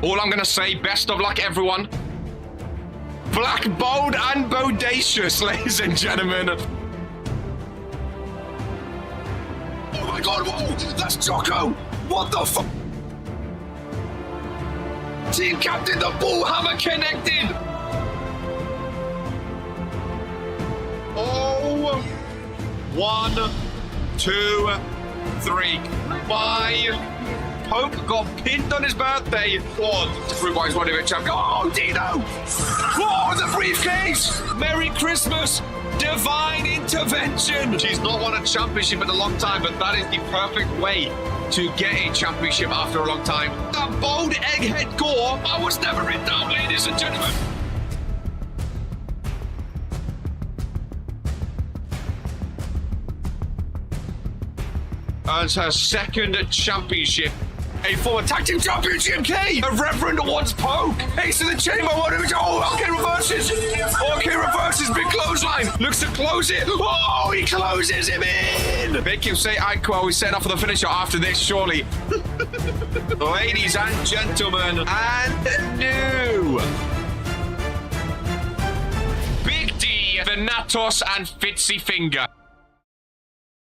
All I'm going to say, best of luck, everyone. Black, bold, and bodacious, ladies and gentlemen. Oh my God, whoa, that's Jocko. What the fuck? Team captain, the ball hammer connected. Oh, 1, 2, 3. Bye. Pope got pinned on his birthday. Oh, the Brewboys won it, champ. Oh, Dino! Oh, the briefcase! Merry Christmas! Divine intervention! She's not won a championship in a long time, but that is the perfect way to get a championship after a long time. That bold egghead gore, I was never in doubt, ladies and gentlemen. Earns her second championship. A former tag team champion, GMK! A Reverend wants Poke! Ace in the chamber, okay, reverses! Okay, reverses, big clothesline! Looks to close it! Oh, he closes him in! Make him say CAW, he's setting up for the finisher after this, surely. Ladies and gentlemen, and new! Big D, Venatos, and Fitzy Finger.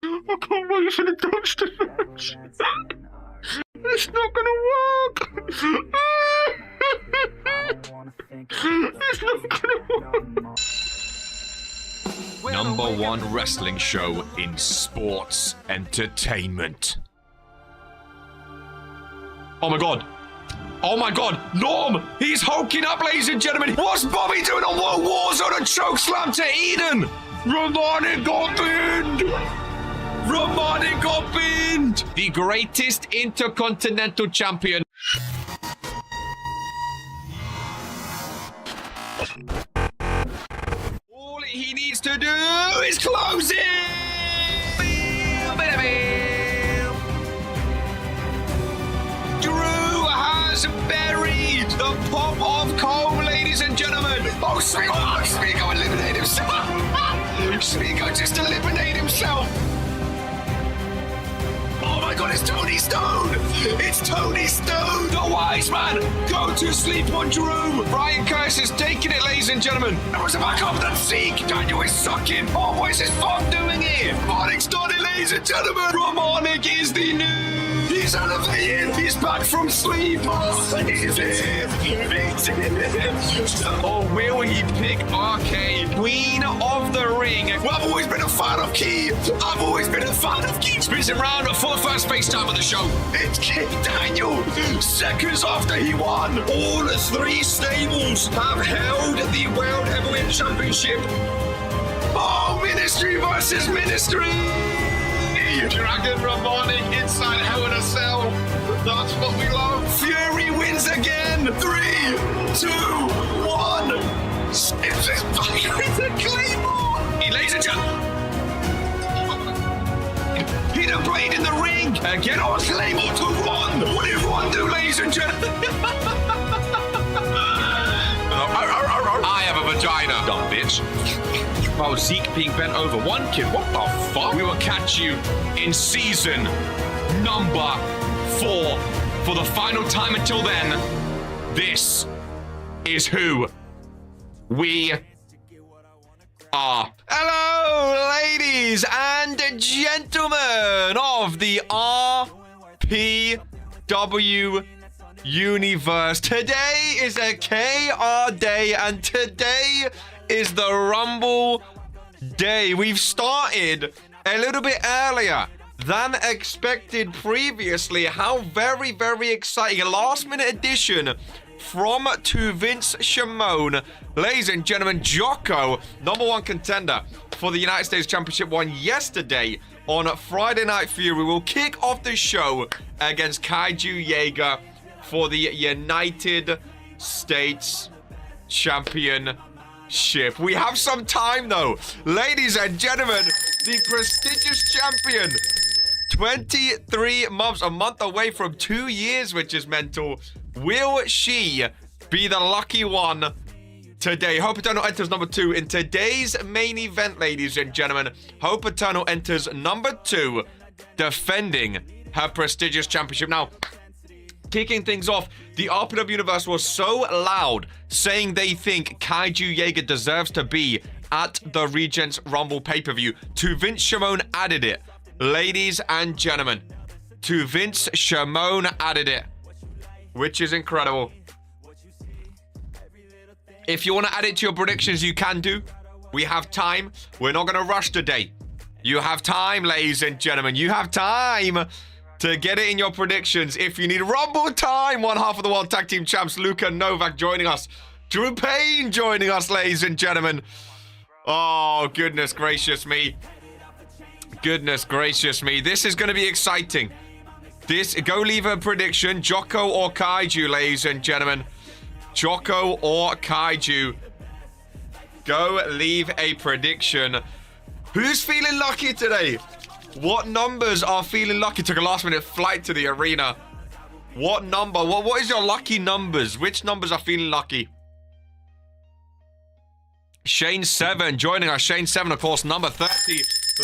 I can't wait for the dumpster match. It's not gonna work. It's not gonna work. Number one wrestling show in sports entertainment. Oh my God. Oh my God. Norm, he's hulking up, ladies and gentlemen. What's Bobby doing on World Warzone? A choke slam to Eden. Romani got pinned. Romani got pinned! The greatest intercontinental champion. All he needs to do is close it! Drew has buried the pop of comb, ladies and gentlemen. Oh, Smigo eliminated himself. Smigo just eliminated himself. Oh my God, it's Tony Stone! It's Tony Stone! The wise man! Go to sleep on Drew! Brian Curse is taking it, ladies and gentlemen! There was a back up that Zeke! Daniel is sucking! Oh, what is fun doing it? Romanic's done it, ladies and gentlemen! Romanic is the new! He's elevated! He's back from sleep! Oh, he's here! Or will he pick RK, Queen of the Ring? Well, I've always been a fan of Key! I've always been a fan of Key! Spins him round for the first FaceTime of the show. It's King Daniel. Seconds after he won, all three stables have held the World Heavyweight Championship. Oh, Ministry versus Ministry. Dragon Romani inside Hell in a Cell. That's what we love. Fury wins again. 3, 2, 1. It's a Claymore. Ladies and gentlemen. Hit a blade in the ring and get on Claymore to 1. What did 1 do, ladies and gentlemen? I have a vagina, dumb bitch. Oh, Zeke being bent over. 1 kid, what the fuck? We will catch you in season number 4 for the final time. Until then, this is who we are. Hello, ladies and gentlemen of the RPW universe. Today is a KR day, and today is the Rumble day. We've started a little bit earlier than expected previously. How very, very exciting. A last-minute addition from to Vince Shimon. Ladies and gentlemen, Jocko, #1 contender for the United States Championship, won yesterday on Friday Night Fury. Will kick off the show against Kaiju Jaeger for the United States Championship. We have some time, though. Ladies and gentlemen, the prestigious champion, 23 months, a month away from 2 years, which is mental. Will she be the lucky one today? Hope Eternal enters #2 in today's main event, ladies and gentlemen. Hope Eternal enters #2, defending her prestigious championship. Now, Kicking things off, the RPW universe was so loud saying they think Kaiju Jaeger deserves to be at the Regents Rumble pay-per-view. To Vince Shimon added it. Ladies and gentlemen, to Vince Shimon added it, which is incredible. If you want to add it to your predictions, you can do. We have time. We're not going to rush today. You have time, ladies and gentlemen. You have time to get it in your predictions. If you need Rumble time, one half of the World Tag Team Champs, Luka Novak joining us. Drew Payne joining us, ladies and gentlemen. Oh, goodness gracious me. Goodness gracious me. This is going to be exciting. Go leave a prediction. Jocko or Kaiju, ladies and gentlemen. Jocko or Kaiju. Go leave a prediction. Who's feeling lucky today? What numbers are feeling lucky? Took a last minute flight to the arena. What number? What is your lucky numbers? Which numbers are feeling lucky? Shane 7 joining us. Shane 7, of course, number 30.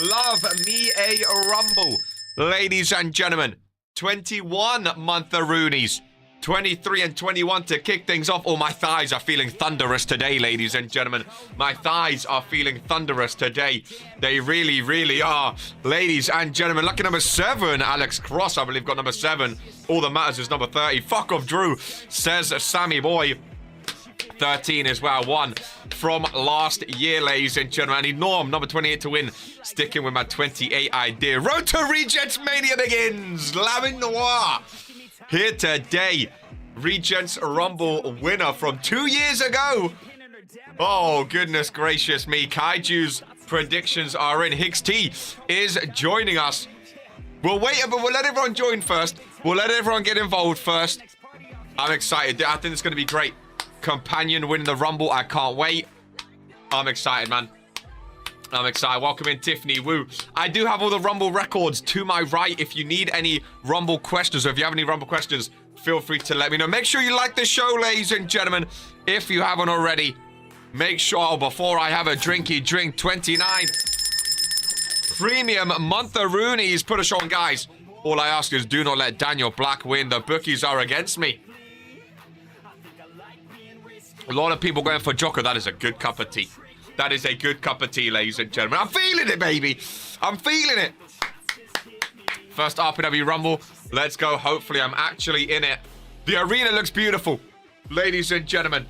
Love me a Rumble. Ladies and gentlemen, 21 Montheroonies. 23 and 21 to kick things off. Oh, my thighs are feeling thunderous today, ladies and gentlemen. My thighs are feeling thunderous today. They really, really are. Ladies and gentlemen, lucky number 7. Alex Cross, I believe, got number 7. All that matters is number 30. Fuck off, Drew, says Sammy Boy. 13 as well. 1 from last year, ladies and gentlemen. I need Norm, number 28 to win. Sticking with my 28 idea. Road to Regents Mania begins. Lamin Noir here today. Regents Rumble winner from 2 years ago. Oh, goodness gracious me. Kaiju's predictions are in. Hicks T is joining us. We'll wait, but we'll let everyone join first. We'll let everyone get involved first. I'm excited. I think it's going to be great. Companion winning the Rumble. I can't wait. I'm excited, man. I'm excited. Welcome in, Tiffany Wu. I do have all the Rumble records to my right. If you need any Rumble questions, or if you have any Rumble questions, feel free to let me know. Make sure you like the show, ladies and gentlemen. If you haven't already, make sure before I have a drinky drink, 29 premium Montheroonies. Put a show on, guys. All I ask is do not let Daniel Black win. The bookies are against me. A lot of people going for Jocko. That is a good cup of tea. That is a good cup of tea, ladies and gentlemen. I'm feeling it, baby. I'm feeling it. First RPW Rumble. Let's go. Hopefully, I'm actually in it. The arena looks beautiful, ladies and gentlemen.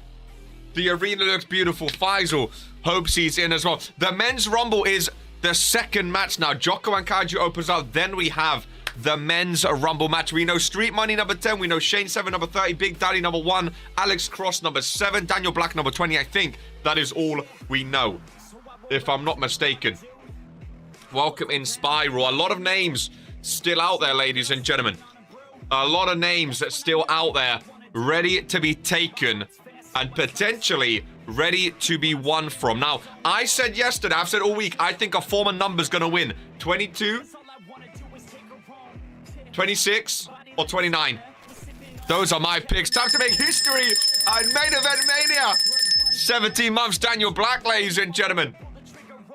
The arena looks beautiful. Faisal hopes he's in as well. The men's Rumble is the second match now. Jocko and Kaiju opens up. Then we have the men's Rumble match. We know Street Money number 10. We know Shane 7 number 30. Big Daddy number 1. Alex Cross number 7. Daniel Black number 20. I think that is all we know, if I'm not mistaken. Welcome in Spiral. A lot of names still out there, ladies and gentlemen. A lot of names that's still out there, ready to be taken and potentially ready to be won from. Now, I said yesterday, I've said all week, I think a former number's going to win. 22, 26, or 29. Those are my picks. Time to make history and main event mania. 17 months, Daniel Black, ladies and gentlemen.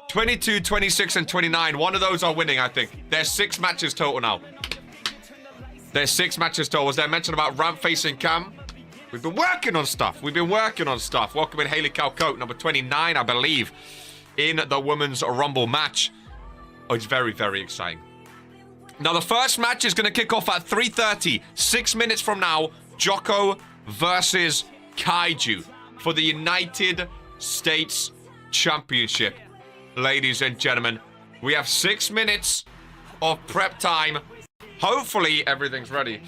22, 26, and 29. One of those are winning, I think. There's 6 matches total now. There's 6 matches total. Was there mention about Ramp facing Cam? We've been working on stuff. We've been working on stuff. Welcome in Haley Calcote, number 29, I believe, in the Women's Rumble match. Oh, it's very, very exciting. Now, the first match is going to kick off at 3:30. 6 minutes from now, Jocko versus Kaiju for the United States Championship. Ladies and gentlemen, we have 6 minutes of prep time. Hopefully, everything's ready.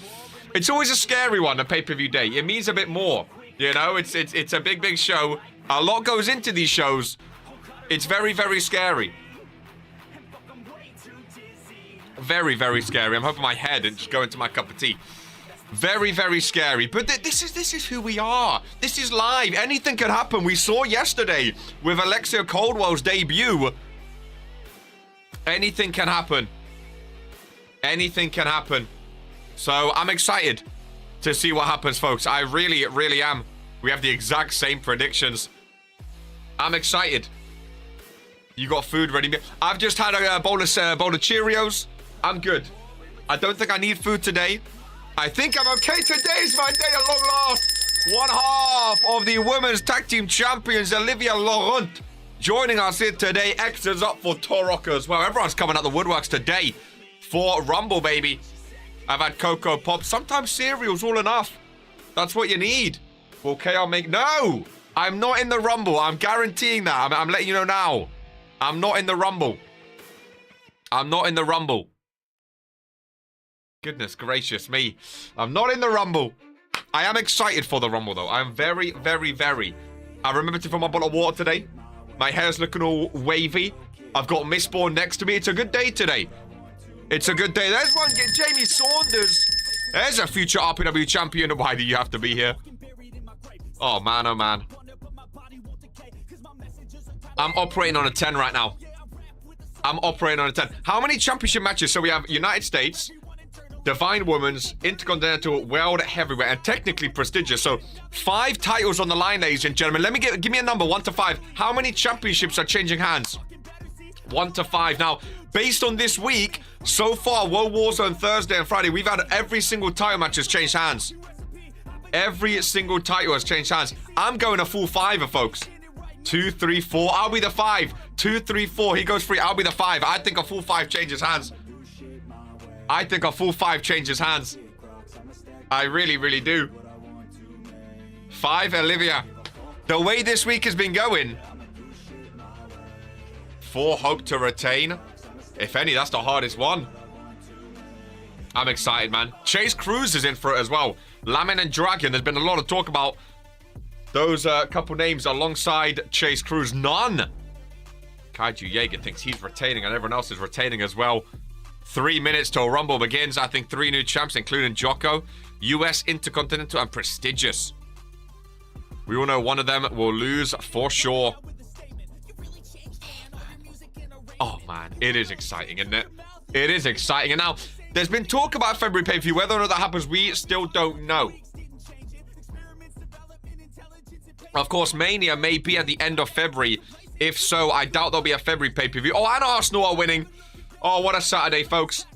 It's always a scary one, a pay-per-view day. It means a bit more. You know, it's a big, big show. A lot goes into these shows. It's very, very scary. Very, very scary. I'm hoping my head and just go into my cup of tea. Very, very scary. But this is who we are. This is live. Anything can happen. We saw yesterday with Alexia Coldwell's debut. Anything can happen. Anything can happen. So I'm excited to see what happens, folks. I really, really am. We have the exact same predictions. I'm excited. You got food ready? I've just had a bowl of Cheerios. I'm good. I don't think I need food today. I think I'm okay. Today's my day at long last. One half of the Women's Tag Team Champions, Olivia Laurent, joining us here today. X is up for Torok as well. Everyone's coming out the woodworks today for Rumble, baby. I've had Cocoa Pops. Sometimes cereal's all enough. That's what you need. Will KR make... No! I'm not in the Rumble. I'm guaranteeing that. I'm letting you know now. I'm not in the Rumble. I'm not in the Rumble. Goodness gracious me. I'm not in the Rumble. I am excited for the Rumble, though. I am very, very, very... I remembered to fill my bottle of water today. My hair's looking all wavy. I've got Mistborn next to me. It's a good day today. It's a good day. There's one. Get Jamie Saunders. There's a future RPW champion. Why do you have to be here? Oh, man. Oh, man. I'm operating on a 10 right now. I'm operating on a 10. How many championship matches? So we have United States, Divine Women's, Intercontinental, World Heavyweight, and technically prestigious. So 5 titles on the line, ladies and gentlemen. Give me a number, 1 to 5. How many championships are changing hands? 1 to 5. Now, based on this week, so far, World Warzone Thursday and Friday, we've had every single title match has changed hands. Every single title has changed hands. I'm going a full 5, folks. 2, 3, 4. I'll be the 5. 2, 3, 4. He goes 3. I'll be the 5. I think a full 5 changes hands. I think a full 5 changes hands. I really, really do. 5, Olivia. The way this week has been going. 4, hope to retain. If any, that's the hardest one. I'm excited, man. Chase Cruz is in for it as well. Lamin and Dragon. There's been a lot of talk about those couple names alongside Chase Cruz. None. Kaiju Jaeger thinks he's retaining and everyone else is retaining as well. 3 minutes till Rumble begins. I think 3 new champs, including Jocko, US Intercontinental, and Prestigious. We all know one of them will lose for sure. Oh, man. It is exciting, isn't it? It is exciting. And now, there's been talk about February pay-per-view. Whether or not that happens, we still don't know. Of course, Mania may be at the end of February. If so, I doubt there'll be a February pay-per-view. Oh, and Arsenal are winning. Oh, what a Saturday, folks.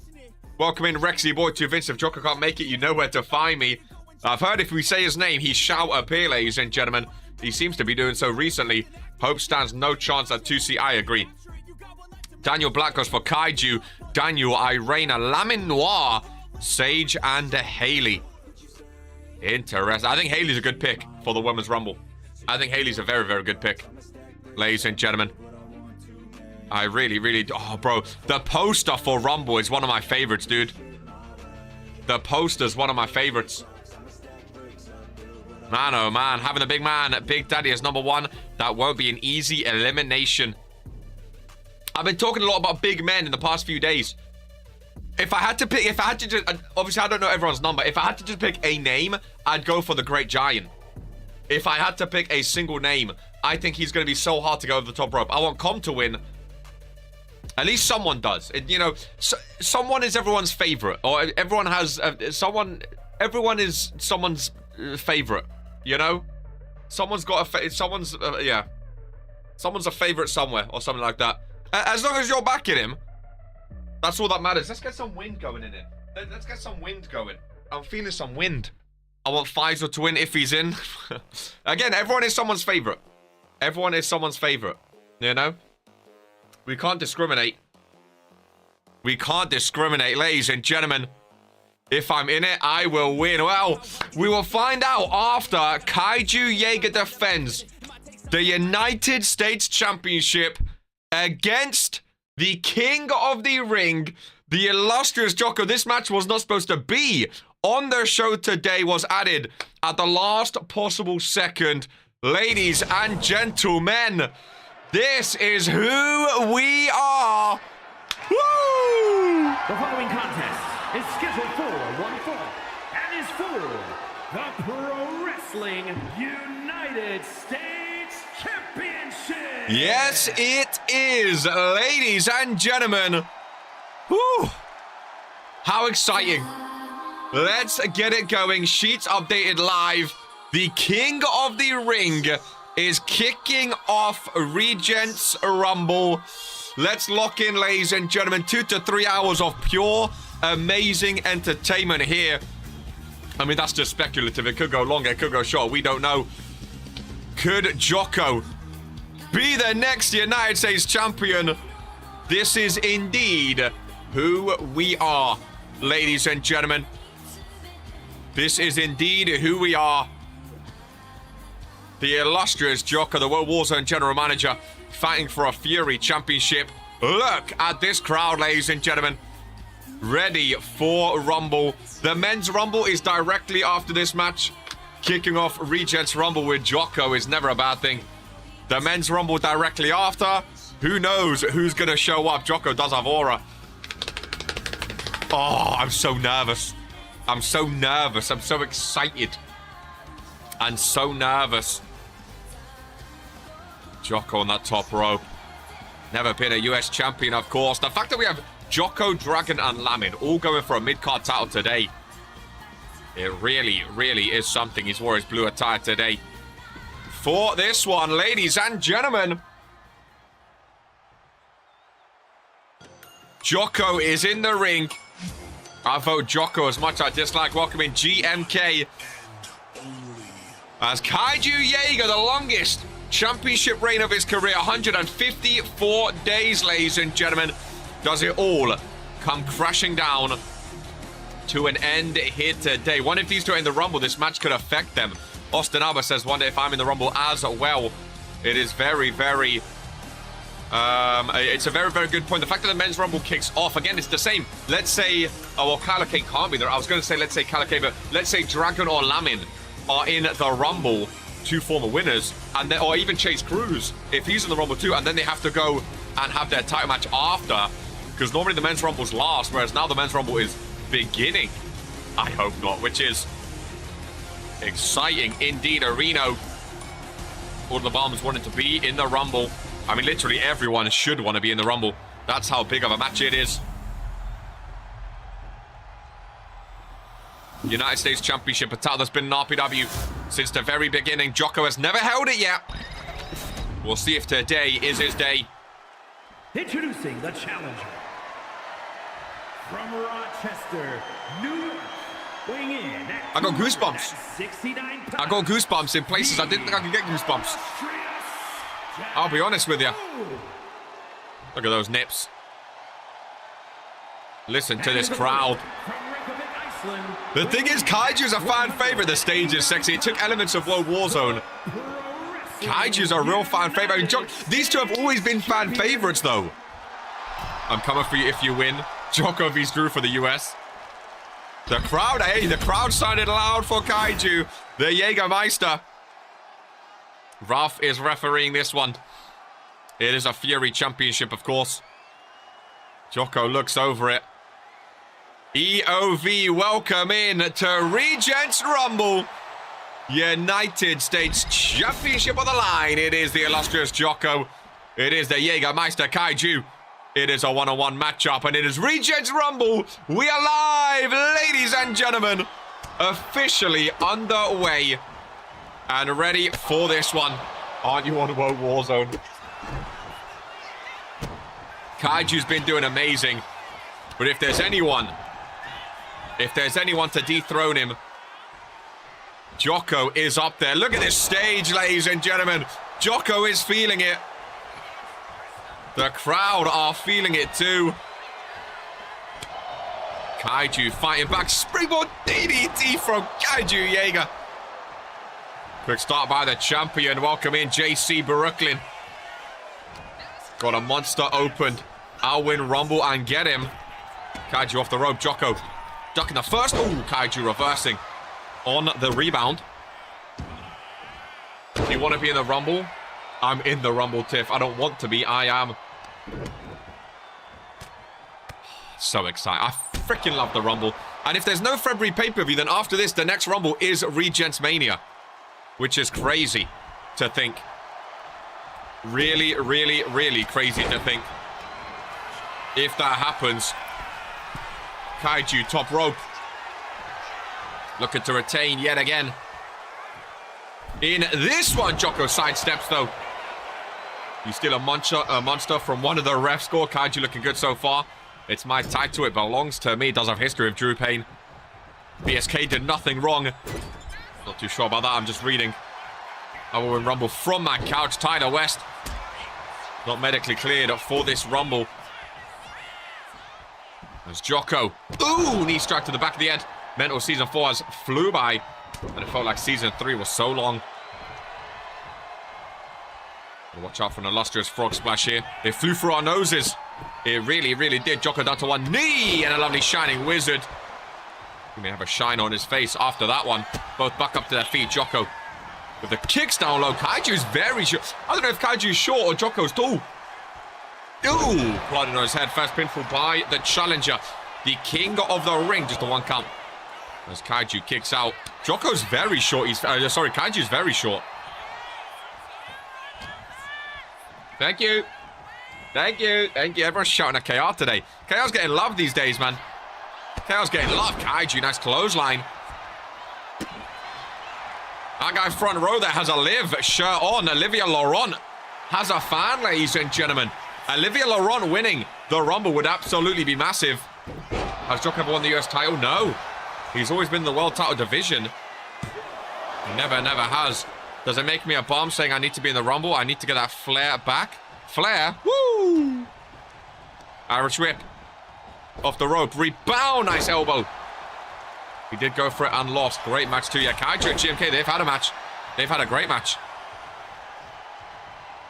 Welcome in, Rexy Boy, to Vince. If Jocko can't make it, you know where to find me. I've heard if we say his name, he shall appear, ladies and gentlemen. He seems to be doing so recently. Hope stands no chance at 2C. I agree. Daniel Black goes for Kaiju, Daniel, Irena, Lamin Noir, Sage, and Haley. Interesting. I think Haley's a good pick for the Women's Rumble. I think Haley's a very, very good pick, ladies and gentlemen. I really, really... Oh, bro. The poster for Rumble is one of my favorites, dude. The poster's one of my favorites. Man, oh, man. Having a big man, Big Daddy as number 1. That won't be an easy elimination. I've been talking a lot about big men in the past few days. If I had to pick... If I had to just... Obviously, I don't know everyone's number. If I had to just pick a name, I'd go for the Great Giant. If I had to pick a single name, I think he's going to be so hard to go over the top rope. I want Com to win. At least someone does. You know, someone is everyone's favorite. Or everyone has... someone... Everyone is someone's favorite. You know? Someone's got a... Someone's... yeah. Someone's a favorite somewhere. Or something like that. As long as you're backing him, that's all that matters. Let's get some wind going in it. Let's get some wind going. I'm feeling some wind. I want Faisal to win if he's in. Again, everyone is someone's favorite. Everyone is someone's favorite. You know? We can't discriminate. We can't discriminate, ladies and gentlemen. If I'm in it, I will win. Well, we will find out after Kaiju Jaeger defends the United States Championship against the King of the Ring, the illustrious Jocko. This match was not supposed to be on their show today, was added at the last possible second. Ladies and gentlemen, this is who we are. Woo! The following contest is scheduled for one fall and is for the Pro Wrestling United States Championship. Yes, it is, ladies and gentlemen. Whew. How exciting. Let's get it going. Sheets updated live. The King of the Ring is kicking off Regents Rumble. Let's lock in, ladies and gentlemen. 2 to 3 hours of pure, amazing entertainment here I mean, that's just speculative. It could go long, it could go short. We don't know. Could Jocko be the next United States champion? This is indeed who we are, ladies and gentlemen. This is indeed who we are. The illustrious Jocko, the World Warzone General Manager, fighting for a Fury Championship. Look at this crowd, ladies and gentlemen. Ready for Rumble. The men's Rumble is directly after this match. Kicking off Regents Rumble with Jocko is never a bad thing. The men's Rumble directly after. Who knows who's going to show up? Jocko does have aura. Oh, I'm so nervous. I'm so nervous. I'm so excited. And so nervous. Jocko on that top rope. Never been a US champion, of course. The fact that we have Jocko, Dragon, and Lamin all going for a mid-card title today. It really, really is something. He's wore his blue attire today. For this one, ladies and gentlemen. Jocko is in the ring. I vote Jocko as much as I dislike welcoming GMK. As Kaiju Jaeger, the longest championship reign of his career, 154 days, ladies and gentlemen, does it all come crashing down to an end here today. One, if these two are in the Rumble, this match could affect them. Austin Alba says, one day if I'm in the Rumble as well. It is very, very... it's a very, very good point. The fact that the men's Rumble kicks off, again, it's the same. Let's say... Oh, well, Kalake can't be there. I was going to say, let's say Kalake, but let's say Dragon or Lamin are in the Rumble, two former winners, and then, or even Chase Cruz, if he's in the Rumble too, and then they have to go and have their title match after, because normally the men's Rumble's last, whereas now the men's Rumble is beginning. I hope not, which is exciting indeed. Areno, all the Bombs wanted to be in the Rumble. I mean, literally everyone should want to be in the Rumble. That's how big of a match it is. United States Championship, a title that's been in RPW since the very beginning. Jocko has never held it yet. We'll see if today is his day. Introducing the challenger. From Rochester, New York, weighing in at I got goosebumps. 69 pounds. I got goosebumps in places I didn't think I could get goosebumps. I'll be honest with you. Look at those nips. Listen to this crowd. The thing is, Kaiju's a fan favorite. The stage is sexy. It took elements of World Warzone. Kaiju's a real fan favorite. I mean, these two have always been fan favorites, though. I'm coming for you if you win. Jocko vs. Drew for the US. The crowd, hey, the crowd sounded loud for Kaiju. The Jägermeister. Ralph is refereeing this one. It is a Fury Championship, of course. Jocko looks over it. EOV, welcome in to Regents Rumble. United States Championship on the line. It is the illustrious Jocko. It is the Jägermeister Kaiju. It is a one-on-one matchup, and it is Regents Rumble. We are live, ladies and gentlemen. Officially underway and ready for this one. Aren't you on World Warzone? Kaiju's been doing amazing, but if there's anyone to dethrone him, Jocko is up there. Look at this stage, ladies and gentlemen. Jocko is feeling it. The crowd are feeling it too. Kaiju fighting back. Springboard DDT from Kaiju Jaeger. Quick start by the champion. Welcome in JC Brooklyn. Got a monster opened. I'll win Rumble and get him. Kaiju off the rope. Jocko ducking the first. Oh, Kaiju reversing on the rebound. If you want to be in the Rumble, I'm in the Rumble, Tiff. I don't want to be. I am. So excited. I freaking love the Rumble. And if there's no February pay-per-view, then after this, the next Rumble is Regents Mania. Which is crazy to think. Really, really, really crazy to think. If that happens. Kaiju, top rope. Looking to retain yet again. In this one, Jocko sidesteps though. You steal a monster from one of the refs. Score. Kaiju looking good so far. It's my title. It belongs to me. Does have history of Drew Payne. BSK did nothing wrong. Not too sure about that. I'm just reading. I will win Rumble from my couch. Tyler West not medically cleared for this Rumble. There's Jocko. Ooh, knee strike to the back of the head. Mental season 4 has flew by, and it felt like season 3 was so long. Watch out for an illustrious frog splash here. It flew through our noses. It really, really did. Jocko down to one knee, and a lovely shining wizard. He may have a shine on his face after that one. Both back up to their feet. Jocko with the kicks down low. Kaiju's very short. I don't know if Kaiju's short or Jocko's tall. Ooh, planted on his head. First pinfall by the challenger. The king of the ring. Just a 1 count. As Kaiju kicks out. Jocko's very short. Sorry, Kaiju's very short. Thank you. Thank you. Thank you. Everyone's shouting at KR today. KR's getting love these days, man. KR's getting love. Kaiju, nice clothesline. That guy front row there has a Liv shirt on. Olivia Laurent has a fan, ladies and gentlemen. Olivia Laurent winning the Rumble would absolutely be massive. Has Jocko ever won the US title? No. He's always been in the world title division. Never has. Does it make me a bomb saying I need to be in the Rumble? I need to get that Flair back. Flair. Woo! Irish whip. Off the rope. Rebound. Nice elbow. He did go for it and lost. Great match too. Yeah, Kaiju and GMK, they've had a match. They've had a great match.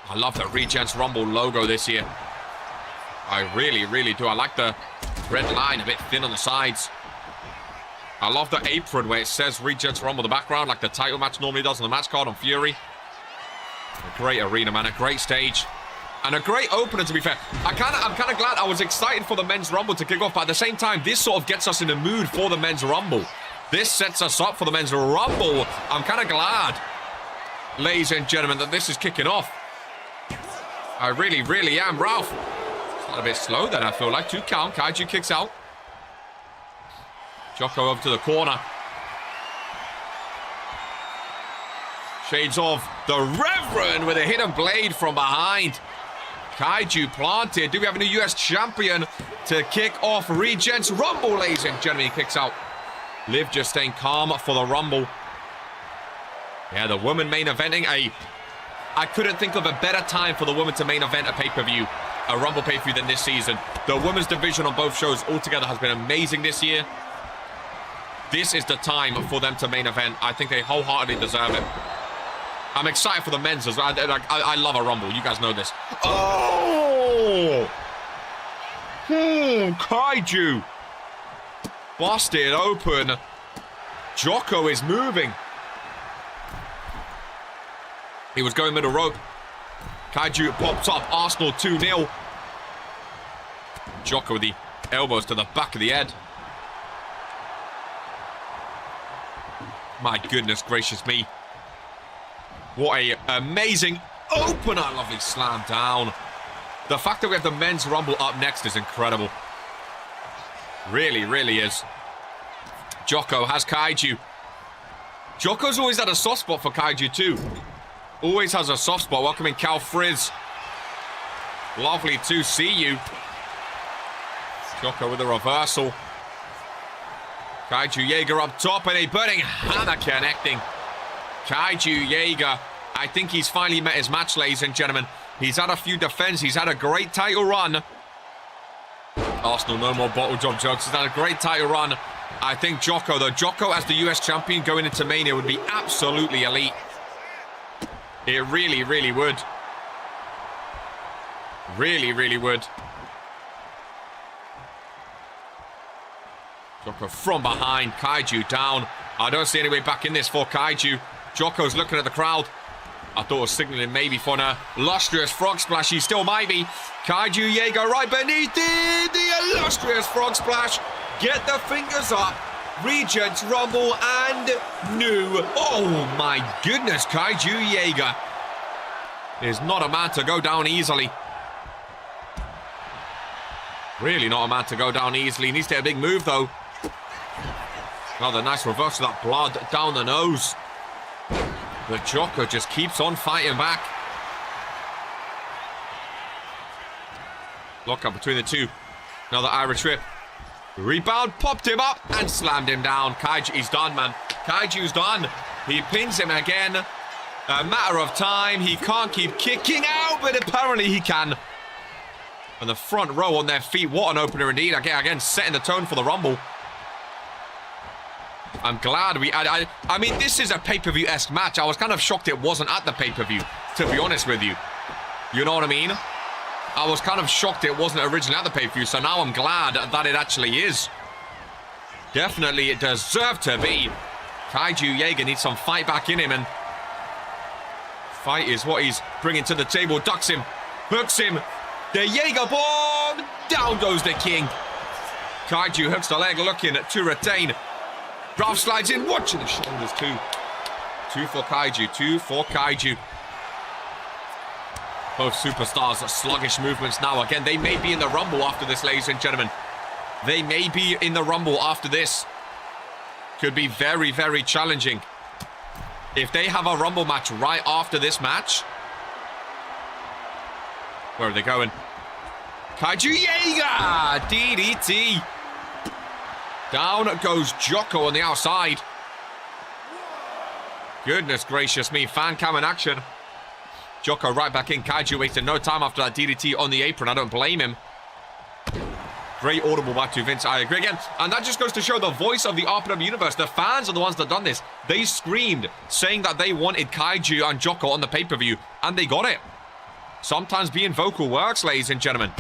I love the Regents Rumble logo this year. I really, really do. I like the red line, a bit thin on the sides. I love the apron where it says Regents Rumble in the background, like the title match normally does on the match card on Fury. A great arena, man. A great stage. And a great opener, to be fair. I'm kind of glad. I was excited for the men's Rumble to kick off, but at the same time, this sort of gets us in the mood for the men's Rumble. This sets us up for the men's Rumble. I'm kind of glad, ladies and gentlemen, that this is kicking off. I really, really am. Ralph. It's not a bit slow then, I feel like. 2 count. Kaiju kicks out. Jocko over to the corner. Shades of the Reverend with a hidden blade from behind. Kaiju planted. Do we have a new US champion to kick off Regents Rumble, ladies and gentlemen? He kicks out. Liv just staying calm for the Rumble. Yeah, the woman main eventing. I couldn't think of a better time for the woman to main event a pay-per-view, a Rumble pay-per-view than this season. The women's division on both shows altogether has been amazing this year. This is the time for them to main event. I think they wholeheartedly deserve it. I'm excited for the men's as well. I love a Rumble. You guys know this. Oh! Kaiju. Busted open. Jocko is moving. He was going middle rope. Kaiju pops up. Arsenal 2-0. Jocko with the elbows to the back of the head. My goodness gracious me. What a amazing opener. Lovely slam down. The fact that we have the men's Rumble up next is incredible. Really, really is. Jocko has Kaiju. Jocko's always had a soft spot for Kaiju too. Always has a soft spot. Welcoming Cal Frizz. Lovely to see you. Jocko with a reversal. Kaiju Jaeger up top and a burning hammer connecting. Kaiju Jaeger, I think he's finally met his match, ladies and gentlemen. He's had a few defenses. He's had a great title run. Arsenal, no more bottle job jokes. He's had a great title run. I think Jocko, though, Jocko as the US champion going into Mania would be absolutely elite. It really, really would. Really, really would. Jocko from behind. Kaiju down. I don't see any way back in this for Kaiju. Jocko's looking at the crowd. I thought it was signaling maybe for an illustrious frog splash. He still might be. Kaiju Jaeger right beneath it. The illustrious frog splash. Get the fingers up. Regents Rumble and new. Oh my goodness. Kaiju Jaeger is not a man to go down easily. Really not a man to go down easily. He needs to have a big move though. Another nice reverse of that blood down the nose. But Jocko just keeps on fighting back. Lock up between the two. Another Irish whip. Rebound, popped him up and slammed him down. Kaiju's done, man. Kaiju's done. He pins him again. A matter of time. He can't keep kicking out, but apparently he can. And the front row on their feet. What an opener indeed. Again, setting the tone for the Rumble. I'm glad I mean, this is a pay-per-view-esque match. I was kind of shocked it wasn't at the pay-per-view, to be honest with you. You know what I mean? I was kind of shocked it wasn't originally at the pay-per-view, so now I'm glad that it actually is. Definitely it deserved to be. Kaiju Jaeger needs some fight back in him, and fight is what he's bringing to the table. Ducks him, hooks him. The Jaeger bomb! Down goes the king. Kaiju hooks the leg, looking to retain. Ralph slides in, watching the shoulders too. Two for Kaiju. Both superstars, sluggish movements now. Again, they may be in the Rumble after this, ladies and gentlemen. They may be in the Rumble after this. Could be very, very challenging. If they have a Rumble match right after this match. Where are they going? Kaiju Jaeger! DDT. Down goes Jocko on the outside. Goodness gracious me. Fan cam in action. Jocko right back in. Kaiju wasted no time after that DDT on the apron. I don't blame him. Great audible back to Vince. I agree again. And that just goes to show the voice of the RPW universe. The fans are the ones that done this. They screamed saying that they wanted Kaiju and Jocko on the pay-per-view. And they got it. Sometimes being vocal works, ladies and gentlemen.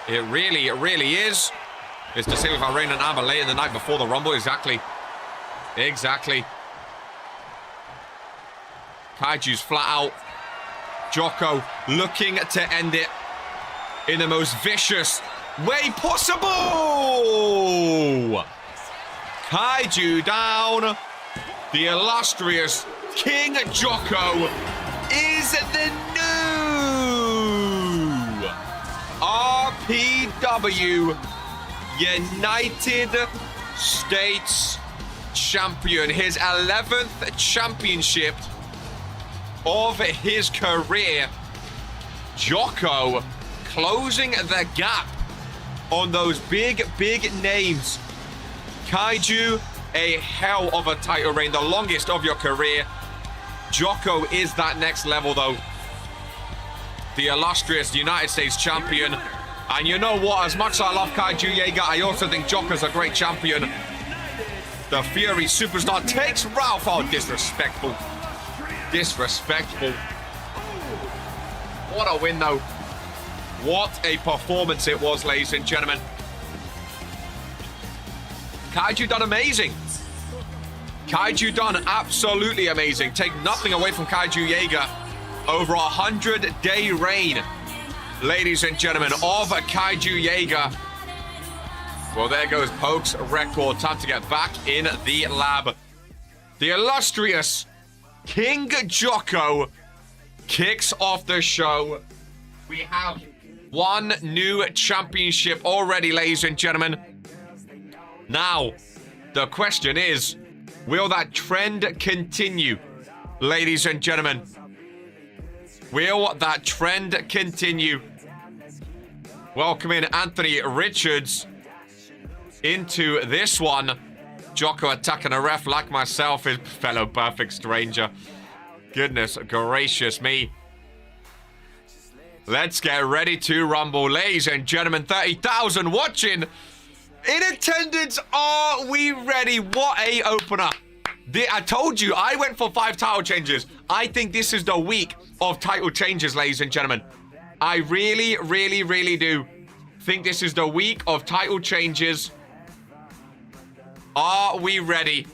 It really is. It's the same with Irene and Amber late in the night before the Rumble. Exactly. Kaiju's flat out. Jocko looking to end it in the most vicious way possible. Kaiju down. The illustrious King Jocko is the new RPW United States champion. His 11th championship of his career. Jocko closing the gap on those big names. Kaiju, a hell of a title reign, the longest of your career. Jocko is that next level though. The illustrious United States champion. And you know what, as much as I love Kaiju Jaeger, I also think Jocko's a great champion. The Fury superstar takes Ralph. Oh, disrespectful. What a win though. What a performance it was, ladies and gentlemen. Kaiju done amazing. Kaiju done absolutely amazing. Take nothing away from Kaiju Jaeger. Over 100-day reign, ladies and gentlemen, of Kaiju Jaeger. Well, there goes Poke's record. Time to get back in the lab. The illustrious King Jocko kicks off the show. We have one new championship already, ladies and gentlemen. Now, the question is, will that trend continue, ladies and gentlemen? Will that trend continue? Welcome in Anthony Richards into this one. Jocko attacking a ref like myself, his fellow perfect stranger. Goodness gracious me. Let's get ready to rumble. Ladies and gentlemen, 30,000 watching. In attendance, are we ready? What a opener. I told you, I went for 5 title changes. I think this is the week of title changes, ladies and gentlemen. I really do think this is the week of title changes. Are we ready?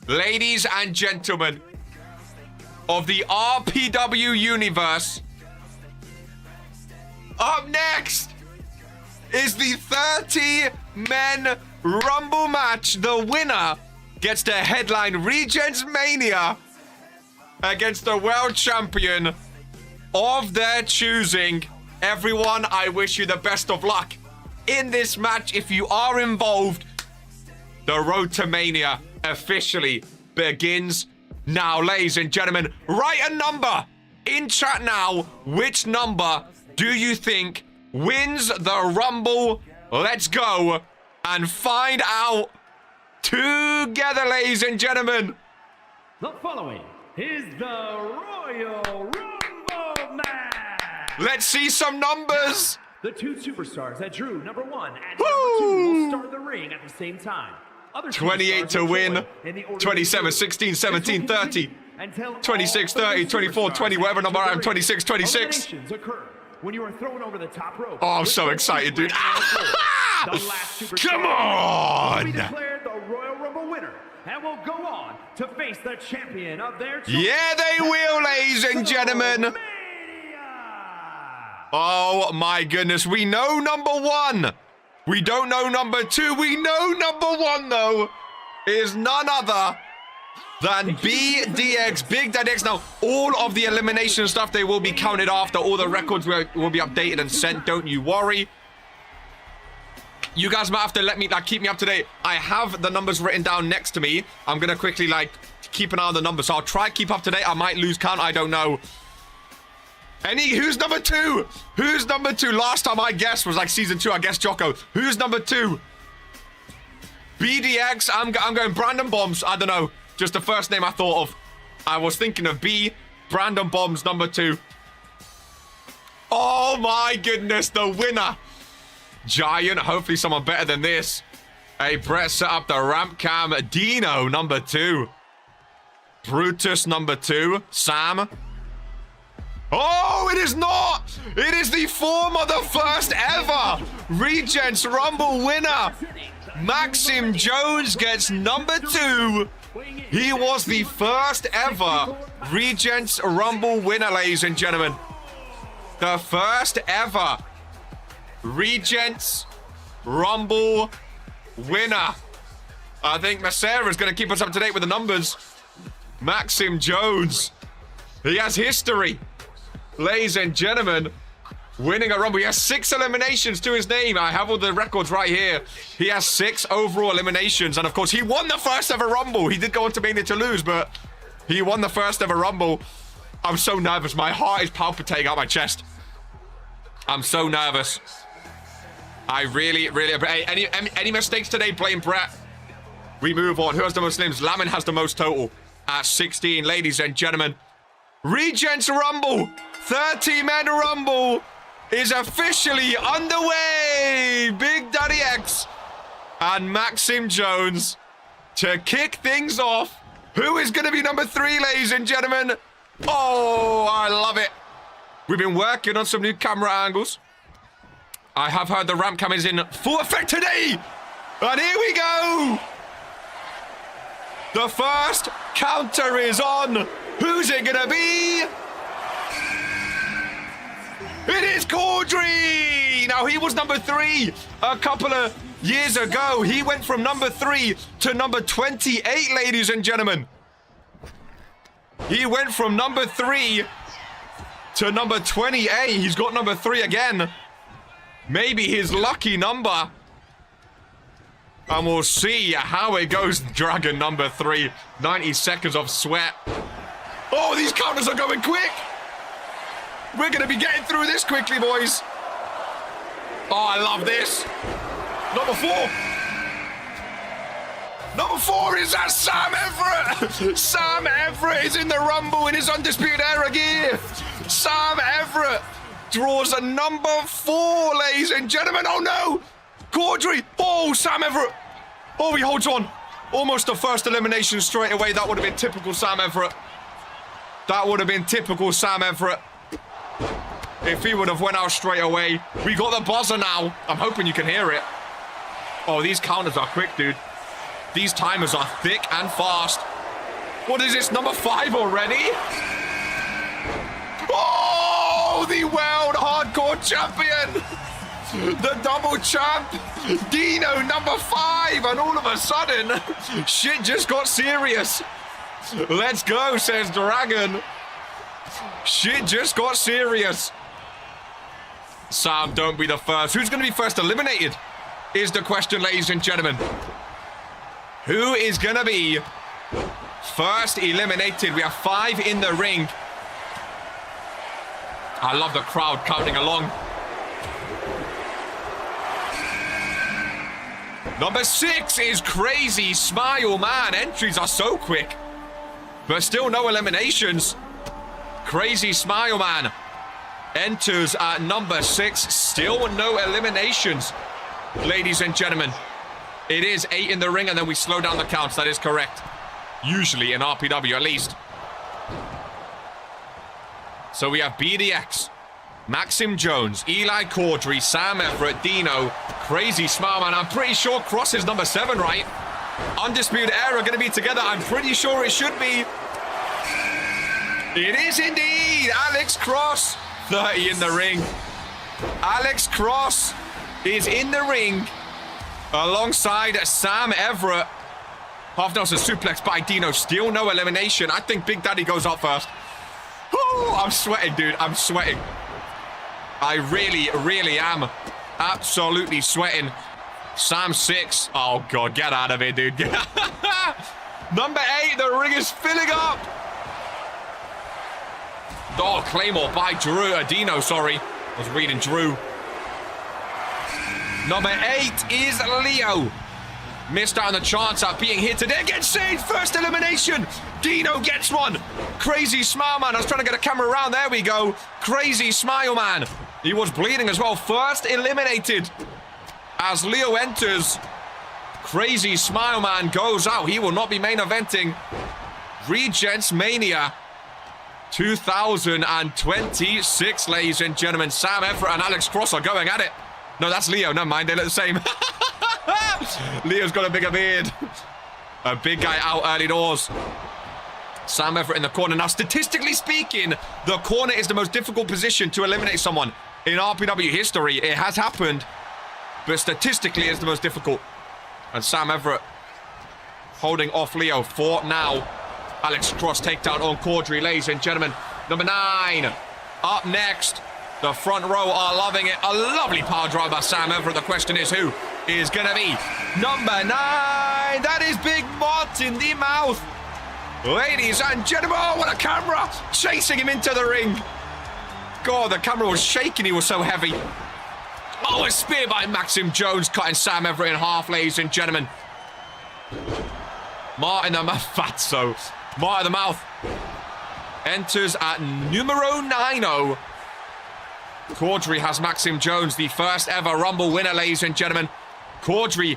Ladies and gentlemen of the RPW universe, up next is the 30-men Rumble match. The winner gets to headline Regents Mania against the world champion of their choosing. Everyone, I wish you the best of luck in this match. If you are involved, the road to Mania officially begins now, ladies and gentlemen. Write a number in chat now. Which number do you think wins the Rumble Let's go and find out together, ladies and gentlemen. The following is the Royal Rumble match. Let's see some numbers. The two superstars that drew number 1 and number 2 will start the ring at the same time. Other 28 to win, 27, 16, 17, 30, 26, 30, 24, 20, whatever number I am, 26, 26. When you are thrown over the top rope. Oh, I'm so excited, dude. Come on! Will be declared the Royal Rumble winner and will go on to face the champion of their choice. Yeah, they will, ladies and gentlemen. Oh, my goodness. We know number 1. We don't know number 2. We know number 1, though, is none other than BDX, Big Daddy X. Now, all of the elimination stuff, they will be counted after. All the records will be updated and sent. Don't you worry. You guys might have to let me, keep me up to date. I have the numbers written down next to me. I'm going to quickly, keep an eye on the numbers. So I'll try to keep up to date. I might lose count. I don't know. Who's number 2? Who's number 2? Last time I guessed was season 2. I guess Jocko. Who's number 2? BDX. I'm going Brandon Bombs. I don't know. Just the first name I thought of. I was thinking of B. Brandon Bombs, number 2. Oh my goodness, the winner. Giant, hopefully someone better than this. Hey, Brett set up the ramp cam. Dino, number 2. Brutus, number 2. Sam. Oh, it is not. It is the former, the first ever Regents Rumble winner. Maxim Jones gets number 2. He was the first ever Regents Rumble winner, ladies and gentlemen. The first ever Regents Rumble winner. I think Masera is going to keep us up to date with the numbers. Maxim Jones. He has history. Ladies and gentlemen, winning a Rumble. He has 6 eliminations to his name. I have all the records right here. He has 6 overall eliminations. And of course, he won the first ever Rumble. He did go on to Mania to lose, but he won the first ever Rumble. I'm so nervous. My heart is palpitating out my chest. I'm so nervous. I really... Hey, any mistakes today? Blame Brett. We move on. Who has the most limbs? Lamin has the most total at 16. Ladies and gentlemen, Regents Rumble. 30-man Rumble is officially underway. Big Daddy X and Maxim Jones to kick things off. Who is going to be number 3, ladies and gentlemen? Oh, I love it. We've been working on some new camera angles. I have heard the ramp cam is in full effect today. And here we go. The first counter is on. Who's it going to be? It is Caudry! Now, he was number 3 a couple of years ago. He went from number 3 to number 28, ladies and gentlemen. He went from number 3 to number 28. He's got number 3 again. Maybe his lucky number. And we'll see how it goes. Dragon number 3. 90 seconds of sweat. Oh, these counters are going quick. We're going to be getting through this quickly, boys. Oh, I love this. Number 4. Number 4 is that Sam Everett. Sam Everett is in the Rumble in his Undisputed Era gear. Sam Everett draws a number 4, ladies and gentlemen. Oh, no. Caudry. Oh, Sam Everett. Oh, he holds on. Almost the first elimination straight away. That would have been typical Sam Everett. That would have been typical Sam Everett. If he would have went out straight away. We got the buzzer now. I'm hoping you can hear it. Oh, these counters are quick, dude. These timers are thick and fast. What is this, number 5 already? Oh, the world hardcore champion. The double champ. Dino, number 5. And all of a sudden, shit just got serious. Let's go, says Dragon. Shit just got serious. Sam, don't be the first. Who's going to be first eliminated is the question, ladies and gentlemen. Who is going to be first eliminated? We have 5 in the ring. I love the crowd counting along. Number 6 is Crazy Smile Man. Entries are so quick, but still no eliminations. Crazy Smile Man enters at number 6. Still no eliminations, ladies and gentlemen. It is 8 in the ring, and then we slow down the counts. That is correct. Usually in RPW, at least. So we have BDX, Maxim Jones, Eli Caudry, Sam Everett, Dino, Crazy Smile Man. I'm pretty sure Cross is number 7, right? Undisputed Era going to be together. I'm pretty sure it should be. It is indeed Alex Cross. 30 in the ring. Alex Cross is in the ring alongside Sam Everett. Half Nelson suplex by Dino. Still no elimination. I think Big Daddy goes up first. Ooh, I'm sweating, dude. I'm sweating. I really, really am. Absolutely sweating. Sam 6. Oh, God. Get out of here, dude. Number 8. The ring is filling up. Oh, Claymore by Dino, sorry. I was reading Drew. Number 8 is Leo. Missed out on the chance at being hit today. Gets saved. First elimination. Dino gets one. Crazy Smile Man. I was trying to get a camera around. There we go. Crazy Smile Man. He was bleeding as well. First eliminated. As Leo enters, Crazy Smile Man goes out. He will not be main eventing Regents Mania 2026, ladies and gentlemen. Sam Everett and Alex Cross are going at it. No, that's Leo. Never mind. They look the same. Leo's got a bigger beard. A big guy out early doors. Sam Everett in the corner. Now, statistically speaking, the corner is the most difficult position to eliminate someone in RPW history. It has happened, but statistically it's the most difficult. And Sam Everett holding off Leo for now. Alex Cross takedown on Caudry, ladies and gentlemen. Number 9 up next. The front row are loving it. A lovely power drive by Sam Everett. The question is, who is going to be number 9? That is Big Mott in the mouth. Ladies and gentlemen, oh, what a camera. Chasing him into the ring. God, the camera was shaking. He was so heavy. Oh, a spear by Maxim Jones, cutting Sam Everett in half, ladies and gentlemen. Martin the mouth. Fatso. Martin the mouth enters at numero 9-0. Caudry has Maxim Jones, the first ever Rumble winner, ladies and gentlemen. Caudry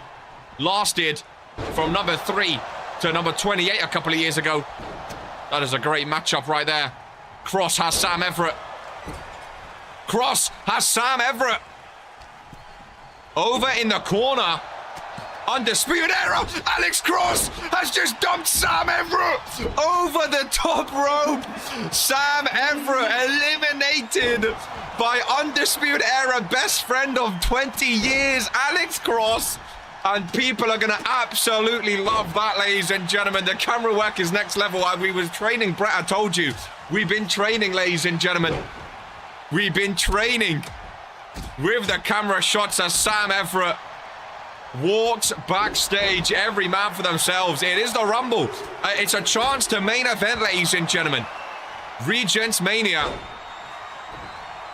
lasted from number 3 to number 28 a couple of years ago. That is a great matchup right there. Cross has Sam Everett. Cross has Sam Everett. Over in the corner. Undisputed Era. Alex Cross has just dumped Sam Everett over the top rope. Sam Everett eliminated by Undisputed Era best friend of 20 years, Alex Cross. And people are going to absolutely love that, ladies and gentlemen. The camera work is next level. We was training, Brett, I told you. We've been training, ladies and gentlemen. We've been training with the camera shots as Sam Everett walks backstage. Every man for themselves. It is the Rumble. It's a chance to main event, ladies and gentlemen. Regents Mania.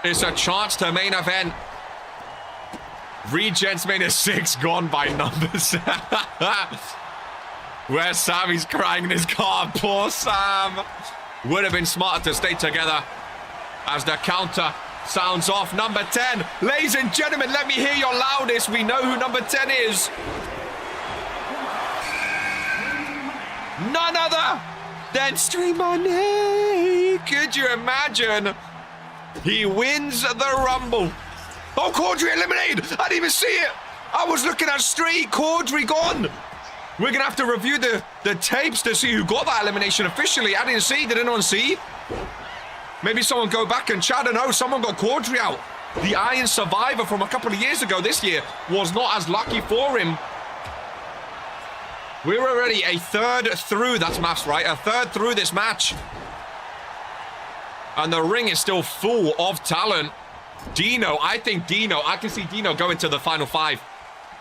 It's a chance to main event. Regents Mania 6 gone by numbers. Where's Sam? He's crying in his car. Poor Sam. Would have been smarter to stay together as the counter sounds off. Number 10. Ladies and gentlemen, let me hear your loudest. We know who number 10 is. None other than Stream Money. Could you imagine? He wins the Rumble. Oh, Caudry eliminated. I didn't even see it. I was looking at straight. Caudry gone. We're going to have to review the tapes to see who got that elimination officially. I didn't see. Did anyone see? Maybe someone go back and chat. I don't know. Someone got Caudry out. The Iron Survivor from a couple of years ago this year was not as lucky for him. We're already a third through. That's maths, right? A third through this match. And the ring is still full of talent. Dino, I can see Dino going to the final 5.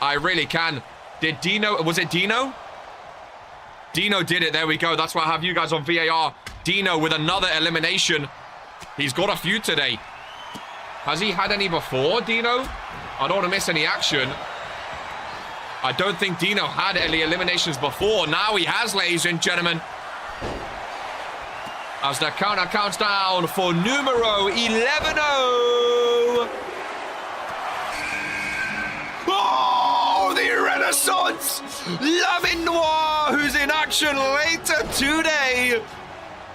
I really can. Did Dino, was it Dino? Dino did it, there we go. That's why I have you guys on VAR. Dino with another elimination. He's got a few today. Has he had any before, Dino? I don't want to miss any action. I don't think Dino had any eliminations before. Now he has, ladies and gentlemen. As the counter counts down for numero 11. Oh, the Renaissance! Lamin Noir, who's in action later today.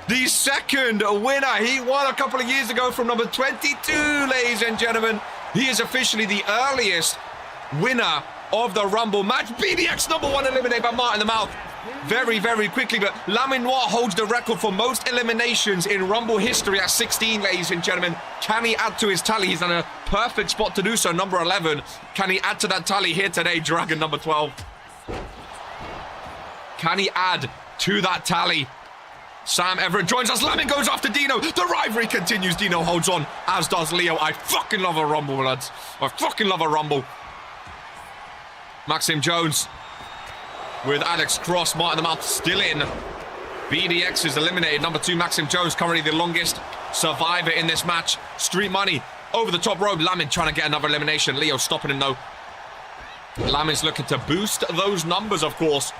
The second winner. He won a couple of years ago from number 22, ladies and gentlemen. He is officially the earliest winner of the Rumble match. BDX number 1 eliminated by Martin the Mouth very, very quickly. But Lamin Noir holds the record for most eliminations in Rumble history at 16, ladies and gentlemen. Can he add to his tally? He's on a perfect spot to do so, number 11. Can he add to that tally here today, Dragon number 12? Can he add to that tally? Sam Everett joins us. Lamin goes after Dino. The rivalry continues. Dino holds on, as does Leo. I fucking love a Rumble, lads. I fucking love a Rumble. Maxim Jones with Alex Cross. Martin the Mouth still in. BDX is eliminated. Number 2, Maxim Jones, currently the longest survivor in this match. Street Money over the top rope. Lamin trying to get another elimination. Leo stopping him, though. Lamin's looking to boost those numbers, of course,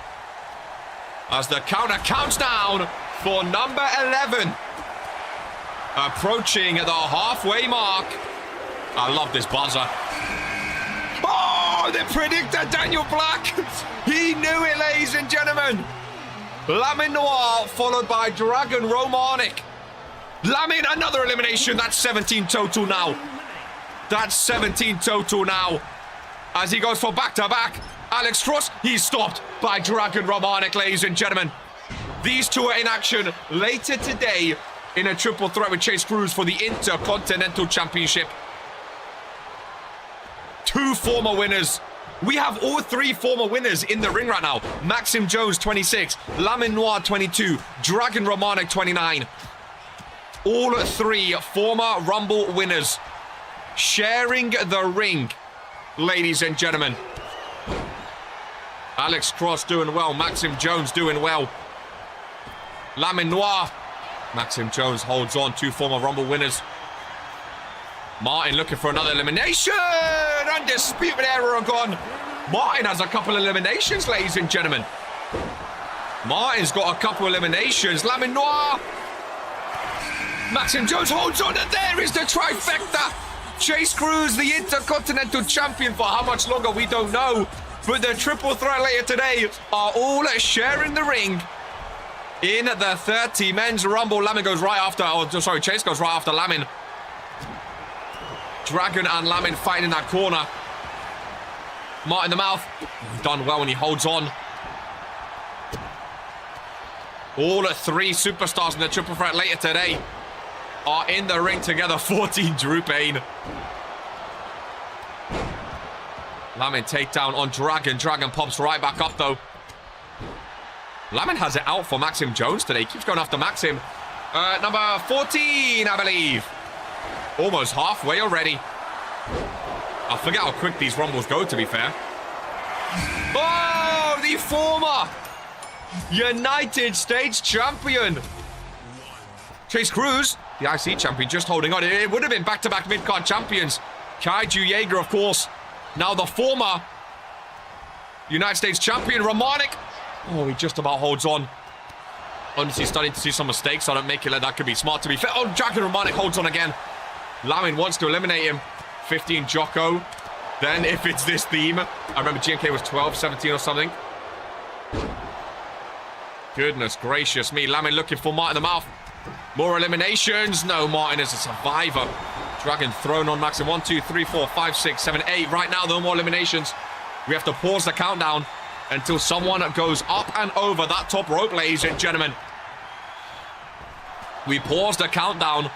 as the counter counts down for number 11. Approaching the halfway mark. I love this buzzer. Oh, the predictor, Daniel Black. He knew it, ladies and gentlemen. Lamin Noir followed by Dragon Romanic. Lamin, another elimination. That's 17 total now. That's 17 total now. As he goes for back-to-back. Alex Cross, he's stopped by Dragon Romanic, ladies and gentlemen. These two are in action later today in a triple threat with Chase Cruz for the Intercontinental Championship. 2 former winners. We have all 3 former winners in the ring right now. Maxim Jones, 26. Lamin Noir, 22. Dragon Romanic, 29. All 3 former Rumble winners sharing the ring, ladies and gentlemen. Alex Cross doing well. Maxim Jones doing well. Lamin Noir. Maxim Jones holds on. 2 former Rumble winners. Martin looking for another elimination. Undisputed Era gone. Martin has a couple eliminations, ladies and gentlemen. Martin's got a couple eliminations. Lamin Noir. Maxim Jones holds on, and there is the trifecta. Chase Cruz, the Intercontinental Champion, for how much longer we don't know. But the triple threat later today are all sharing the ring in the 30 men's Rumble. Lamin goes right after, Chase goes right after Lamin. Dragon and Lamin fighting in that corner. Martin the Mouth done well when he holds on. All 3 superstars in the triple threat later today are in the ring together. 14, Drew Payne. Lamin takedown on Dragon. Dragon pops right back up, though. Lamin has it out for Maxim Jones today. Keeps going after Maxim. Number 14, I believe. Almost halfway already. I forget how quick these Rumbles go, to be fair. Oh, the former United States champion. Chase Cruz, the IC champion, just holding on. It would have been back-to-back mid-card champions. Kaiju Jaeger, of course. Now the former United States champion, Romanic. Oh, he just about holds on. Honestly, starting to see some mistakes. I don't make it like that could be smart, to be fair. Oh, Dragon Romanic holds on again. Lamin wants to eliminate him. 15, Jocko. Then, if it's this theme, I remember GMK was 12, 17 or something. Goodness gracious me. Lamin looking for Martin the Mouth. More eliminations. No, Martin is a survivor. Dragon thrown on Maxim. 1, 2, 3, 4, 5, 6, 7, 8. Right now, no more eliminations. We have to pause the countdown until someone goes up and over that top rope, ladies and gentlemen. We pause the countdown.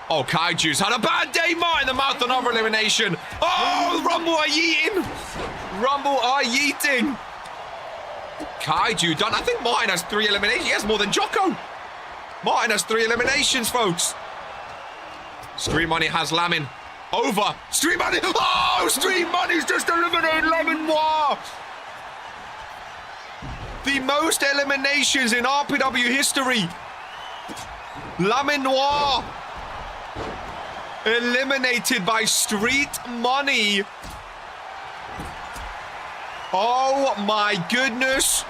Oh, Kaiju's had a bad day. Martin the Mouth, another elimination. Oh, Rumble are yeeting. Rumble are yeeting. Kaiju done. I think Martin has 3 eliminations. He has more than Jocko. Martin has 3 eliminations, folks. Street Money has Lamin over. Street Money. Oh, Street Money's just eliminated Lamin Noir. The most eliminations in RPW history. Lamin Noir eliminated by Street Money. Oh my goodness.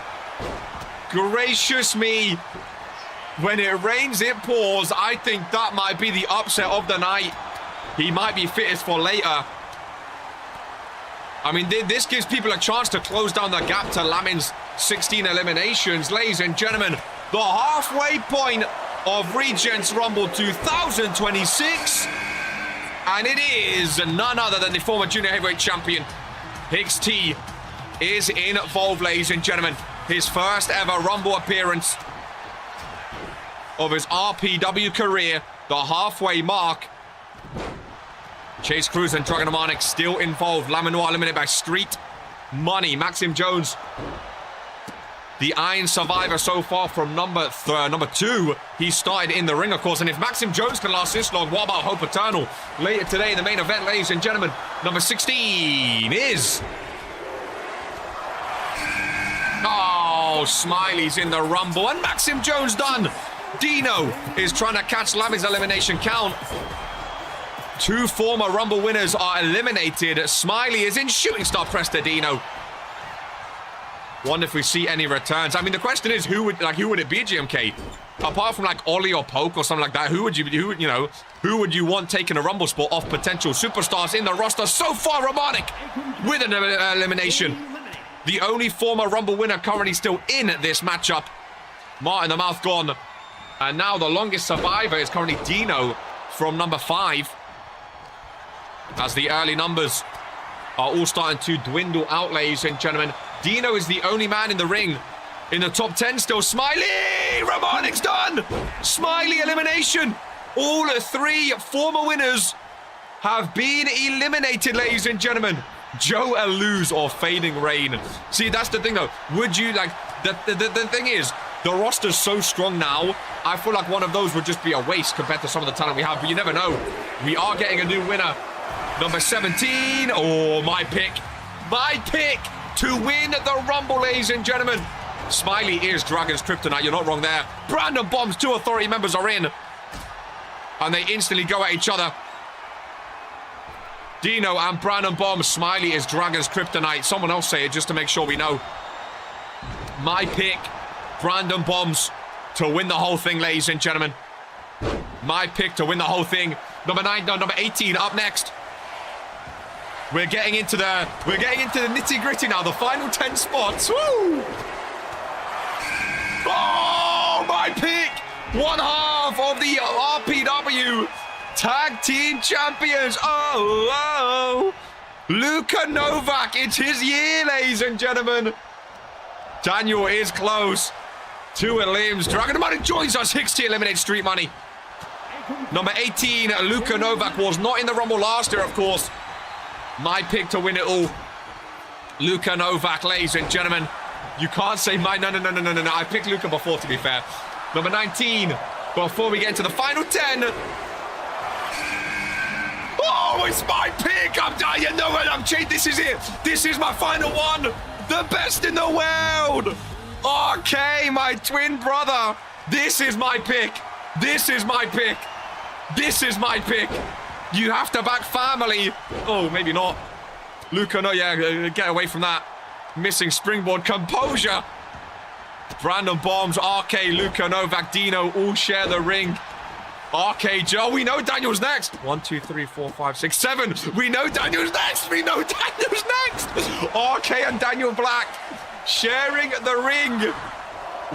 Gracious me. When it rains, it pours. I think that might be the upset of the night. He might be fittest for later. I mean, this gives people a chance to close down the gap to Lamin's 16 eliminations. Ladies and gentlemen, the halfway point of Regents Rumble 2026. And it is none other than the former junior heavyweight champion. Hicks T is involved, ladies and gentlemen. His first ever Rumble appearance of his RPW career. The halfway mark. Chase Cruz and Dragon Harmonic still involved. Laminois eliminated by Street Money. Maxim Jones, the Iron Survivor so far from number 2. He started in the ring, of course. And if Maxim Jones can last this long, what about Hope Eternal? Later today in the main event, ladies and gentlemen, number 16 is... Oh, Smiley's in the Rumble. And Maxim Jones done. Dino is trying to catch Lamin's elimination count. 2 former Rumble winners are eliminated. Smiley is in shooting star press to Dino. Wonder if we see any returns. I mean, the question is, who would it be, GMK? Apart from like Ollie or Poke or something like that, who would you want taking a Rumble spot off potential superstars in the roster? So far, Harmonic with an elimination. The only former Rumble winner currently still in this matchup. Martin the Mouth gone. And now the longest survivor is currently Dino from number 5. As the early numbers are all starting to dwindle out, ladies and gentlemen. Dino is the only man in the ring. In the top 10 still, Smiley! Harmonic's done! Smiley elimination. All 3 former winners have been eliminated, ladies and gentlemen. Joe Eluz or Fading Rain. See, that's the thing though. Would you like, the thing is, the roster's so strong now, I feel like one of those would just be a waste compared to some of the talent we have, but you never know. We are getting a new winner. Number 17. Oh, my pick. My pick to win the Rumble, ladies and gentlemen. Smiley is Dragon's Kryptonite. You're not wrong there. Brandon Bombs, 2 Authority members are in. And they instantly go at each other. Dino and Brandon Bombs. Smiley is Dragon's Kryptonite. Someone else say it just to make sure we know. My pick, Brandon Bombs, to win the whole thing, ladies and gentlemen. My pick to win the whole thing. Number 18 up next. We're getting into the nitty-gritty now. The final 10 spots. Woo! Oh, my pick! One half of the RPW Tag Team Champions. Oh, Luka Novak. It's his year, ladies and gentlemen. Daniel is close. 2 limbs. Dragon Harmonic joins us. Hicks T eliminates Street Money. Number 18, Luka Novak was not in the Rumble last year, of course. My pick to win it all. Luka Novak, ladies and gentlemen. You can't say my... No. I picked Luka before, to be fair. Number 19. Before we get into the final 10. Oh, it's my pick. You know what? This is it. This is my final one. The best in the world. Okay, my twin brother. This is my pick. This is my pick. This is my pick. You have to back family. Oh, maybe not. Luka, no, yeah, get away from that. Missing springboard composure. Brandon Bombs, RK, Luka, Novak, Dino all share the ring. RK, Joe, we know Daniel's next. 1, 2, 3, 4, 5, 6, 7. We know Daniel's next. We know Daniel's next. RK and Daniel Black sharing the ring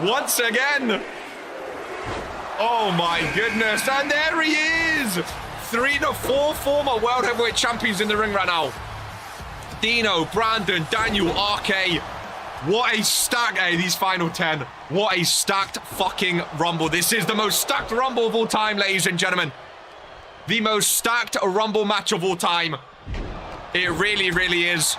once again. Oh my goodness. And there he is. 3 to 4 former World Heavyweight Champions in the ring right now. Dino, Brandon, Daniel, RK. What a stack, these final 10. What a stacked fucking Rumble. This is the most stacked Rumble of all time, ladies and gentlemen. The most stacked Rumble match of all time. It really, really is.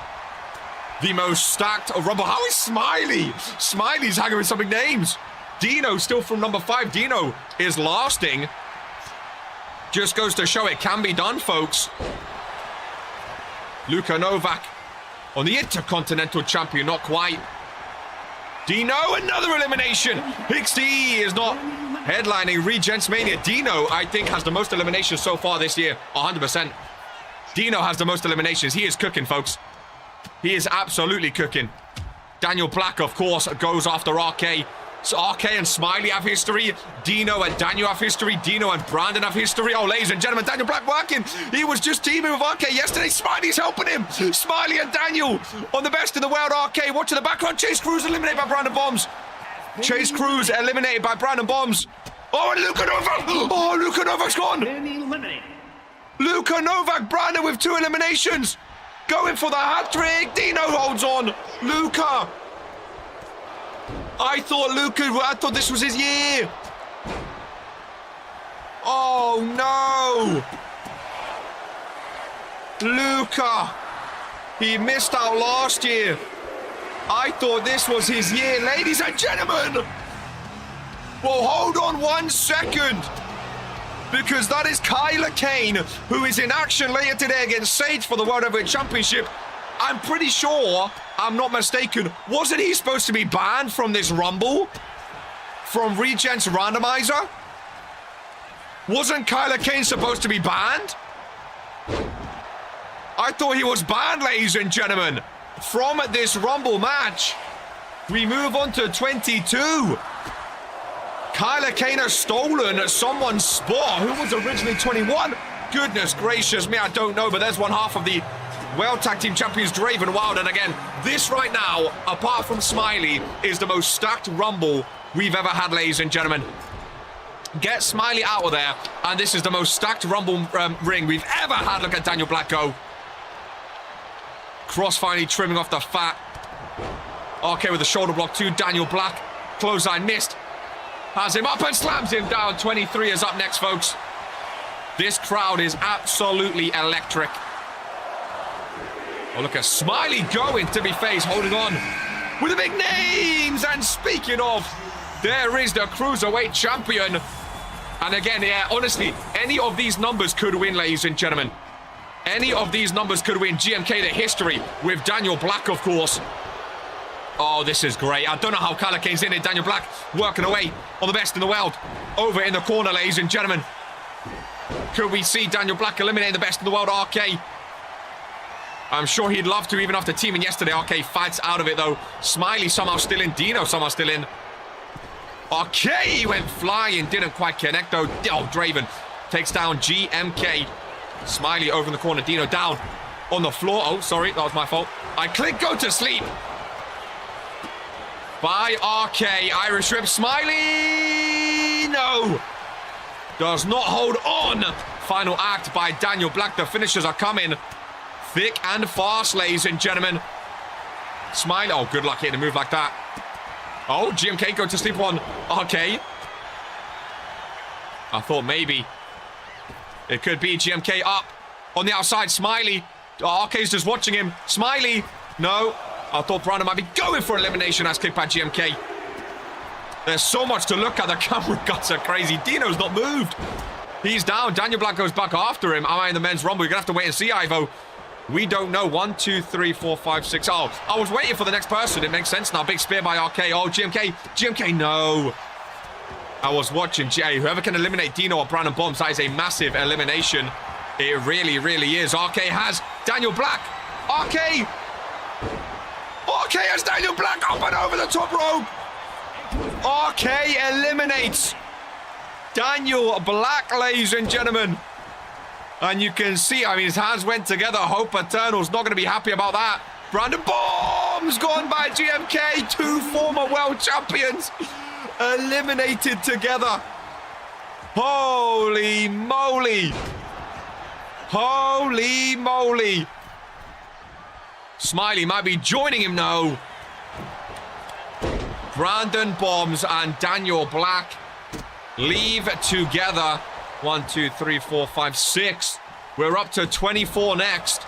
The most stacked Rumble. How is Smiley? Smiley's hanging with some big names. Dino still from number 5. Dino is lasting. Just goes to show it can be done, folks. Luka Novak on the Intercontinental Champion, not quite. Dino, another elimination. Hicks T is not headlining Regents Mania. Dino, I think, has the most eliminations so far this year. 100%. Dino has the most eliminations. He is cooking, folks. He is absolutely cooking. Daniel Black, of course, goes after RK. So RK and Smiley have history. Dino and Daniel have history. Dino and Brandon have history. Oh, ladies and gentlemen, Daniel Black working. He was just teaming with RK yesterday. Smiley's helping him. Smiley and Daniel on the best in the world. RK watching the background. Chase Cruz eliminated by Brandon Bombs. Chase Cruz eliminated by Brandon Bombs. Oh, and Luka Novak. Oh, Luka Novak's gone. Luka Novak, Brandon with 2 eliminations. Going for the hat trick. Dino holds on. Luka. I thought this was his year. Oh no. Luka. He missed out last year. I thought this was his year, ladies and gentlemen. Well, hold on 1 second. Because that is Kyler Kane, who is in action later today against Sage for the World Heavyweight Championship. I'm pretty sure, I'm not mistaken, wasn't he supposed to be banned from this Rumble? From Regents Randomizer? Wasn't Kyler Kane supposed to be banned? I thought he was banned, ladies and gentlemen. From this Rumble match, we move on to 22. Kyler Kane has stolen someone's spot. Who was originally 21? Goodness gracious me, I don't know, but there's one half of the World Tag Team Champions, Draven Wild. And again, this right now, apart from Smiley, is the most stacked Rumble we've ever had, ladies and gentlemen. Get Smiley out of there, and this is the most stacked Rumble ring we've ever had. Look at Daniel Black go. Cross finally trimming off the fat. Okay, with the shoulder block to Daniel Black. Clothesline missed. Has him up and slams him down. 23 is up next, folks. This crowd is absolutely electric. Oh, look at Smiley going to be faced, holding on with the big names. And speaking of, there is the Cruiserweight Champion. And again, yeah, honestly, any of these numbers could win, ladies and gentlemen. Any of these numbers could win. GMK, the history with Daniel Black, of course. Oh, this is great. I don't know how Kyler Kane's in it. Daniel Black working away on the best in the world. Over in the corner, ladies and gentlemen. Could we see Daniel Black eliminating the best in the world, RK? I'm sure he'd love to, even after teaming yesterday. RK fights out of it, though. Smiley somehow still in. Dino somehow still in. RK went flying. Didn't quite connect, though. Oh, Draven takes down GMK. Smiley over in the corner. Dino down on the floor. Oh, sorry. That was my fault. I click go to sleep. By RK. Irish Whip. Smiley. No. Does not hold on. Final act by Daniel Black. The finishers are coming thick and fast, ladies and gentlemen. Smiley. Oh, good luck hitting a move like that. Oh, GMK go to sleep on RK. I thought maybe it could be GMK up on the outside. Smiley. Oh, RK's just watching him. Smiley. No. I thought Brandon might be going for elimination as kicked by GMK. There's so much to look at. The camera guts are crazy. Dino's not moved. He's down. Daniel Black goes back after him. Am I in the men's rumble? You're going to have to wait and see, Ivo. We don't know. 1, 2, 3, 4, 5, 6. Oh, I was waiting for the next person. It makes sense now. Big spear by RK. Oh, GMK. GMK, no. I was watching. Whoever can eliminate Dino or Brandon Bombs, that is a massive elimination. It really, really is. RK has Daniel Black. RK has Daniel Black up and over the top rope. RK eliminates Daniel Black, ladies and gentlemen. And you can see, I mean, his hands went together. Hope Eternal's not going to be happy about that. Brandon Bombs gone by GMK. 2 former world champions eliminated together. Holy moly. Holy moly. Smiley might be joining him now. Brandon Bombs and Daniel Black leave together. 1, 2, 3, 4, 5, 6. We're up to 24 next.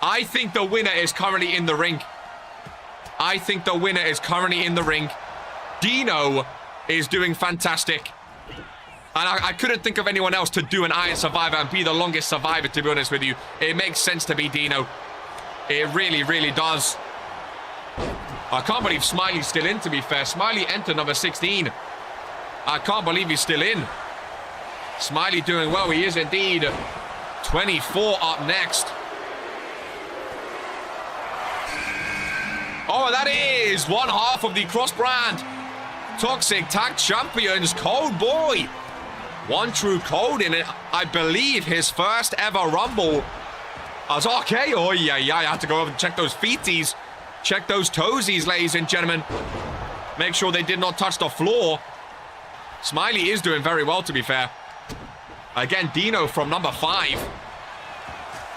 I think the winner is currently in the ring. I think the winner is currently in the ring. Dino is doing fantastic. And I couldn't think of anyone else to do an Iron Survivor and be the longest survivor, to be honest with you. It makes sense to be Dino. It really, really does. I can't believe Smiley's still in, to be fair. Smiley entered number 16. I can't believe he's still in. Smiley doing well. He is indeed. 24 up next. Oh, that is one half of the cross-brand Toxic Tag Champions, Cold Boy. One true Cold in it. I believe his first ever Rumble as RK. Oh, yeah, I had to go over and check those feeties. Check those toesies, ladies and gentlemen. Make sure they did not touch the floor. Smiley is doing very well, to be fair. Again, Dino from number 5.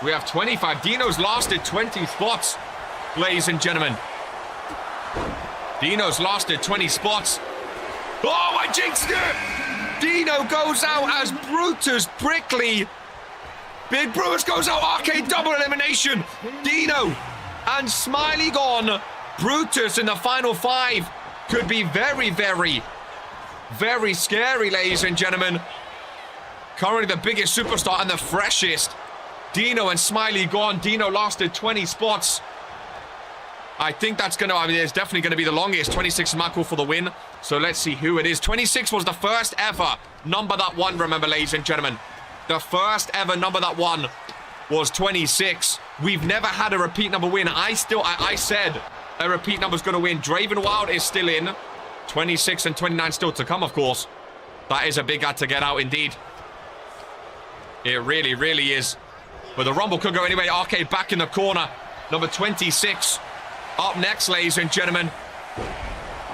We have 25. Dino's lasted 20 spots, ladies and gentlemen. Dino's lasted 20 spots. Oh, I jinxed it! Dino goes out as Brutus Brickley. Big Brutus goes out. RK double elimination. Dino and Smiley gone. Brutus in the final 5 could be very, very, very scary, ladies and gentlemen. Currently the biggest superstar and the freshest. Dino and Smiley gone. Dino lasted 20 spots. I think that's going to, I mean, it's definitely going to be the longest. 26 Michael for the win. So let's see who it is. 26 was the first ever number that won, remember, ladies and gentlemen. The first ever number that won was 26. We've never had a repeat number win. I said a repeat number's going to win. Draven Wild is still in. 26 and 29 still to come, of course. That is a big ad to get out indeed. It really, really is. But the Rumble could go anyway. RK back in the corner. Number 26. Up next, ladies and gentlemen.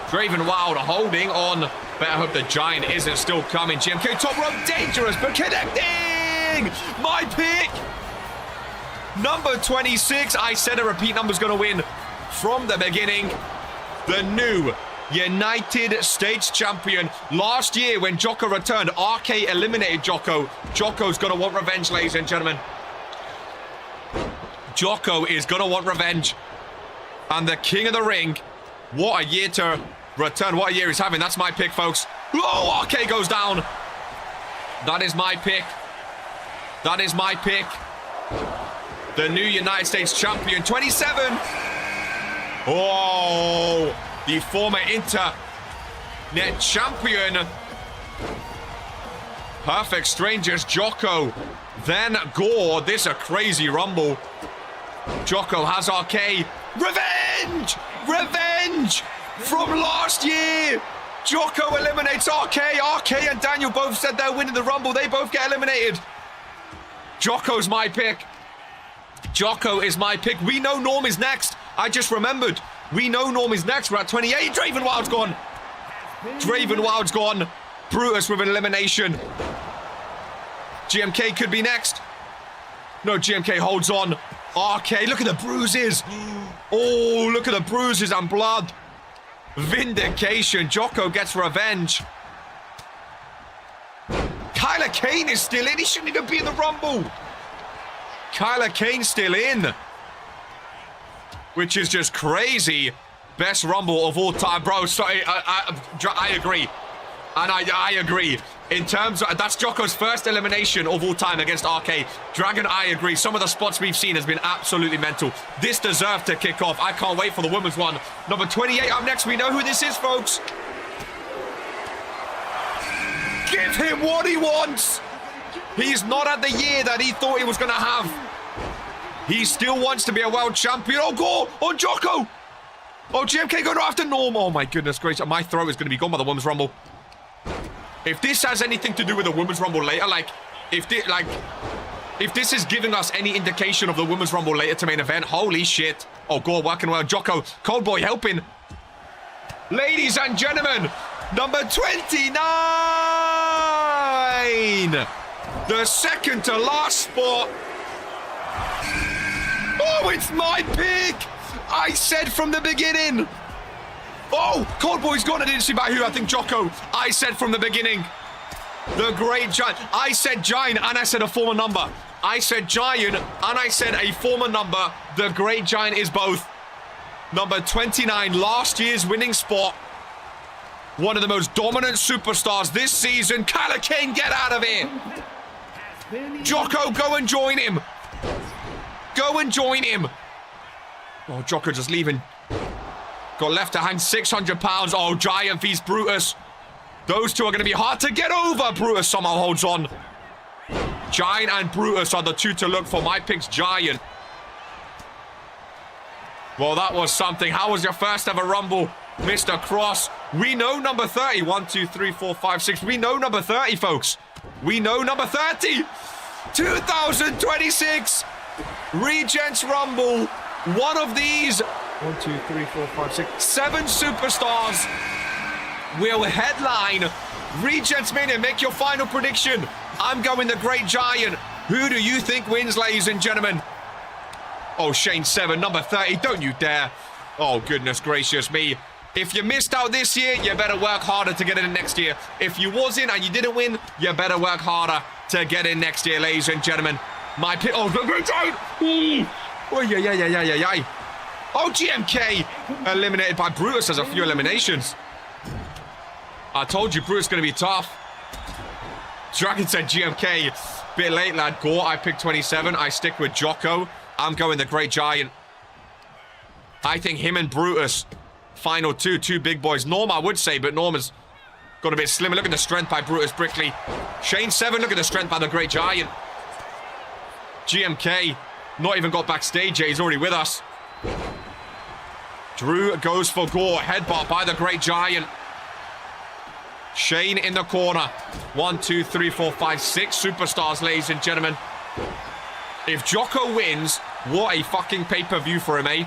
Draven Wild holding on. Better hope the Giant isn't still coming. GMK top rope, dangerous, but connecting! My pick! Number 26. I said a repeat number's going to win from the beginning. The new United States champion. Last year when Jocko returned, RK eliminated Jocko. Jocko's going to want revenge, ladies and gentlemen. Jocko is going to want revenge. And the King of the Ring, what a year to return. What a year he's having. That's my pick, folks. Oh, RK goes down. That is my pick. That is my pick. The new United States champion, 27. Oh, the former Internet champion. Perfect Strangers, Jocko. Then Gore. This is a crazy Rumble. Jocko has RK. Revenge! Revenge! From last year! Jocko eliminates RK. RK and Daniel both said they're winning the Rumble. They both get eliminated. Jocko's my pick. Jocko is my pick. We know Norm is next. I just remembered. We know Norm is next. We're at 28. Draven Wild's gone. Draven Wild's gone. Brutus with an elimination. GMK could be next. No, GMK holds on. RK, look at the bruises. Oh, look at the bruises and blood. Vindication. Jocko gets revenge. Kyler Kane is still in. He shouldn't even be in the Rumble. Kyler Kane's still in. Which is just crazy. Best Rumble of all time. Bro, sorry, I agree. And I agree. In terms of, that's Jocko's first elimination of all time against RK. Dragon, I agree. Some of the spots we've seen has been absolutely mental. This deserved to kick off. I can't wait for the women's one. Number 28 up next. We know who this is, folks. Give him what he wants. He's not at the year that he thought he was going to have. He still wants to be a world champion. Oh, go on Jocko. Oh, GMK going after Norm. Oh, my goodness gracious. My throat is going to be gone by the women's rumble. If this has anything to do with the women's rumble later, if this is giving us any indication of the women's rumble later to main event, holy shit. Oh, God, working well. Jocko, Cold Boy helping. Ladies and gentlemen, number 29. The second to last spot. Oh, it's my pick. I said from the beginning. Oh, Cold Boy's gone. I didn't see by who. I think Jocko. I said from the beginning. The great Giant. I said Giant and I said a former number. I said Giant and I said a former number. The great Giant is both. Number 29, last year's winning spot. One of the most dominant superstars this season. Kyler Kane, get out of here. Jocko, go and join him. Go and join him. Oh, Jocko just leaving. Got left to hang 600 pounds. Oh, Giant vs Brutus. Those two are going to be hard to get over. Brutus somehow holds on. Giant and Brutus are the two to look for. My pick's Giant. Well, that was something. How was your first ever Rumble, Mr. Cross? We know number 30. 1, 2, 3, 4, 5, 6. We know number 30, folks. We know number 30. 2026 Regents Rumble. One of these 1, 2, 3, 4, 5, 6, 7 superstars will headline Regents Mania. Make your final prediction. I'm going the Great Giant. Who do you think wins, ladies and gentlemen? Oh, Shane 7, number 30. Don't you dare. Oh, goodness gracious me. If you missed out this year, you better work harder to get in next year. If you was in and you didn't win, you better work harder to get in next year, ladies and gentlemen. My pick. Oh, the Great Giant. Oh, yeah. Oh, GMK eliminated by Brutus. Has a few eliminations. I told you Brutus going to be tough. Dragon said GMK. Bit late, lad. Gore, I picked 27. I stick with Jocko. I'm going the Great Giant. I think him and Brutus, final two big boys. Norm, I would say, but Norm has got a bit slimmer. Look at the strength by Brutus Brickley. Shane 7, look at the strength by the Great Giant. GMK, not even got backstage yet. He's already with us. Drew goes for Gore. Headbutt by the Great Giant. Shane in the corner. 1, 2, 3, 4, 5, 6 superstars, ladies and gentlemen. If Jocko wins, what a fucking pay-per-view for him, eh?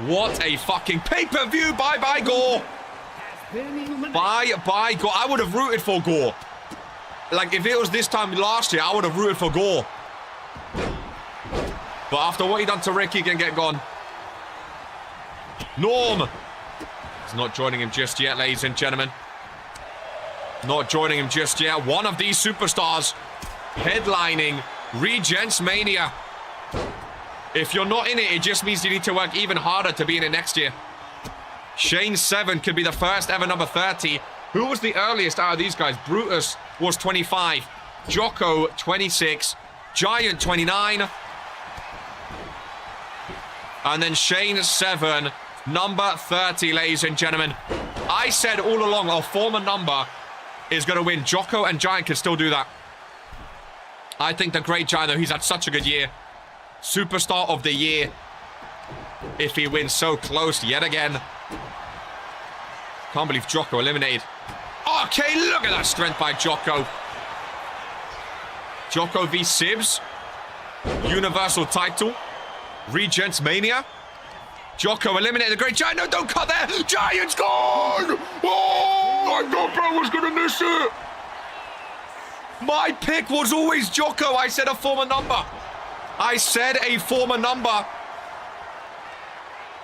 What a fucking pay-per-view. Bye-bye, Gore. Bye-bye, Gore. I would have rooted for Gore. Like, if it was this time last year, I would have rooted for Gore. But after what he done to Rick, he can get gone. Norm. He's not joining him just yet, ladies and gentlemen. Not joining him just yet. One of these superstars headlining Regents Mania. If you're not in it, it just means you need to work even harder to be in it next year. Shane 7 could be the first ever number 30. Who was the earliest out of these guys? Brutus was 25. Jocko, 26. Giant, 29. And then Shane 7, number 30, ladies and gentlemen. I said all along, our former number is going to win. Jocko and Giant can still do that. I think the Great Giant, though, he's had such a good year. Superstar of the year. If he wins so close yet again. Can't believe Jocko eliminated. Okay, look at that strength by Jocko. Jocko v. Sibs. Universal title. Regents Mania. Jocko eliminated the Great Giant. No, don't cut there. Giant's gone. Oh, I thought bro was going to miss it. My pick was always Jocko. I said a former number. I said a former number.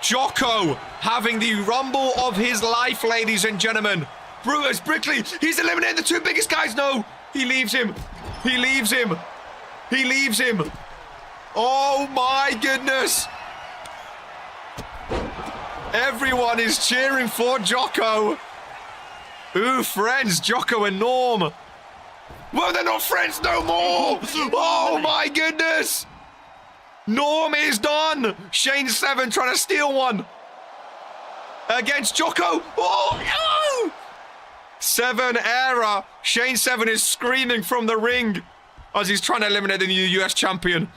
Jocko having the rumble of his life, ladies and gentlemen. Brutus Brickley, he's eliminated the two biggest guys. No, he leaves him. He leaves him. He leaves him. Oh my goodness. Everyone is cheering for Jocko. Ooh, friends, Jocko and Norm. Well, they're not friends no more. Oh my goodness. Norm is done. Shane 7 trying to steal one. Against Jocko. Oh, no. 7 error. Shane 7 is screaming from the ring as he's trying to eliminate the new US champion.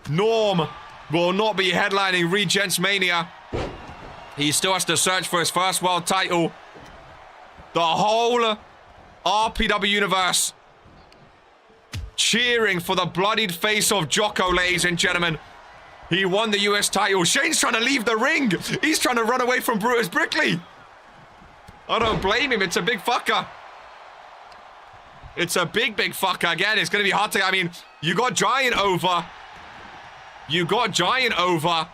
Norm will not be headlining Regents Mania. He still has to search for his first world title. The whole RPW universe cheering for the bloodied face of Jocko, ladies and gentlemen. He won the US title. Shane's trying to leave the ring. He's trying to run away from Brutus Brickley. I don't blame him. It's a big fucker. It's a big fucker. Again, it's going to be hard to... I mean, you got Giant over. You got Giant over.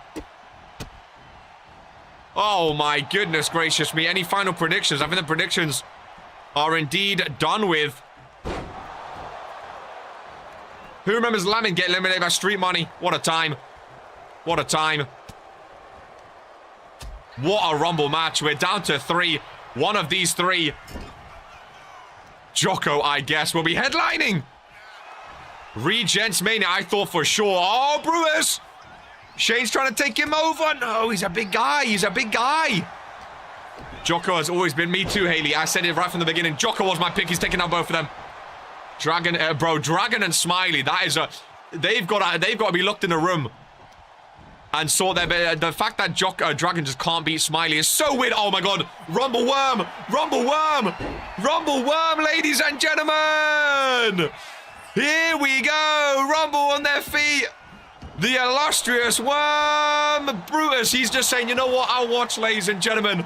Oh, my goodness gracious me. Any final predictions? I think the predictions are indeed done with. Who remembers Lamin getting eliminated by Street Money? What a time. What a time. What a Rumble match. We're down to 3. One of these 3. Jocko, I guess, will be headlining Regents Mania. I thought for sure. Oh, Brutus. Shane's trying to take him over. No, he's a big guy. He's a big guy. Jocko has always been... Me too, Haley. I said it right from the beginning. Jocko was my pick. He's taking out both of them. Dragon, Dragon and Smiley. That is a... They've got to be locked in a room. and saw that the fact that Dragon just can't beat Smiley is so weird. Oh my God, Rumble Worm, Rumble Worm, Rumble Worm, ladies and gentlemen. Here we go, Rumble on their feet. The illustrious Worm, Brutus. He's just saying, you know what? I'll watch, ladies and gentlemen.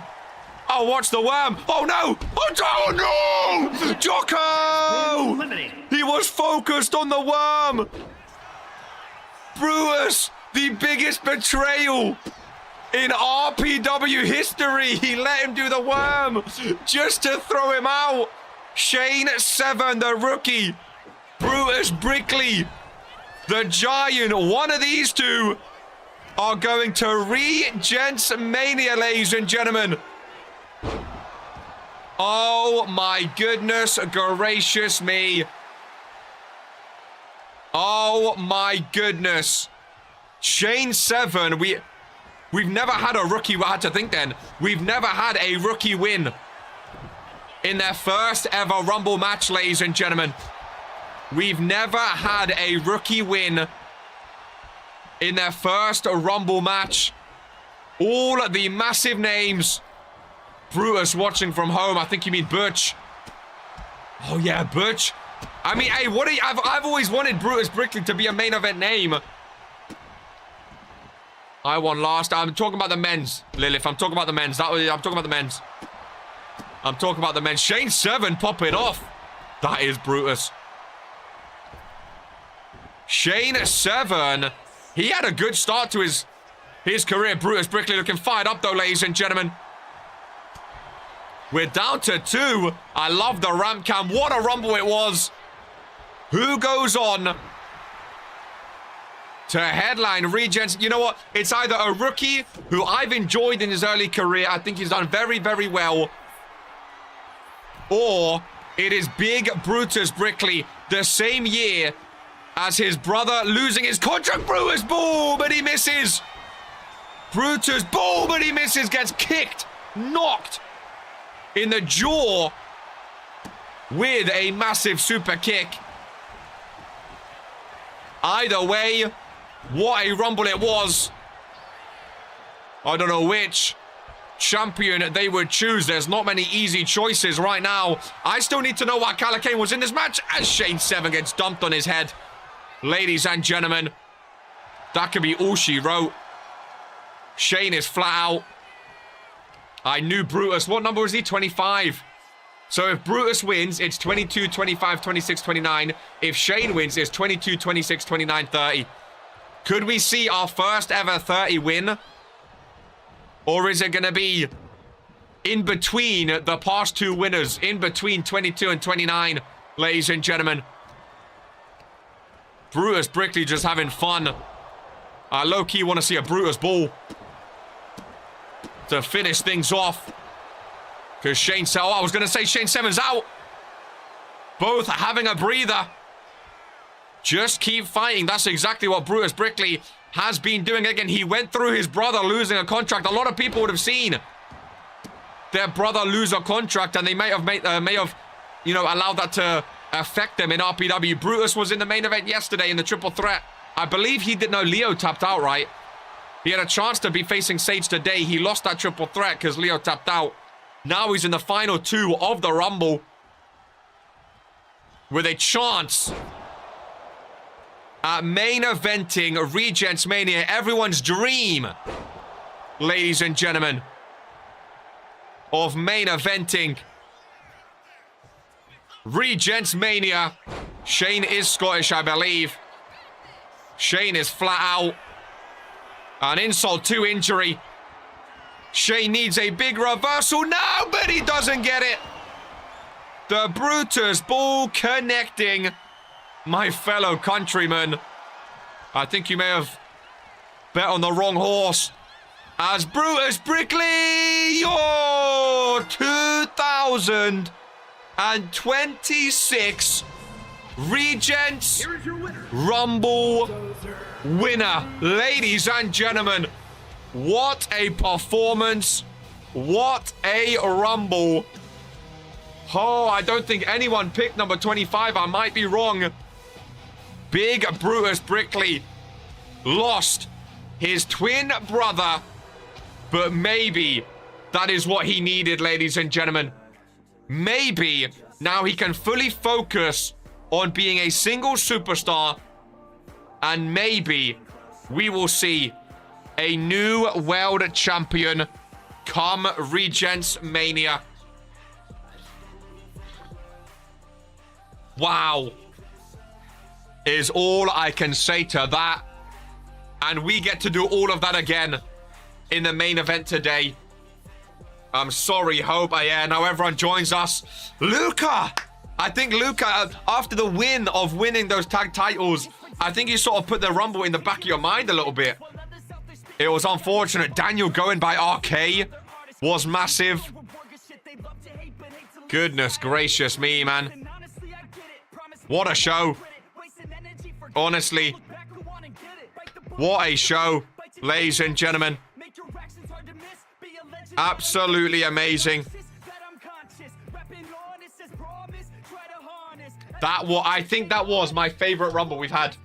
I'll watch the Worm. Oh no! Oh no! Jocko! He was focused on the Worm. Brutus, the biggest betrayal in RPW history. He let him do the Worm just to throw him out. Shane 7, the rookie. Brutus Brickley, the giant. One of these two are going to Regents Mania, ladies and gentlemen. Oh my goodness gracious me. Oh my goodness. Shane 7, we've never had a rookie, I had to think then. We've never had a rookie win in their first ever Rumble match, ladies and gentlemen. We've never had a rookie win in their first Rumble match. All the massive names. Brutus watching from home. I think you mean Butch. Oh yeah, Butch. I mean, hey, I've always wanted Brutus Brickley to be a main event name. I won last. I'm talking about the men's, Lilith. I'm talking about the men's. I'm talking about the men's. I'm talking about the men's. Shane 7 popping off. That is Brutus. Shane 7. He had a good start to his career. Brutus Brickley looking fired up though, ladies and gentlemen. We're down to 2. I love the ramp cam. What a Rumble it was. Who goes on to headline Regents? You know what? It's either a rookie who I've enjoyed in his early career. I think he's done very, very well. Or it is Big Brutus Brickley, the same year as his brother losing his contract. Brutus, boom, and he misses. Brutus, boom, and he misses. Gets kicked, knocked in the jaw with a massive super kick. Either way, what a Rumble it was. I don't know which champion they would choose. There's not many easy choices right now. I still need to know what Calacane was in this match as Shane 7 gets dumped on his head. Ladies and gentlemen, that could be all she wrote. Shane is flat out. I knew Brutus. What number was he? 25. So if Brutus wins, it's 22, 25, 26, 29. If Shane wins, it's 22, 26, 29, 30. Could we see our first ever 30 win? Or is it going to be in between the past 2 winners? In between 22 and 29, ladies and gentlemen. Brutus Brickley just having fun. I low-key want to see a Brutus Ball to finish things off. Because Shane 7, I was going to say Shane 7's out. Both having a breather. Just keep fighting. That's exactly what Brutus Brickley has been doing. Again, he went through his brother losing a contract. A lot of people would have seen their brother lose a contract, and they may have, you know, allowed that to affect them in RPW. Brutus was in the main event yesterday in the triple threat. I believe he didn't know Leo tapped out, right? He had a chance to be facing Sage today. He lost that triple threat because Leo tapped out. Now he's in the final 2 of the Rumble with a chance at main eventing Regents Mania. Everyone's dream, ladies and gentlemen, of main eventing Regents Mania. Shane is Scottish, I believe. Shane is flat out. An insult to injury. Shane needs a big reversal now, but he doesn't get it. The Brutus Ball connecting. My fellow countrymen, I think you may have bet on the wrong horse. As Brutus Brickley, your 2026 Regents Rumble winner. Ladies and gentlemen, what a performance. What a Rumble. Oh, I don't think anyone picked number 25. I might be wrong. Big Brutus Brickley lost his twin brother. But maybe that is what he needed, ladies and gentlemen. Maybe now he can fully focus on being a single superstar. And maybe we will see a new world champion come Regents Mania. Wow. Is all I can say to that. And we get to do all of that again in the main event today. I'm sorry, Hope. Yeah, now everyone joins us. Luca! I think Luca, after the win of winning those tag titles, I think you sort of put the Rumble in the back of your mind a little bit. It was unfortunate. Daniel going by RK was massive. Goodness gracious me, man. What a show. Honestly. What a show, ladies and gentlemen. Absolutely amazing. I think that was my favorite Rumble we've had.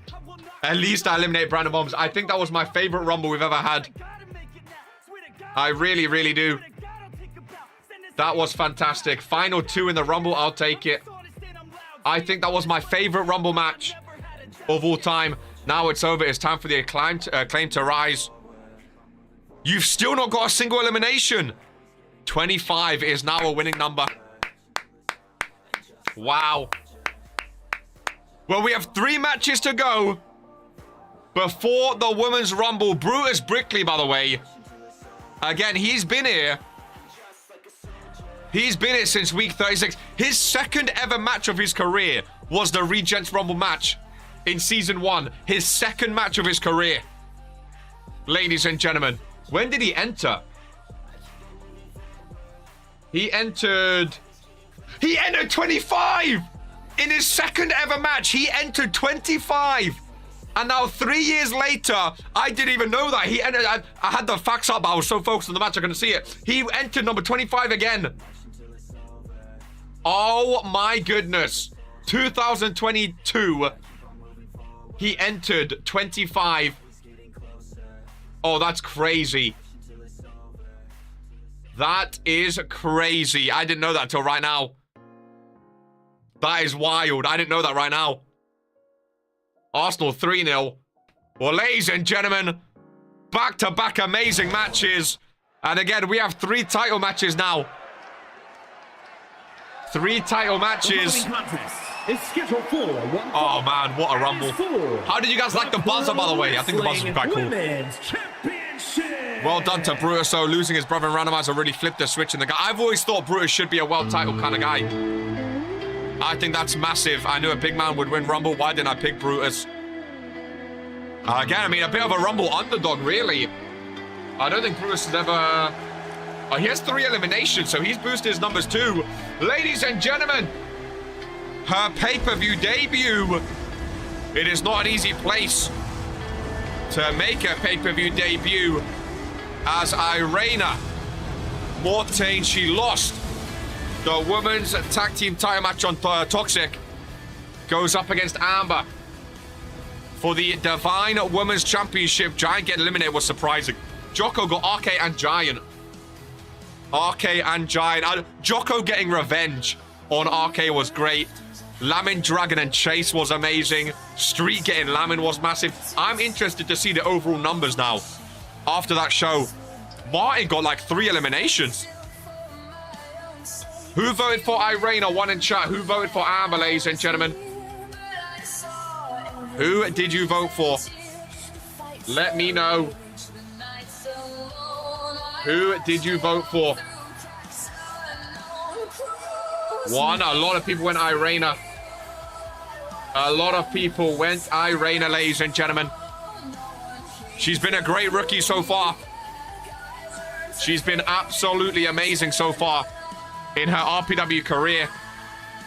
At least I eliminated Brandon Bombs. I think that was my favorite Rumble we've ever had. I really, really do. That was fantastic. Final 2 in the Rumble, I'll take it. I think that was my favorite Rumble match of all time. Now it's over. It's time for the acclaim to rise. You've still not got a single elimination. 25 is now a winning number. Wow. Well, we have 3 matches to go before the Women's Rumble. Brutus Brickley, by the way. Again, he's been here. He's been here since week 36. His second ever match of his career was the Regents Rumble match in season 1. His second match of his career. Ladies and gentlemen, when did he enter? He entered 25! In his second ever match, he entered 25. And now 3 years later, I didn't even know that. He entered, I had the facts up, but I was so focused on the match, I couldn't see it. He entered number 25 again. Oh my goodness. 2022. He entered 25. Oh, that's crazy. That is crazy. I didn't know that until right now. That is wild. I didn't know that right now. Arsenal 3-0. Well, ladies and gentlemen, back-to-back amazing matches. And again, we have 3 title matches now. 3 title matches. Oh, man, what a Rumble. How did you guys like the buzzer, by the way? I think the buzzer was quite cool. Well done to Brutus, though. Losing his brother in randomizer really flipped the switch in the guy. I've always thought Brutus should be a world title kind of guy. I think that's massive. I knew a big man would win Rumble. Why didn't I pick Brutus? Again, I mean, a bit of a Rumble underdog, really. I don't think Brutus has ever... Oh, he has 3 eliminations, so he's boosted his numbers too. Ladies and gentlemen, her pay-per-view debut. It is not an easy place to make a pay-per-view debut, as Irena Mortain, she lost the women's tag team title match on Toxic. Goes up against Amber for the Divine Women's Championship. Giant getting eliminated was surprising. Jocko got RK and Giant. RK and Giant. Jocko getting revenge on RK was great. Lamin, Dragon, and Chase was amazing. Street getting Lamin was massive. I'm interested to see the overall numbers now. After that show, Martin got like 3 eliminations. Who voted for Irena? 1 in chat. Who voted for Amber, ladies and gentlemen? Who did you vote for? Let me know. Who did you vote for? 1. A lot of people went Irena. A lot of people went Irena, ladies and gentlemen. She's been a great rookie so far. She's been absolutely amazing so far in her RPW career.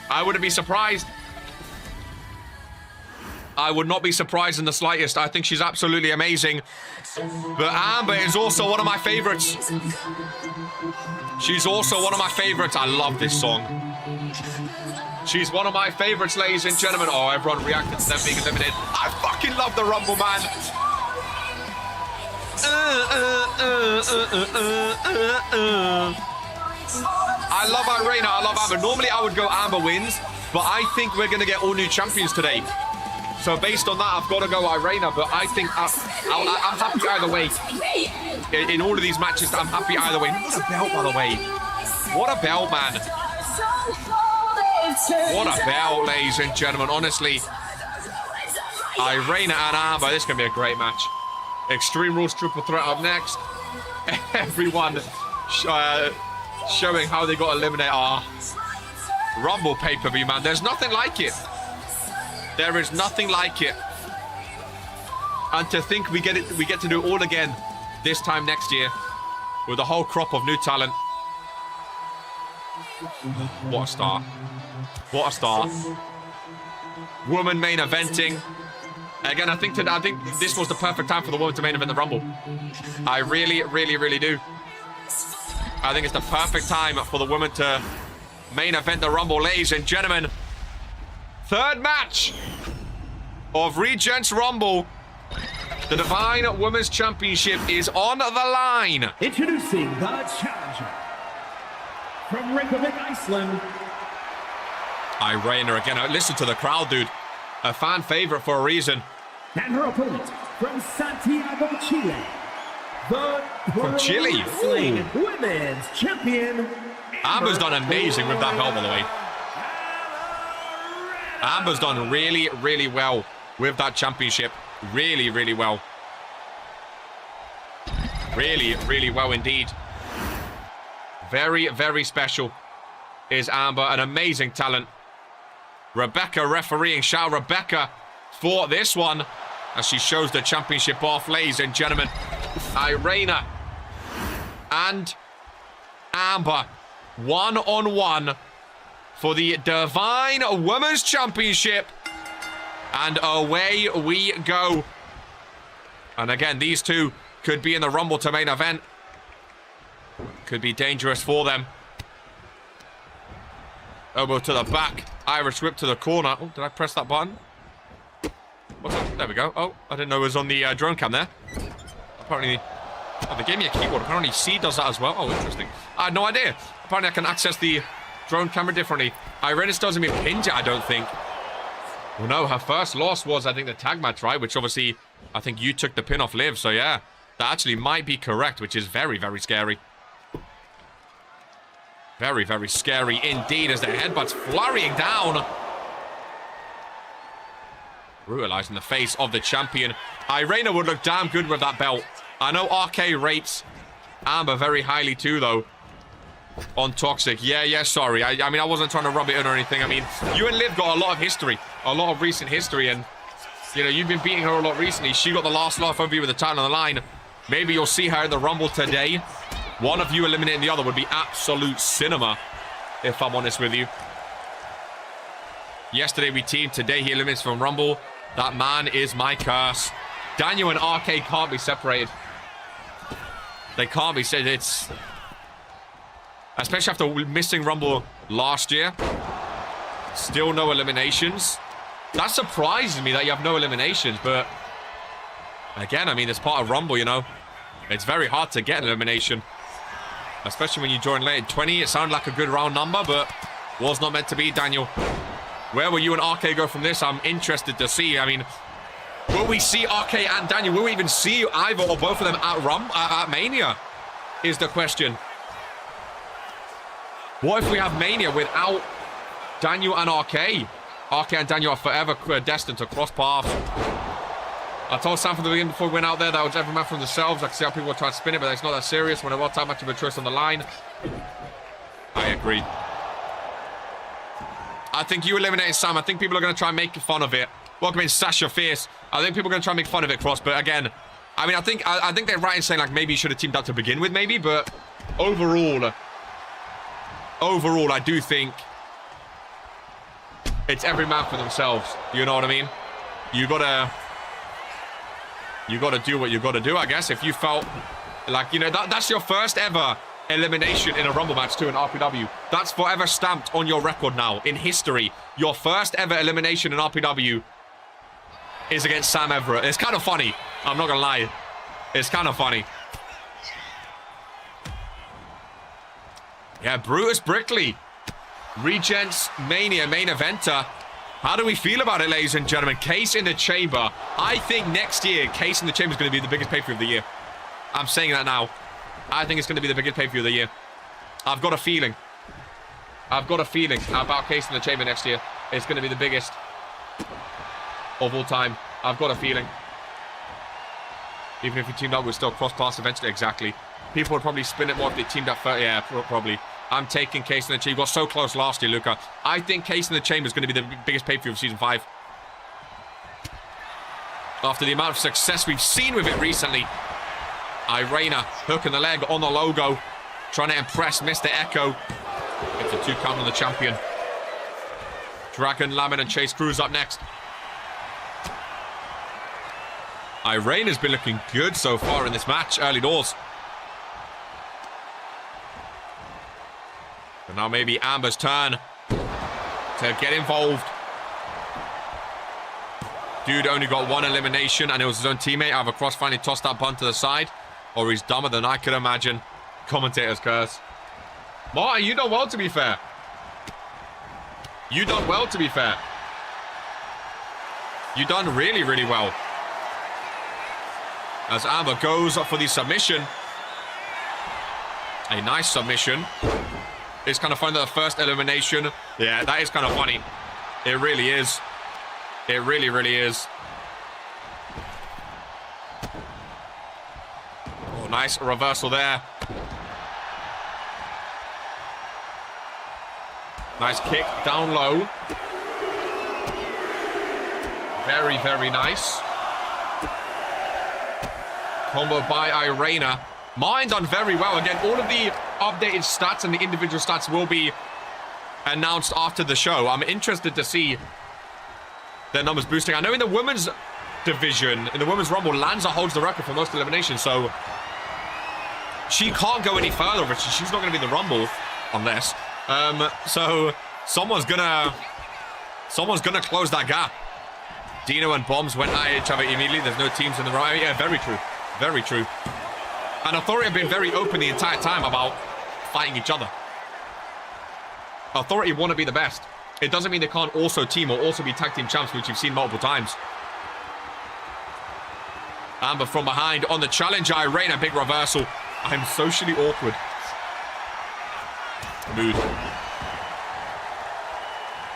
I wouldn't be surprised. I would not be surprised in the slightest. I think she's absolutely amazing. But Amber is also one of my favorites. She's also one of my favorites. I love this song. She's one of my favorites, ladies and gentlemen. Oh, everyone reacted to them being eliminated. I fucking love the Rumble, man. I love Irena. I love Amber. Normally, I would go Amber wins, but I think we're going to get all new champions today. So based on that, I've got to go Irena, but I think I'm happy either way. In all of these matches, I'm happy either way. What a belt, by the way. What a belt, man. What a belt, ladies and gentlemen. Honestly, Irena and Amber, this is going to be a great match. Extreme Rules Triple Threat up next. Everyone showing how they got eliminated. Rumble pay-per-view, man. There's nothing like it. There is nothing like it. And to think we get to do it all again this time next year with a whole crop of new talent. What a start. What a start. Woman main eventing. Again, I think this was the perfect time for the woman to main event the Rumble. I really, really, really do. I think it's the perfect time for the woman to main event the Rumble, ladies and gentlemen. Third match of Regents Rumble. The Divine Women's Championship is on the line. Introducing the challenger from Reykjavik, Iceland. Irena again. Listen to the crowd, dude. A fan favorite for a reason. And her opponent from Santiago, Chile. The From Chile. Wrestling Women's Champion. Amber's done amazing with that belt, by the way. Amber's done really, really well with that championship. Really, really well. Really, really well indeed. Very, very special is Amber. An amazing talent. Rebecca refereeing. Shout Rebecca for this one as she shows the championship off, ladies and gentlemen. Irena and Amber one-on-one for the Divine Women's Championship. And away we go. And again, these two could be in the Rumble to main event. Could be dangerous for them. Elbow to the back. Irish whip to the corner. Oh, did I press that button? What's that? There we go. Oh, I didn't know it was on the drone cam there. Apparently, they gave me a keyboard. Apparently, C does that as well. Oh, interesting. I had no idea. Apparently, I can access the drone camera differently. Irena still hasn't been pinned yet, I don't think. Well, no, her first loss was, I think, the tag match, right? Which obviously, I think you took the pin off Liv. So, yeah, that actually might be correct, which is very, very scary. Very, very scary indeed as the headbutt's flurrying down. Brutalizing the face of the champion. Irena would look damn good with that belt. I know RK rates Amber very highly too, though. On Toxic. Yeah, sorry. I mean, I wasn't trying to rub it in or anything. I mean, you and Liv got a lot of history. A lot of recent history. And, you know, you've been beating her a lot recently. She got the last laugh over you with the title on the line. Maybe you'll see her in the Rumble today. One of you eliminating the other would be absolute cinema, if I'm honest with you. Yesterday we teamed. Today he eliminates from Rumble. That man is my curse. Daniel and RK can't be separated. They can't be said. It's... Especially after missing Rumble last year. Still no eliminations. That surprises me that you have no eliminations, but... Again, I mean, it's part of Rumble, you know. It's very hard to get an elimination. Especially when you join late in 20. It sounded like a good round number, but was not meant to be, Daniel. Where will you and RK go from this? I'm interested to see. I mean, will we see RK and Daniel? Will we even see either or both of them at Mania? Is the question. What if we have Mania without Daniel and RK? RK and Daniel are forever destined to cross paths. I told Sam from the beginning before we went out there that I was every man from themselves. I can see how people are trying to spin it, but it's not that serious when a one-time match of a choice on the line. I agree. I think you eliminated Sam. I think people are going to try and make fun of it. Welcome in Sasha Fierce. I think people are going to try and make fun of it, Cross. But again, I mean, I think they're right in saying like maybe you should have teamed up to begin with, maybe. But overall, I do think it's every man for themselves. You know what I mean? You gotta do what you gotta do, I guess. If you felt like, you know, that's your first ever elimination in a Rumble match too in RPW. That's forever stamped on your record now in history. Your first ever elimination in RPW is against Sam Everett. It's kind of funny. I'm not gonna lie. It's kind of funny. Yeah, Brutus Brickley. Regents Mania main eventer. How do we feel about it, ladies and gentlemen? Case in the Chamber. I think next year, Case in the Chamber is going to be the biggest pay-per-view of the year. I'm saying that now. I think it's going to be the biggest pay-per-view of the year. I've got a feeling. I've got a feeling about Case in the Chamber next year. It's going to be the biggest of all time. I've got a feeling. Even if you teamed up with still cross-class eventually. Exactly. People would probably spin it more if they teamed up first. Yeah, probably. I'm taking Case in the Chamber. You got so close last year, Luca. I think Case in the Chamber is going to be the biggest pay-per-view of Season 5. After the amount of success we've seen with it recently. Irena hooking the leg on the logo. Trying to impress Mr. Echo. It's a 2 count on the champion. Dragon Lammin and Chase Cruz up next. Irena's been looking good so far in this match, early doors. But now maybe Amber's turn to get involved. Dude only got 1 elimination and it was his own teammate. Either Cross finally tossed that bun to the side or he's dumber than I could imagine. Commentator's curse. Martin, you done well, to be fair. You done well, to be fair. You done really, really well. As Amber goes up for the submission. A nice submission. It's kind of fun that the first elimination. Yeah, that is kind of funny. It really is. It really, really is. Oh, nice reversal there. Nice kick down low. Very, very nice. Combo by Irena. Mine done very well. Again, all of the updated stats and the individual stats will be announced after the show. I'm interested to see their numbers boosting. I know in the women's division, in the women's rumble, Lanza holds the record for most eliminations, so she can't go any further, but she's not going to be the rumble unless. So someone's gonna close that gap. Dino and Bombs went at each other immediately. There's no teams in the right. Yeah, very true. Very true. And Authority have been very open the entire time about fighting each other. Authority want to be the best. It doesn't mean they can't also team or also be tag team champs, which you've seen multiple times. Amber from behind on the challenger. Irena, big reversal. I'm socially awkward. Mood.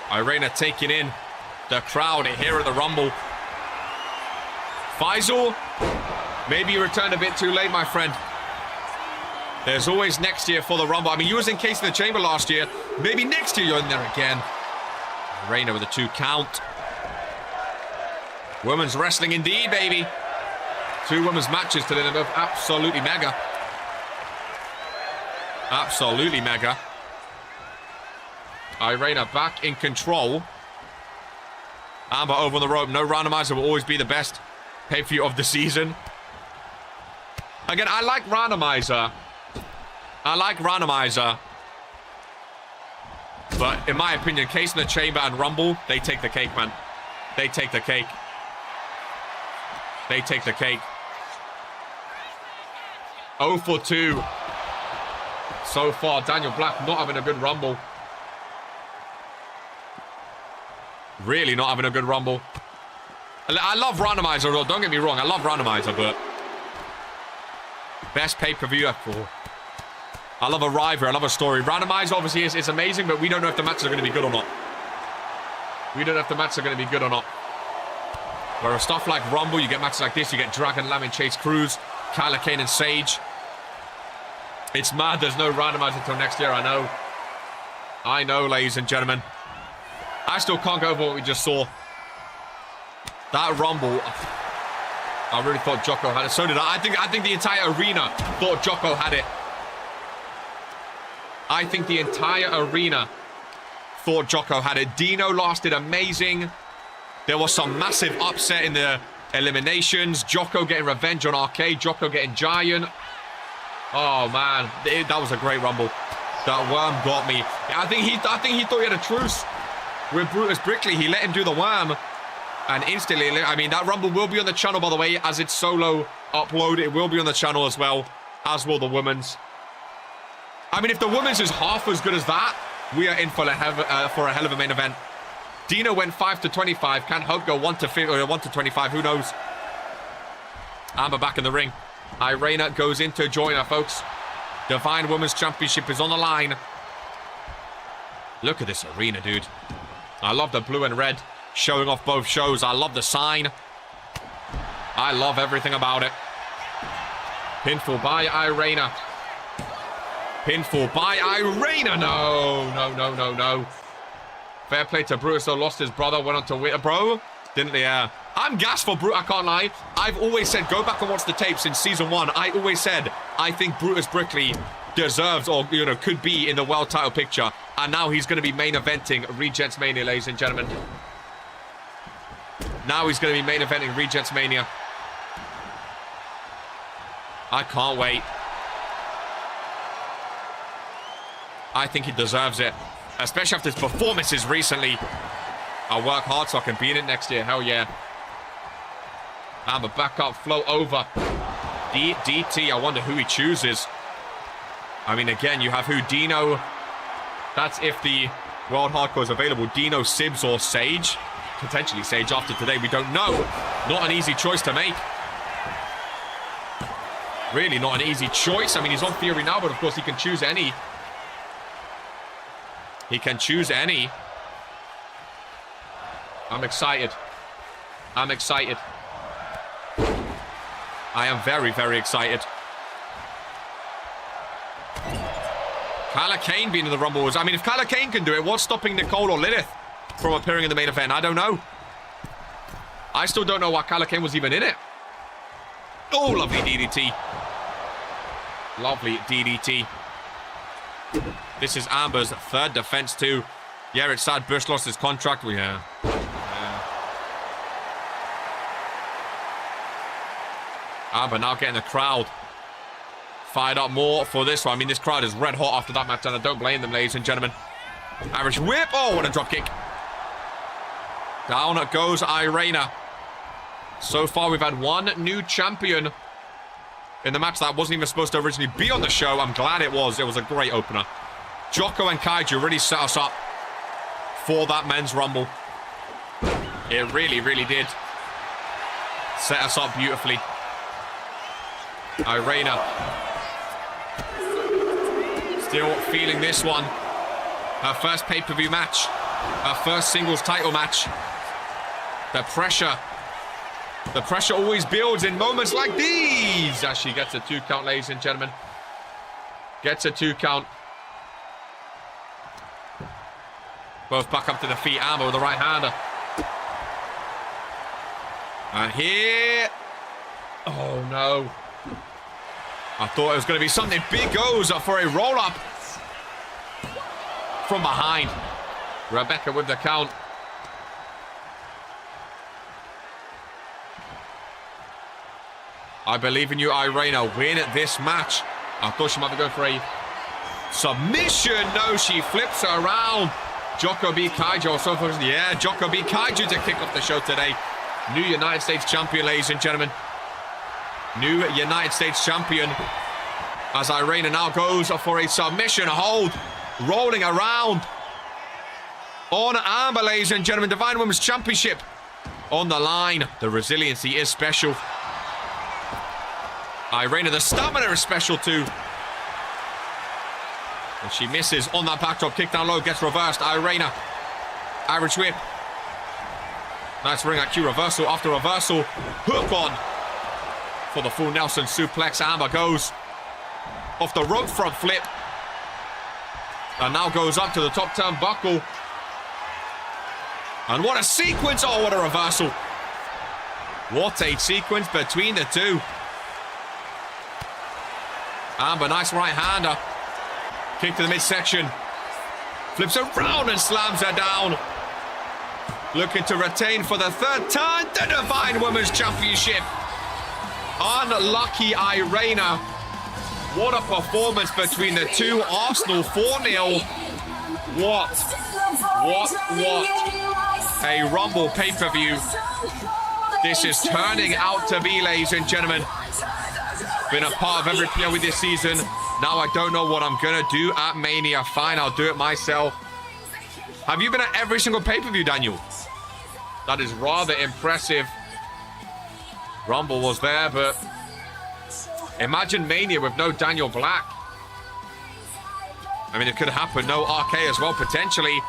Irena taking in the crowd here at the Rumble. Faisal, maybe you returned a bit too late, my friend. There's always next year for the Rumble. I mean, you was in Case in the Chamber last year. Maybe next year you're in there again. Irena with a 2 count. Women's wrestling indeed, baby. 2 women's matches today. They're both absolutely mega. Absolutely mega. Irena back in control. Amber over on the rope. No randomizer will always be the best pay-per-view of the season. Again, I like randomizer. But in my opinion, Case in the Chamber and Rumble, they take the cake, man. They take the cake. They take the cake. 0 for 2. So far, Daniel Black not having a good Rumble. Really not having a good Rumble. I love randomizer, don't get me wrong. I love randomizer, but best pay-per-view for. I love a rivalry. I love a story. Randomizer obviously is amazing, but we don't know if the matches are going to be good or not. We don't know if the matches are going to be good or not. Whereas stuff like Rumble, you get matches like this. You get Dragon Lamb and Chase Cruz, Kyla Kane and Sage. It's mad there's no randomizer until next year, I know. I know, ladies and gentlemen. I still can't go over what we just saw. That Rumble, I really thought Jocko had it. So did I. I think the entire arena thought Jocko had it. I think the entire arena thought Jocko had it. Dino lasted amazing. There was some massive upset in the eliminations. Jocko getting revenge on Arcade. Jocko getting giant. Oh, man. That was a great Rumble. That worm got me. I think he thought he had a truce with Brutus Brickley. He let him do the worm. And instantly, I mean, that Rumble will be on the channel, by the way, as it's solo upload. It will be on the channel as well, as will the women's. I mean, if the women's is half as good as that, we are in for a hell of a main event. Dino went 5 to 25. Can Hope go 1 to 50 or 1 to 25? Who knows? Amber back in the ring. Irena goes in to join her, folks. Divine Women's Championship is on the line. Look at this arena, dude. I love the blue and red showing off both shows. I love the sign. I love everything about it. Pinfall by Irena. Pinfall by Irena. No. Fair play to Brutus, though. Lost his brother. Went on to win. Bro, didn't they? I'm gassed for Brutus. I can't lie. I've always said, go back and watch the tapes in season 1. I always said, I think Brutus Brickley deserves or, could be in the world title picture. And now he's going to be main eventing Regents Mania, ladies and gentlemen. Now he's going to be main eventing Regents Mania. I can't wait. I think he deserves it. Especially after his performances recently. I'll work hard so I can be in it next year. Hell yeah. Amber back up, float over. DT, I wonder who he chooses. I mean, again, you have who? Dino. That's if the World Hardcore is available. Dino, Sibs, or Sage. Potentially Sage after today. We don't know. Not an easy choice to make. Really not an easy choice. I mean, he's on Theory now, but of course he can choose any. He can choose any. I'm excited. I'm excited. I am very, very excited. Kyla Kane being in the Rumble was... I mean, if Kyla Kane can do it, what's stopping Nicole or Lilith from appearing in the main event? I don't know. I still don't know why Kyla Kane was even in it. Oh, lovely DDT. Lovely DDT. This is Amber's third defense too. Yeah, it's sad Bush lost his contract. Well, yeah. Amber now getting the crowd fired up more for this one. I mean, this crowd is red hot after that match, and I don't blame them, ladies and gentlemen. Irish whip. Oh, what a drop kick. Down goes Irena. So far, we've had one new champion in the match that wasn't even supposed to originally be on the show. I'm glad it was. It was a great opener. Jocko and Kaiju really set us up for that men's rumble. It really, really did set us up beautifully. Irena still feeling this one. Her first pay-per-view match. Her first singles title match. The pressure always builds in moments like these. As she gets a 2 count, ladies and gentlemen. Gets a 2 count. Both back up to the feet. Amber with the right hander. And here... Oh, no. I thought it was going to be something. Big goes for a roll-up. From behind. Rebecca with the count. I believe in you, Irena. Win this match. I thought she might be going for a submission. No, she flips her around. Jocko beat Kaiju. So far, yeah, Jocko beat Kaiju to kick off the show today. New United States champion, ladies and gentlemen. New United States champion. As Irena now goes for a submission hold. Rolling around. On Amber, ladies and gentlemen. Divine Women's Championship on the line. The resiliency is special. Irena, the stamina is special too. And she misses on that backdrop. Kick down low, gets reversed. Irena. Irish whip. Nice ring IQ reversal after reversal. Hook on for the full Nelson suplex. Amber goes off the rope front flip. And now goes up to the top turnbuckle. And what a sequence. Oh, what a reversal. What a sequence between the two. Amber, nice right hander. Kick to the midsection. Flips around and slams her down. Looking to retain for the third time the Divine Women's Championship. Unlucky Irena. What a performance between the two. Arsenal 4-0. What a Rumble pay-per-view this is turning out to be, ladies and gentlemen. Been a part of every POE this season. Now I don't know what I'm gonna do at Mania. Fine, I'll do it myself. Have you been at every single pay-per-view, Daniel? That is rather impressive. Rumble was there, but imagine Mania with no Daniel Black. I mean, it could happen. No RK as well, potentially.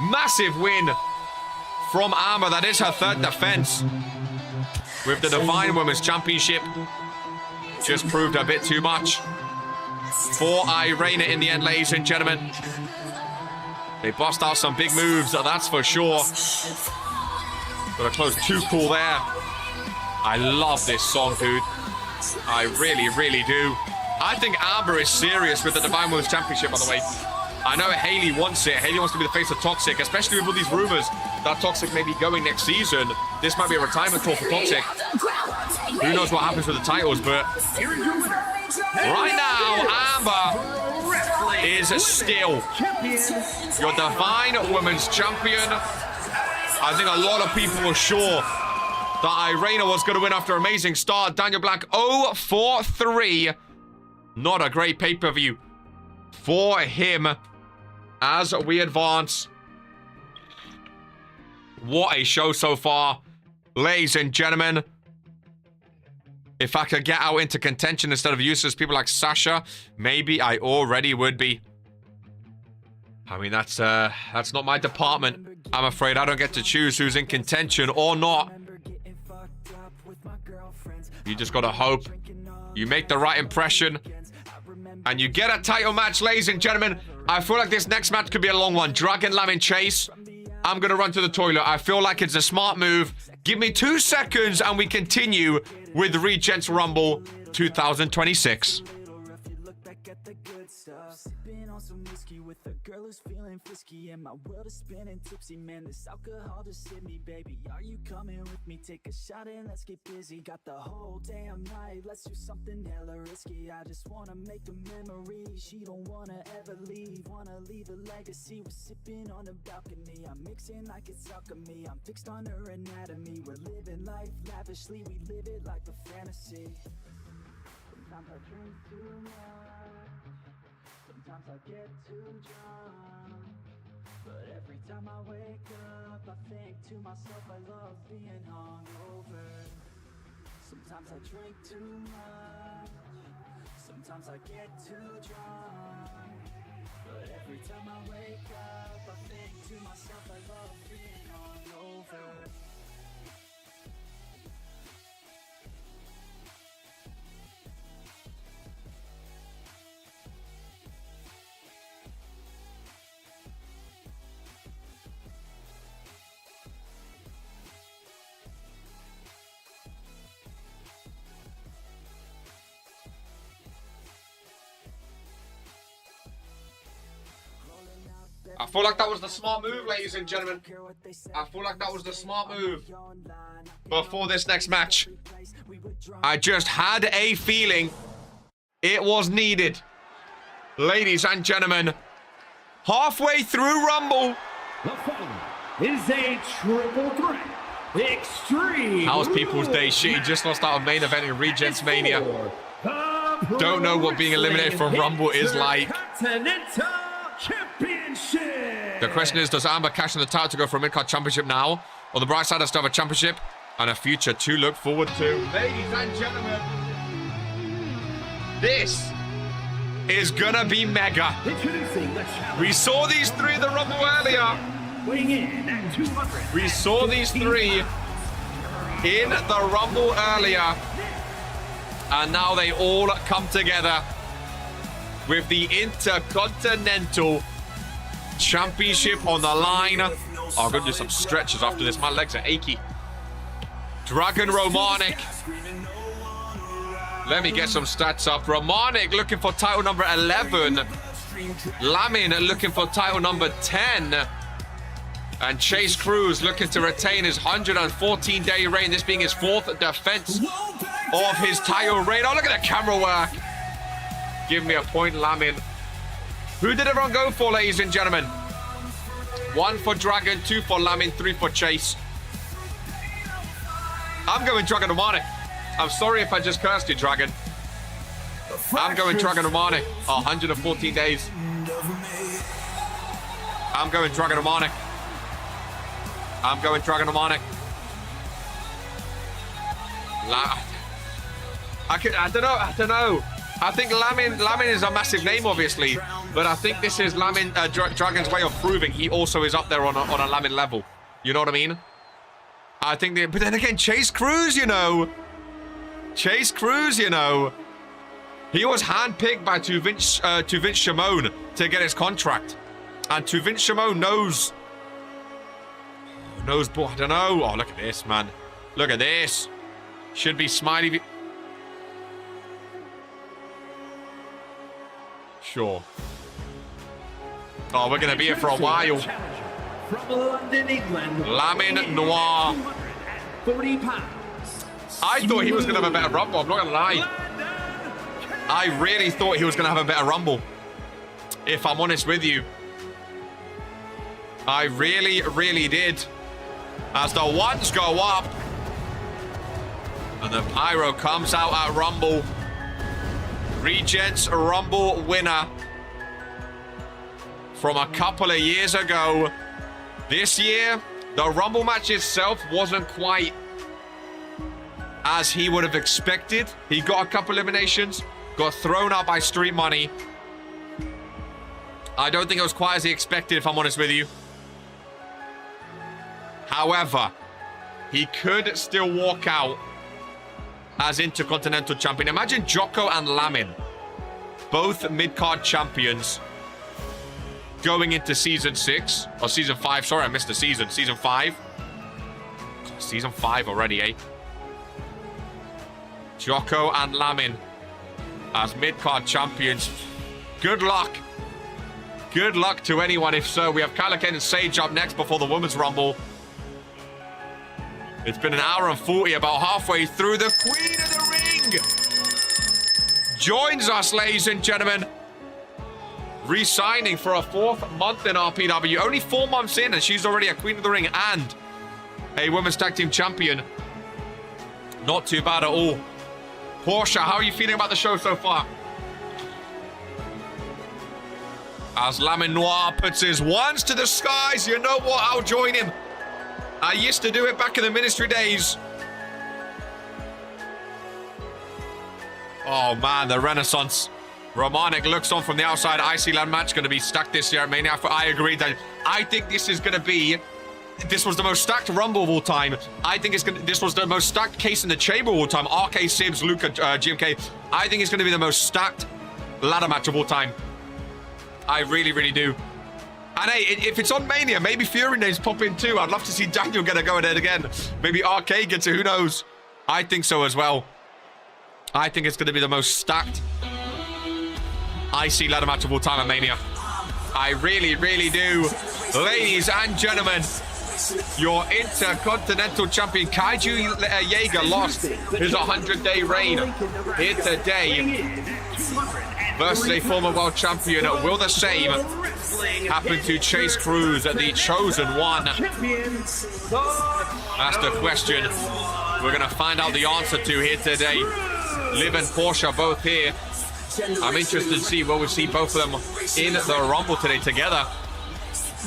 Massive win from Amber. That is her third defense with the Divine Women's Championship. Just proved a bit too much for Irina in the end, ladies and gentlemen. They bust out some big moves, that's for sure. Got a close too cool there. I love this song, dude. I really, really do. I think Amber is serious with the Divine Women's Championship, by the way. I know Haley wants it. Haley wants to be the face of Toxic, especially with all these rumors that Toxic may be going next season. This might be a retirement tour for Toxic. Who knows what happens with the titles, but right now, Amber is still your Divine Women's Champion. I think a lot of people were sure that Irina was going to win after an amazing start. Daniel Black 0-4-3. Not a great pay-per-view for him as we advance. What a show so far, ladies and gentlemen. If I could get out into contention instead of useless people like Sasha, maybe I already would be. I mean, that's not my department. I'm afraid I don't get to choose who's in contention or not. You just gotta hope you make the right impression and you get a title match, ladies and gentlemen. I feel like this next match could be a long one. Dragon Lamin Chase. I'm gonna run to the toilet. I feel like it's a smart move. Give me 2 seconds and we continue with Regents Rumble 2026. Girl is feeling frisky and my world is spinning tipsy. Man, this alcohol just hit me, baby. Are you coming with me? Take a shot and let's get busy. Got the whole damn night, let's do something hella risky. I just wanna make a memory. She don't wanna ever leave, wanna leave a legacy. We're sipping on the balcony, I'm mixing like it's alchemy. I'm fixed on her anatomy. We're living life lavishly, we live it like a fantasy. Sometimes I drink too much, sometimes I get too drunk, but every time I wake up I think to myself I love being hungover. Sometimes I drink too much, sometimes I get too drunk, but every time I wake up I think to myself I love being hungover. I feel like that was the smart move, ladies and gentlemen. I feel like that was the smart move before this next match. I just had a feeling it was needed. Ladies and gentlemen, halfway through Rumble. The following is a triple threat. Extreme. How's people's day? Shit, he just lost out of main event in Regents Mania. Don't know what being eliminated from Rumble is like. Championship. The question is, does Amber cash in the title to go for a mid-card championship now? Or the bright side has to have a championship and a future to look forward to. Ladies and gentlemen, this is gonna be mega. Introducing the challenger. We saw these three in the Rumble earlier. Weighing in at 200. We saw these three in the Rumble earlier. And now they all come together with the Intercontinental Championship on the line. Oh, I'm going to do some stretches after this. My legs are achy. Dragon Romanic. Let me get some stats up. Romanic looking for title number 11. Lamin looking for title number 10. And Chase Cruz looking to retain his 114-day reign. This being his 4th defense of his title reign. Oh, look at the camera work. Give me a point, Lamin. Who did everyone go for, ladies and gentlemen? 1 for Dragon, 2 for Lamin, 3 for Chase. I'm going Dragon Romanic. I'm sorry if I just cursed you, Dragon. I'm going Dragon Demonic. 114 days. I'm going Dragon Demonic. I'm going Dragon Demonic. I don't know. I think Lamin is a massive name, obviously, but I think this is Dragon's way of proving he also is up there on a Lamin level. You know what I mean? I think but then again, Chase Cruz, you know. Chase Cruz, you know. He was handpicked by Vince Shimon to get his contract. And Vince Shimon knows, but I don't know. Oh, look at this, man. Look at this. Should be Smiley. Sure. Oh, we're going to be here for a while. From London, England, Lamin Noir. 30 pounds. I thought he was going to have a better rumble. I'm not going to lie. I really thought he was going to have a better rumble. If I'm honest with you. I really, really did. As the ones go up. And the Pyro comes out at Rumble. Regents Rumble winner. From a couple of years ago. This year, the Rumble match itself wasn't quite as he would have expected. He got a couple eliminations. Got thrown out by Street Money. I don't think it was quite as he expected, if I'm honest with you. However, he could still walk out as Intercontinental Champion. Imagine Jocko and Lamin, both mid-card champions, going into Season 6, or Season 5. Sorry, I missed the season. Season 5. Season 5 already, eh? Jocko and Lamin as mid-card champions. Good luck. Good luck to anyone if so. We have Calican and Sage up next before the Women's Rumble. It's been an hour and 40, about halfway through. The Queen of the Ring joins us, ladies and gentlemen. Re-signing for a 4th month in RPW. Only 4 months in, and she's already a Queen of the Ring and a Women's Tag Team Champion. Not too bad at all. Portia, how are you feeling about the show so far? As Lamin Noir puts his ones to the skies, you know what? I'll join him. I used to do it back in the ministry days. Oh, man, the Renaissance. Romanik looks on from the outside. IC Land match going to be stacked this year at Mania. I agree that I think this is going to be... This was the most stacked Rumble of all time. I think this was the most stacked case in the Chamber of all time. RK, Sibs, Luca, GMK. I think it's going to be the most stacked ladder match of all time. I really, really do. And hey, if it's on Mania, maybe Fury names pop in too. I'd love to see Daniel get a go at it again. Maybe RK gets it, who knows? I think so as well. I think it's going to be the most stacked IC ladder match of all time at Mania. I really, really do. Ladies and gentlemen, your Intercontinental Champion Kaiju Jaeger lost his 100-day reign here today versus a former world champion. Will the same happen to Chase Cruz, the chosen one? That's the question we're going to find out the answer to here today. Liv and Portia both here. I'm interested to see, will we see both of them in the Rumble today together?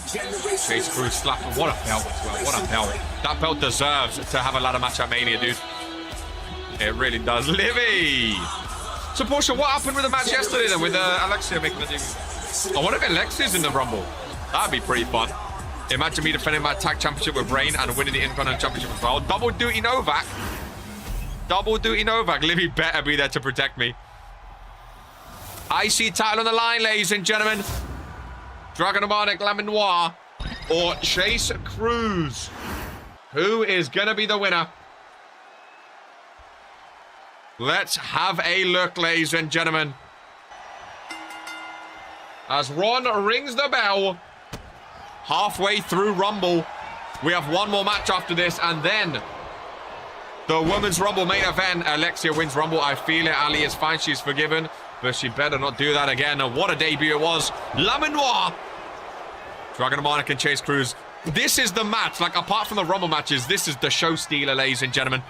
Chase Cruz slapping. What a belt as well. What a belt. That belt deserves to have a ladder match at Mania, dude. It really does. Livy! So, Portia, what happened with the match yesterday then with Alexia making the debut? I wonder if Alexia's in the Rumble. That'd be pretty fun. Imagine me defending my tag championship with Rain and winning the Intercontinental Championship as well. Double duty Novak. Double duty Novak. Livy better be there to protect me. IC title on the line, ladies and gentlemen. Dragon Demonic, Lamin Noir, or Chase Cruz. Who is going to be the winner? Let's have a look, ladies and gentlemen. As Ron rings the bell, halfway through Rumble, we have one more match after this, and then the Women's Rumble main event. Alexia wins Rumble. I feel it. Ali is fine. She's forgiven. But she better not do that again. And what a debut it was. Lamin Noir, Dragon Demonic and Chase Cruz. This is the match. Like, apart from the Rumble matches, this is the show stealer, ladies and gentlemen.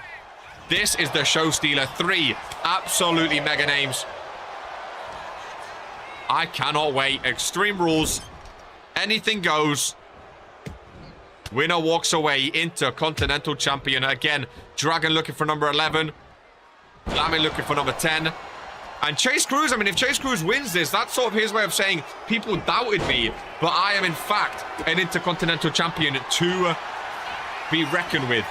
This is the show stealer. 3 absolutely mega names. I cannot wait. Extreme Rules. Anything goes. Winner walks away. Intercontinental Champion. Again, Dragon looking for number 11. Lamin looking for number 10. And Chase Cruz, I mean, if Chase Cruz wins this, that's sort of his way of saying people doubted me, but I am, in fact, an Intercontinental Champion to be reckoned with.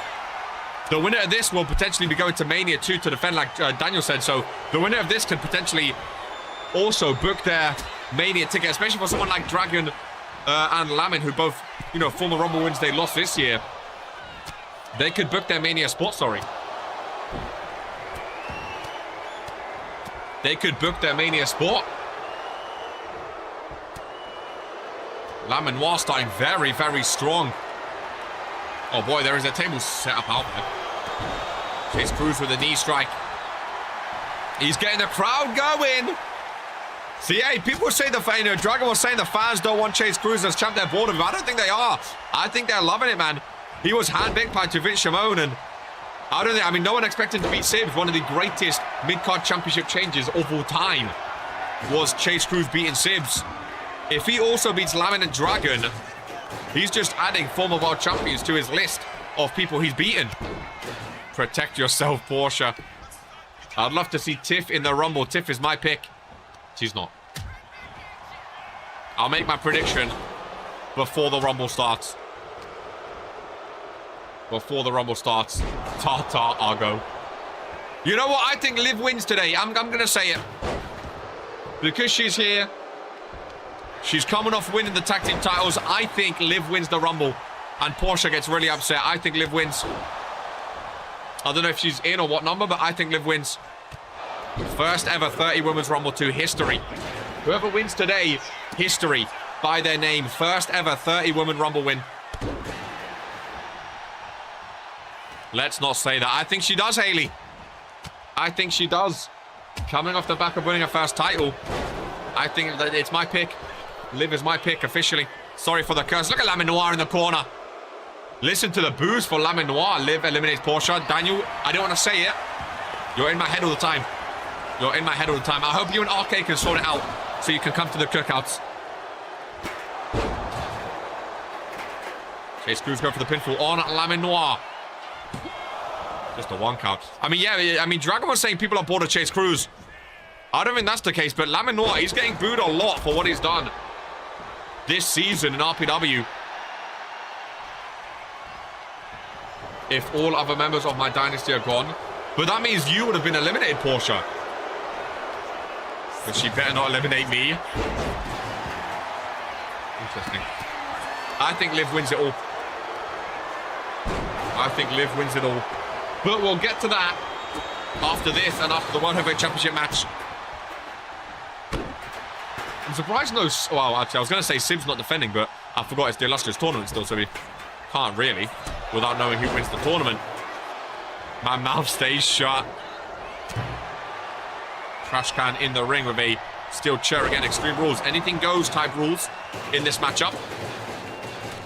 The winner of this will potentially be going to Mania 2 to defend, like Daniel said. So the winner of this could potentially also book their Mania ticket, especially for someone like Dragon and Lamin, who both, you know, former Rumble wins they lost this year. They could book their Mania spot, sorry. They could book their Mania spot. Lamin Noir starting very, very strong. Oh boy, there is a table set up out there. Chase Cruz with a knee strike. He's getting the crowd going. See, hey, people say Dragon was saying the fans don't want Chase Cruz as champ. They're bored of him. I don't think they are. I think they're loving it, man. He was handpicked by Vince Shimon, and I mean, no one expected to beat Sibs. One of the greatest mid-card championship changes of all time was Chase Cruz beating Sibs. If he also beats Lamin and Dragon, he's just adding former world champions to his list of people he's beaten. Protect yourself, Porsche. I'd love to see Tiff in the Rumble. Tiff is my pick. She's not. I'll make my prediction before the Rumble starts. Before the Rumble starts. Tata Argo. You know what? I think Liv wins today. I'm going to say it. Because she's here. She's coming off winning the tag team titles. I think Liv wins the Rumble. And Porsche gets really upset. I think Liv wins. I don't know if she's in or what number, but I think Liv wins. First ever 30 Women's Rumble 2 history. Whoever wins today, history by their name. First ever 30 Women Rumble win. Let's not say that. I think she does, Haley. I think she does. Coming off the back of winning her first title. I think that it's my pick. Liv is my pick officially. Sorry for the curse. Look at Lamin Noir in the corner. Listen to the boos for Lamin Noir. Liv eliminates Porsche. Daniel, I don't want to say it. You're in my head all the time. You're in my head all the time. I hope you and RK can sort it out so you can come to the cookouts. Chase Cruz going for the pinfall on Lamin Noir. Just a one count. I mean, yeah, I mean, Dragon was saying people are bored of Chase Cruz. I don't think that's the case, but Lamin Noir, he's getting booed a lot for what he's done this season in RPW. If all other members of my dynasty are gone. But that means you would have been eliminated, Porsche. But she better not eliminate me. Interesting. I think Liv wins it all. I think Liv wins it all. But we'll get to that after this and after the World Heavyweight Championship match. I'm surprised no... Well, actually, I was going to say Sib's not defending, but I forgot it's the Illustrious Tournament still, so we can't really without knowing who wins the tournament. My mouth stays shut. Trash can in the ring with a steel chair again. Extreme Rules. Anything goes type rules in this matchup.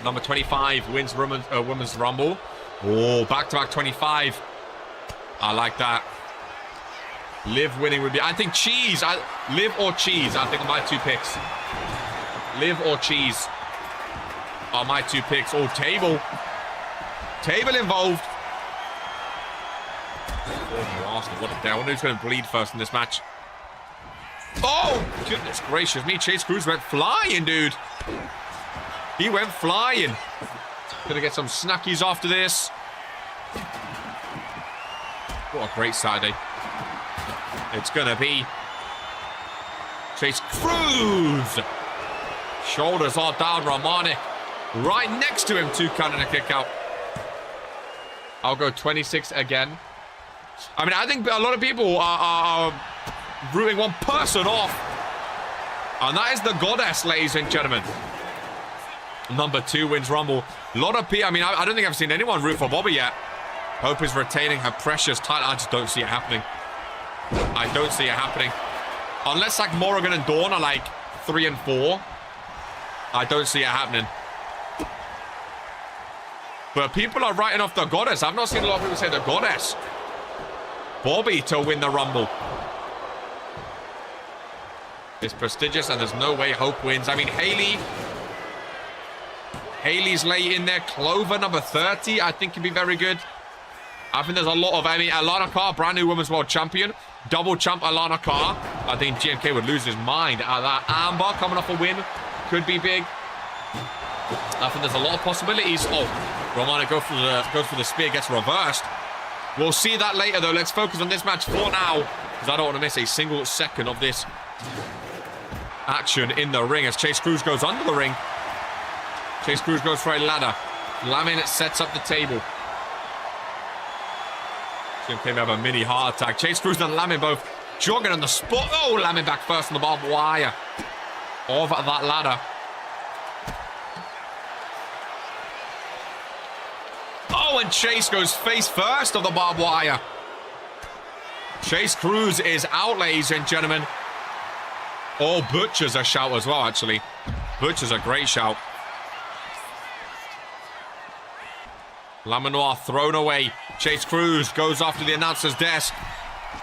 Number 25 wins Women's Rumble. Oh, back-to-back 25. I like that. Liv winning would be... I think Cheese. Liv or Cheese. I think are my two picks. Liv or Cheese are my two picks. Oh, Table. Table involved. Oh, Arsenal. What a day. I wonder who's going to bleed first in this match. Oh, goodness gracious me. Chase Cruz went flying, dude. He went flying. Gonna get some snackies after this. What a great Saturday. It's gonna be Chase Cruz. Shoulders are down. Romanic right next to him. 2 count and a kick out. I'll go 26 again. I mean, I think a lot of people are rooting one person off. And that is the Goddess, ladies and gentlemen. Number 2 wins Rumble. A lot of people, I mean, I don't think I've seen anyone root for Bobby yet. Hope is retaining her precious title. I just don't see it happening. I don't see it happening. Unless like Morrigan and Dawn are like 3 and 4. I don't see it happening. But people are writing off the Goddess. I've not seen a lot of people say the Goddess. Bobby to win the Rumble. It's prestigious, and there's no way Hope wins. I mean, Haley's late in there. Clover, number 30, I think can be very good. I think there's a lot of, I mean, Alana Carr, brand new Women's World Champion. Double champ Alana Carr. I think GMK would lose his mind at that. Amber coming off a win. Could be big. I think there's a lot of possibilities. Oh, Romana goes for the spear, gets reversed. We'll see that later, though. Let's focus on this match for now, because I don't want to miss a single second of this action in the ring as Chase Cruz goes under the ring. Chase Cruz goes for a ladder. Lamin sets up the table. GMK may have a mini heart attack. Chase Cruz and Lamin both jogging on the spot. Oh, Lamin back first on the barbed wire of that ladder. Oh, and Chase goes face first of the barbed wire. Chase Cruz is out, ladies and gentlemen. Oh, Butcher's a shout as well, actually. Butcher's a great shout. Lamenoir thrown away. Chase Cruz goes after the announcer's desk.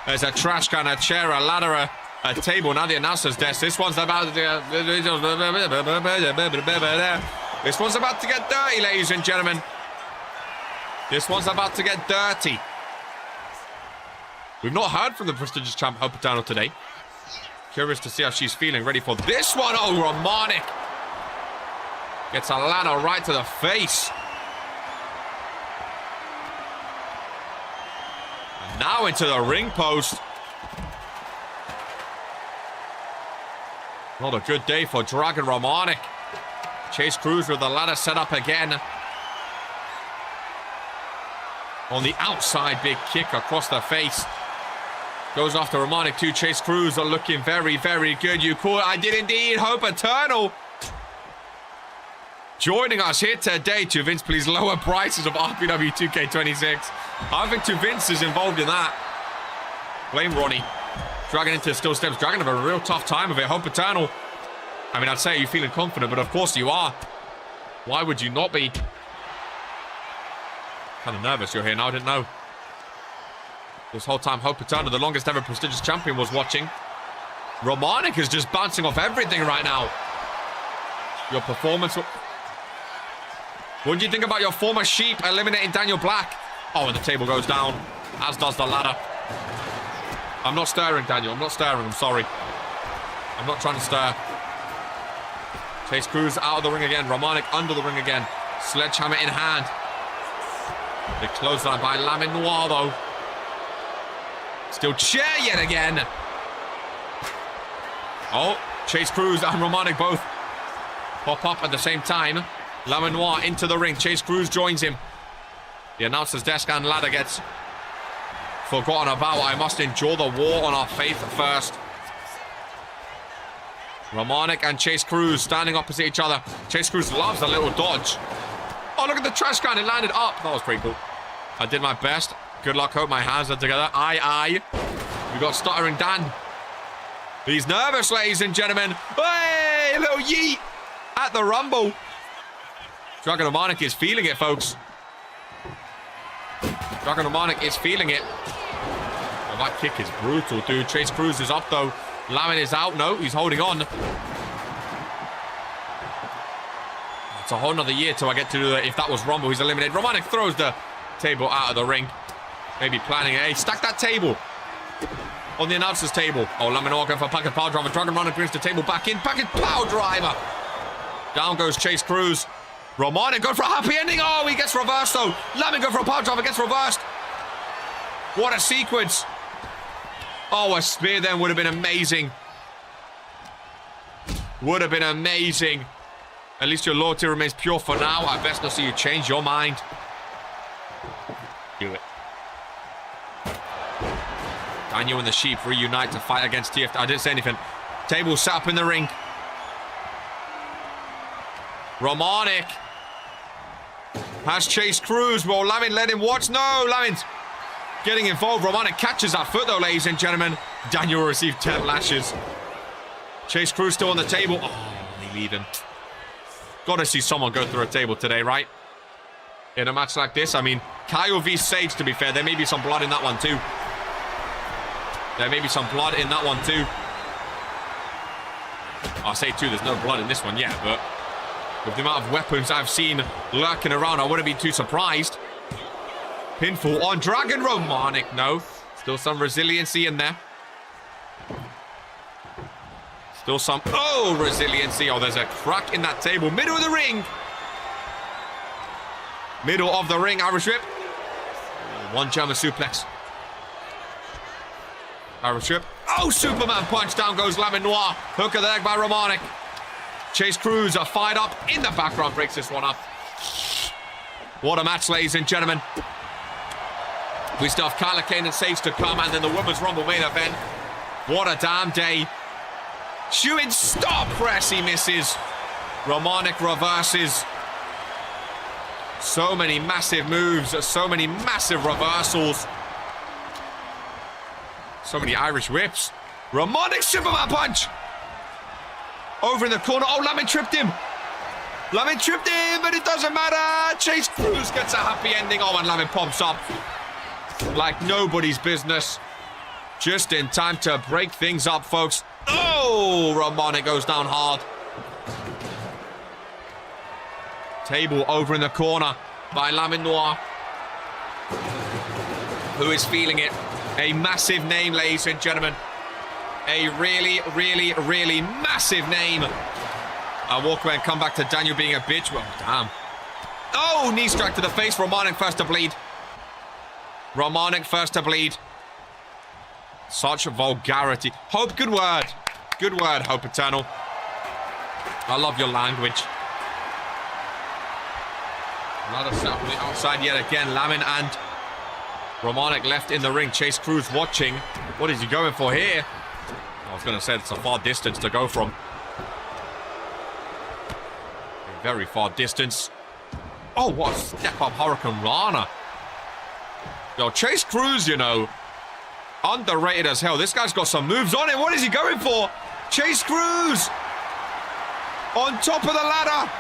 There's a trash can, a chair, a ladder, a table. Now the announcer's desk. This one's about to... This one's about to get dirty, ladies and gentlemen. This one's about to get dirty. We've not heard from the prestigious champ Hope Patano today. Curious to see how she's feeling. Ready for this one. Oh, Romanic gets a ladder right to the face. And now into the ring post. Not a good day for Dragon Romanic. Chase Cruz with the ladder set up again. On the outside, big kick across the face. Goes after Romanic too. Chase Cruz are looking very, very good. You call it. I did indeed. Hope Eternal joining us here today. To Vince, please lower prices of RPW 2K26. I think 2 Vince is involved in that. Blame Ronnie. Dragon into steel steps. Dragon have a real tough time of it. Hope Eternal. I mean, I'd say you're feeling confident, but of course you are. Why would you not be? Kind of nervous you're here now. I didn't know. This whole time, Hope Eternal, the longest ever prestigious champion, was watching. Romanic is just bouncing off everything right now. Your performance... What do you think about your former sheep eliminating Daniel Black? Oh, and the table goes down, as does the ladder. I'm not stirring, Daniel. I'm not stirring. I'm sorry. I'm not trying to stir. Chase Cruz out of the ring again. Romanic under the ring again. Sledgehammer in hand. The clothesline by Lamin Noir, though. Still chair yet again. Oh, Chase Cruz and Romanic both pop up at the same time. Lamin Noir into the ring. Chase Cruz joins him. The announcer's desk and ladder gets forgotten about. I must endure the war on our faith first. Romanic and Chase Cruz standing opposite each other. Chase Cruz loves a little dodge. Oh, look at the trash can. It landed up. That was pretty cool. I did my best. Good luck. Hope my hands are together. Aye. We got Stuttering Dan. He's nervous, ladies and gentlemen. Hey, a little yeet at the Rumble. Dragon Romanic is feeling it, folks. Dragon Romanic is feeling it. Oh, that kick is brutal, dude. Chase Cruz is up, though. Lamin is out. No, he's holding on. It's a whole nother year till I get to do it. If that was Rumble, he's eliminated. Romanic throws the table out of the ring. Maybe planning, hey, stack that table on the announcer's table. Oh, Laminor going for a packet power driver. Dragon Romanic brings the table back in. Packet power driver. Down goes Chase Cruz. Romanic going for a happy ending. Oh, he gets reversed, though. Lamin going for a power driver, gets reversed. What a sequence. Oh, a spear then would have been amazing. Would have been amazing. At least your loyalty remains pure for now. I best not see you change your mind. Do it. Daniel and the Sheep reunite to fight against TF. I didn't say anything. Table set up in the ring. Romanic has Chase Cruz. Well, Lamin let him watch. No, Lamin's getting involved. Romanic catches that foot, though, ladies and gentlemen. Daniel will receive 10 lashes. Chase Cruz still on the table. Oh, they leave him. Got to see someone go through a table today, right? In a match like this. I mean, CAW v Sage, to be fair. There may be some blood in that one, too. There may be some blood in that one, too. I say two, there's no blood in this one yet, but with the amount of weapons I've seen lurking around, I wouldn't be too surprised. Pinfall on Dragon Romanic. No. Still some resiliency in there. Still some... Oh, resiliency. Oh, there's a crack in that table. Middle of the ring. Middle of the ring. Irish whip. One German suplex. Irish whip. Oh, Superman punch. Down goes Lamin Noir. Hook of the leg by Romanic. Chase Cruz are fired up in the background. Breaks this one up. What a match, ladies and gentlemen. We still have Kyla Kane and Sage to come, and then the Women's Rumble main event. What a damn day. Shooting star press, he misses. Romanic reverses. So many massive moves, so many massive reversals. So many Irish whips. Romanic Superman punch. Over in the corner. Oh, Lamin tripped him. Lamin tripped him, but it doesn't matter. Chase Cruz gets a happy ending. Oh, and Lamin pops up like nobody's business. Just in time to break things up, folks. Oh, Romanic goes down hard. Table over in the corner by Lamin Noir, who is feeling it. A massive name, ladies and gentlemen. A really, really, really massive name. I walk away and come back to Daniel being a bitch. Well, damn. Oh, knee strike to the face. Romanic first to bleed. Romanic first to bleed. Such vulgarity. Hope, good word. Good word, Hope Eternal. I love your language. Another snap on the outside yet again. Lamin and Romanic left in the ring. Chase Cruz watching. What is he going for here? I was going to say it's a far distance to go from. A very far distance. Oh, what a step up Hurricane Rana. Yo, Chase Cruz, you know, underrated as hell. This guy's got some moves on him. What is he going for? Chase Cruz on top of the ladder.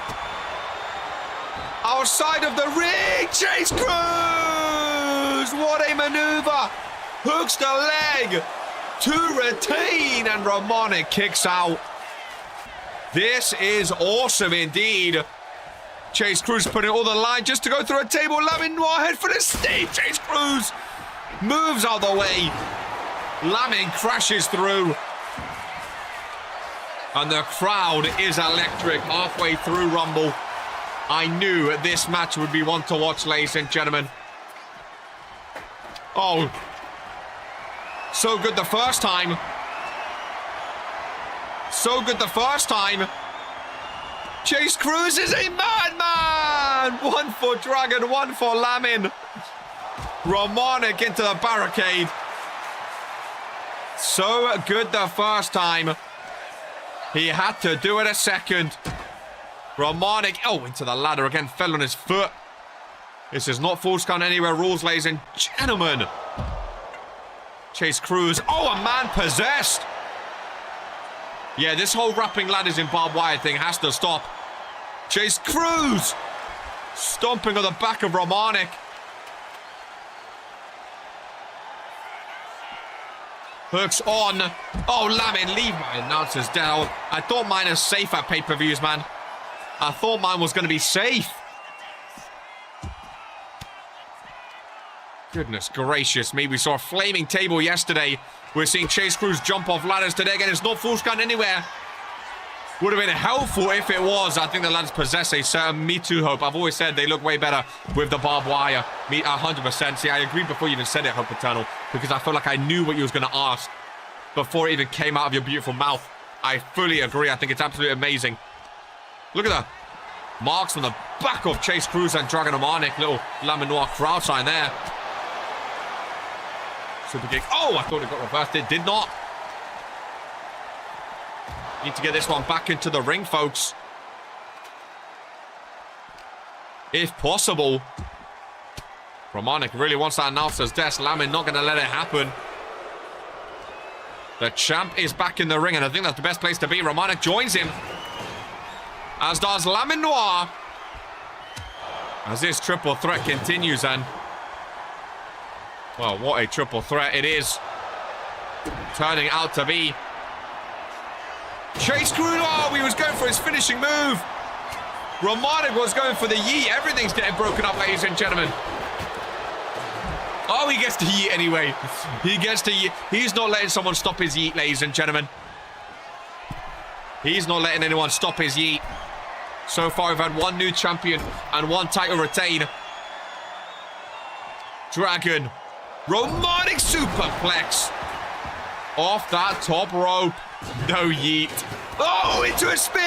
Outside of the ring. Chase Cruz. What a maneuver. Hooks the leg to retain, and Romanic kicks out. This is awesome indeed. Chase Cruz putting all the line just to go through a table. Lamin Noir head for the stage. Chase Cruz moves out of the way. Lamin crashes through. And the crowd is electric halfway through Rumble. I knew this match would be one to watch, ladies and gentlemen. Oh, so good the first time. So good the first time. Chase Cruz is a madman. One for Dragon, one for Lamin. Romanic into the barricade. So good the first time. He had to do it a second. Romanic, oh, into the ladder again, fell on his foot. This is not Falls Count Anywhere rules, ladies and gentlemen. Chase Cruz, oh, a man possessed. Yeah, this whole wrapping ladders in barbed wire thing has to stop. Chase Cruz stomping on the back of Romanic. Hooks on. Oh, Lamin, leave my announcers down. I thought mine is safe at pay-per-views, man. I thought mine was going to be safe. Goodness gracious me. We saw a flaming table yesterday. We're seeing Chase Cruz jump off ladders today. Again, it's not Falls Count Anywhere. Would have been helpful if it was. I think the ladders possess a certain Me Too hope. I've always said they look way better with the barbed wire. Me, 100%. See, I agreed before you even said it, Hope Eternal, because I felt like I knew what you was going to ask before it even came out of your beautiful mouth. I fully agree. I think it's absolutely amazing. Look at the marks on the back of Chase Cruz and Dragon Romanic. Little Lamin Noir crowd sign there. Super kick. Oh, I thought it got reversed. It did not. Need to get this one back into the ring, folks. If possible. Romanic really wants that announcer's desk. Lamin not going to let it happen. The champ is back in the ring, and I think that's the best place to be. Romanic joins him, as does Lamin Noir. As this triple threat continues, and well, what a triple threat it is turning out to be. Chase Cruz, oh, he was going for his finishing move. Romanik was going for the yeet. Everything's getting broken up, ladies and gentlemen. Oh, he gets to yeet anyway. He gets to yeet. He's not letting someone stop his yeet, ladies and gentlemen. He's not letting anyone stop his yeet. So far, we've had one new champion and one title retain. Dragon. Romanik superplex. Off that top rope. No yeet. Oh, into a spin.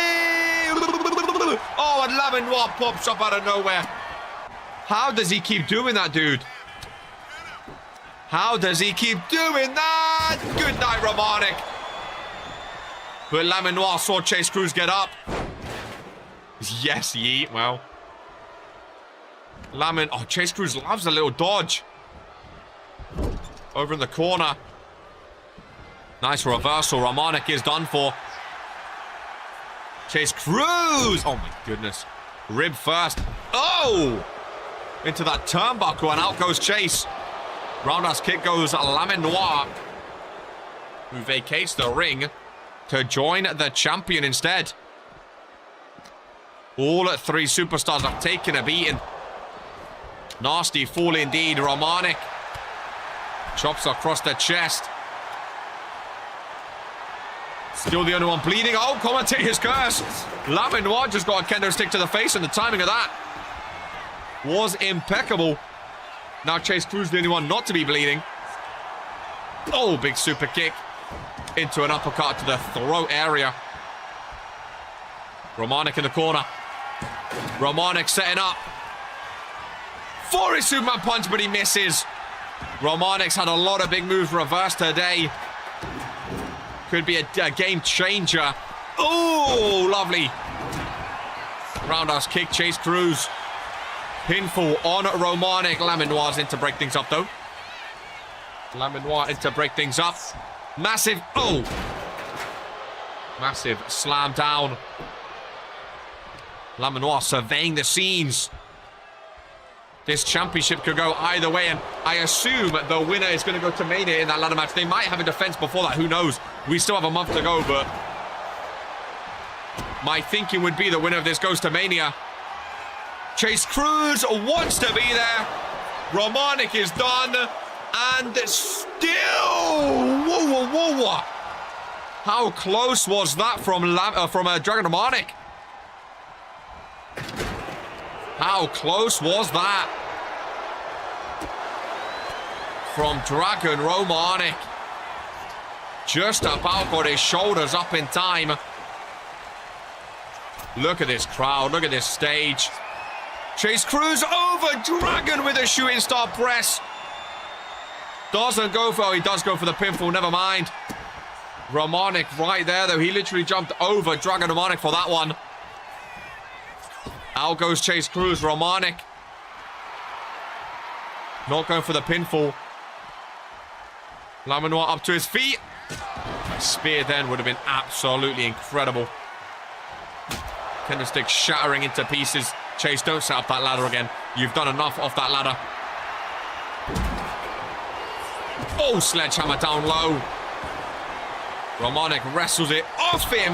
Oh, and Lamenoir pops up out of nowhere. How does he keep doing that, dude? How does he keep doing that? Good night, Romanik. But Lamenoir saw Chase Cruz get up. Yes, yeet. Well. Oh, Chase Cruz loves a little dodge. Over in the corner. Nice reversal. Romanik is done for. Chase Cruz. Oh, my goodness. Rib first. Oh! Into that turnbuckle, and out goes Chase. Roundhouse kick goes Lamenoir, who vacates the ring to join the champion instead. All three superstars have taken a beating. Nasty fall indeed. Romanik chops across the chest. Still the only one bleeding. Oh, commentator's curse. Lamenoir just got a kendo stick to the face, and the timing of that was impeccable. Now Chase Cruz the only one not to be bleeding. Oh, big super kick into an uppercut to the throat area. Romanik in the corner. Romanik setting up for his Superman punch, but he misses. Romanik's had a lot of big moves reversed today. Could be a game changer. Oh, lovely. Roundhouse kick, Chase Cruz. Pinfall on Romanik. Lamenoir's in to break things up, though. Lamenoir in to break things up. Massive. Oh! Massive slam down. Lamenoir surveying the scenes. This championship could go either way, and I assume the winner is going to go to Mania in that ladder match. They might have a defense before that. Who knows? We still have a month to go, but my thinking would be the winner of this goes to Mania. Chase Cruz wants to be there. Romanik is done. And still... Whoa, whoa, whoa, whoa. How close was that from Dragon Romanik? How close was that? From Dragon Romanik. Just about got his shoulders up in time. Look at this crowd. Look at this stage. Chase Cruz over Dragon with a shooting star press. Doesn't go for... Oh, he does go for the pinfall. Never mind. Romanik right there, though. He literally jumped over Dragon Romanik for that one. Out goes Chase Cruz. Romanik not going for the pinfall. Lamenoir up to his feet. Spear then would have been absolutely incredible. Kendo stick shattering into pieces. Chase, don't set up that ladder again. You've done enough off that ladder. Oh, sledgehammer down low. Romanik wrestles it off him.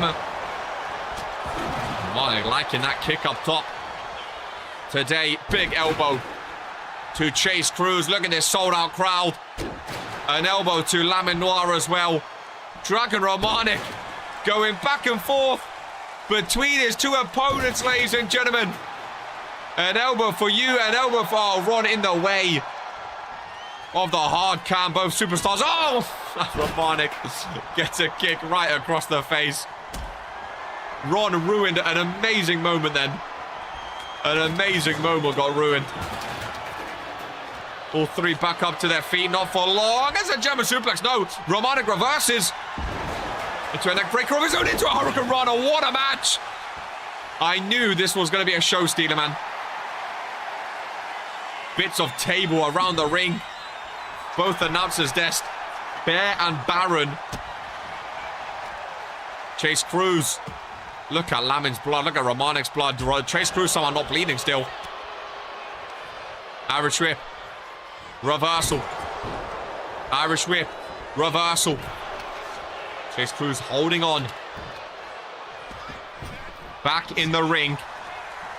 Romanik liking that kick up top. Today, big elbow to Chase Cruz. Look at this sold-out crowd. An elbow to Lamenoir as well. Dragon Romanik going back and forth between his two opponents, ladies and gentlemen. An elbow for you, an elbow for Ron in the way of the hard cam. Both superstars. Oh! Romanik gets a kick right across the face. Ron ruined an amazing moment then. An amazing moment got ruined. All three back up to their feet. Not for long. It's a German suplex. No. Romanik reverses. Into a neck breaker of his own. Into a Hurricane Rana. What a match. I knew this was going to be a show stealer, man. Bits of table around the ring. Both announcers' desk. Bear and Baron. Chase Cruz. Look at Lamin's blood. Look at Romanik's blood. Chase Cruz somehow not bleeding still. Irish whip. Reversal. Irish whip. Reversal. Chase Cruz holding on. back in the ring.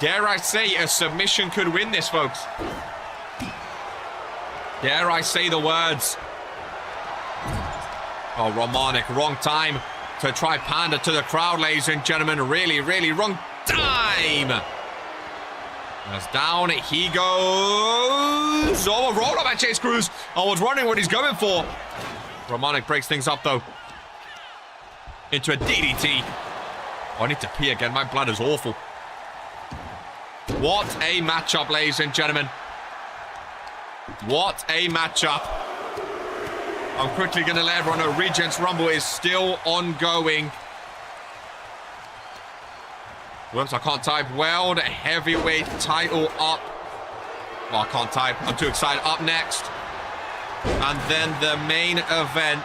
Dare I say a submission could win this, folks. Dare I say the words. Oh, Romanik, wrong time to try pander to the crowd, ladies and gentlemen. Really, really wrong time. As down he goes. Oh, a roll-up by Chase Cruz. I was wondering what he's going for. Romanik breaks things up, though. Into a DDT. Oh, I need to pee again. My blood is awful. What a matchup, ladies and gentlemen. What a matchup. I'm quickly going to let everyone know Regents Rumble is still ongoing. Whoops, I can't type. World Heavyweight title up. Well, I can't type. I'm too excited. Up next. And then the main event.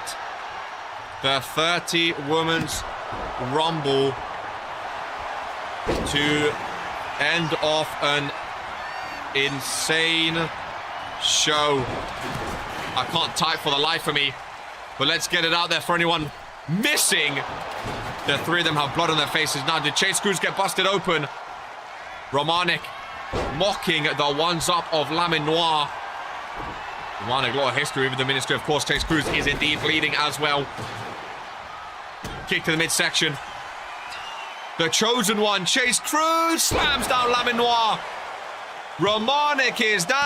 The 30 Women's Rumble. To end off an insane show. I can't type for the life of me, but let's get it out there for anyone missing. The three of them have blood on their faces now. Did Chase Cruz get busted open? Romanik mocking the ones-up of Lamin Noir. Romanik, a lot of history with the ministry. Of course, Chase Cruz is indeed bleeding as well. Kick to the midsection. The chosen one, Chase Cruz, slams down Lamin Noir. Romanik is down,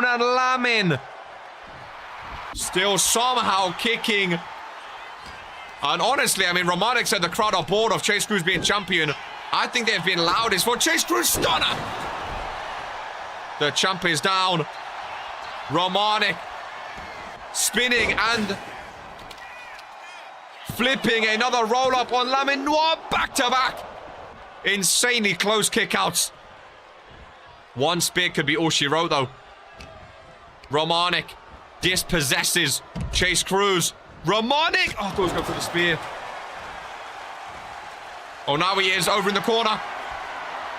and Lamin still somehow kicking. And honestly, I mean, Romanik said the crowd are bored of Chase Cruz being champion. I think they've been loudest for Chase Cruz stunner. The champ is down. Romanik spinning and flipping another roll-up on Lamin Noir, back-to-back. Insanely close kickouts. One spear could be all she wrote, though. Romanik dispossesses Chase Cruz. Romanik! Oh, I thought he was going for the spear. Oh, now he is over in the corner.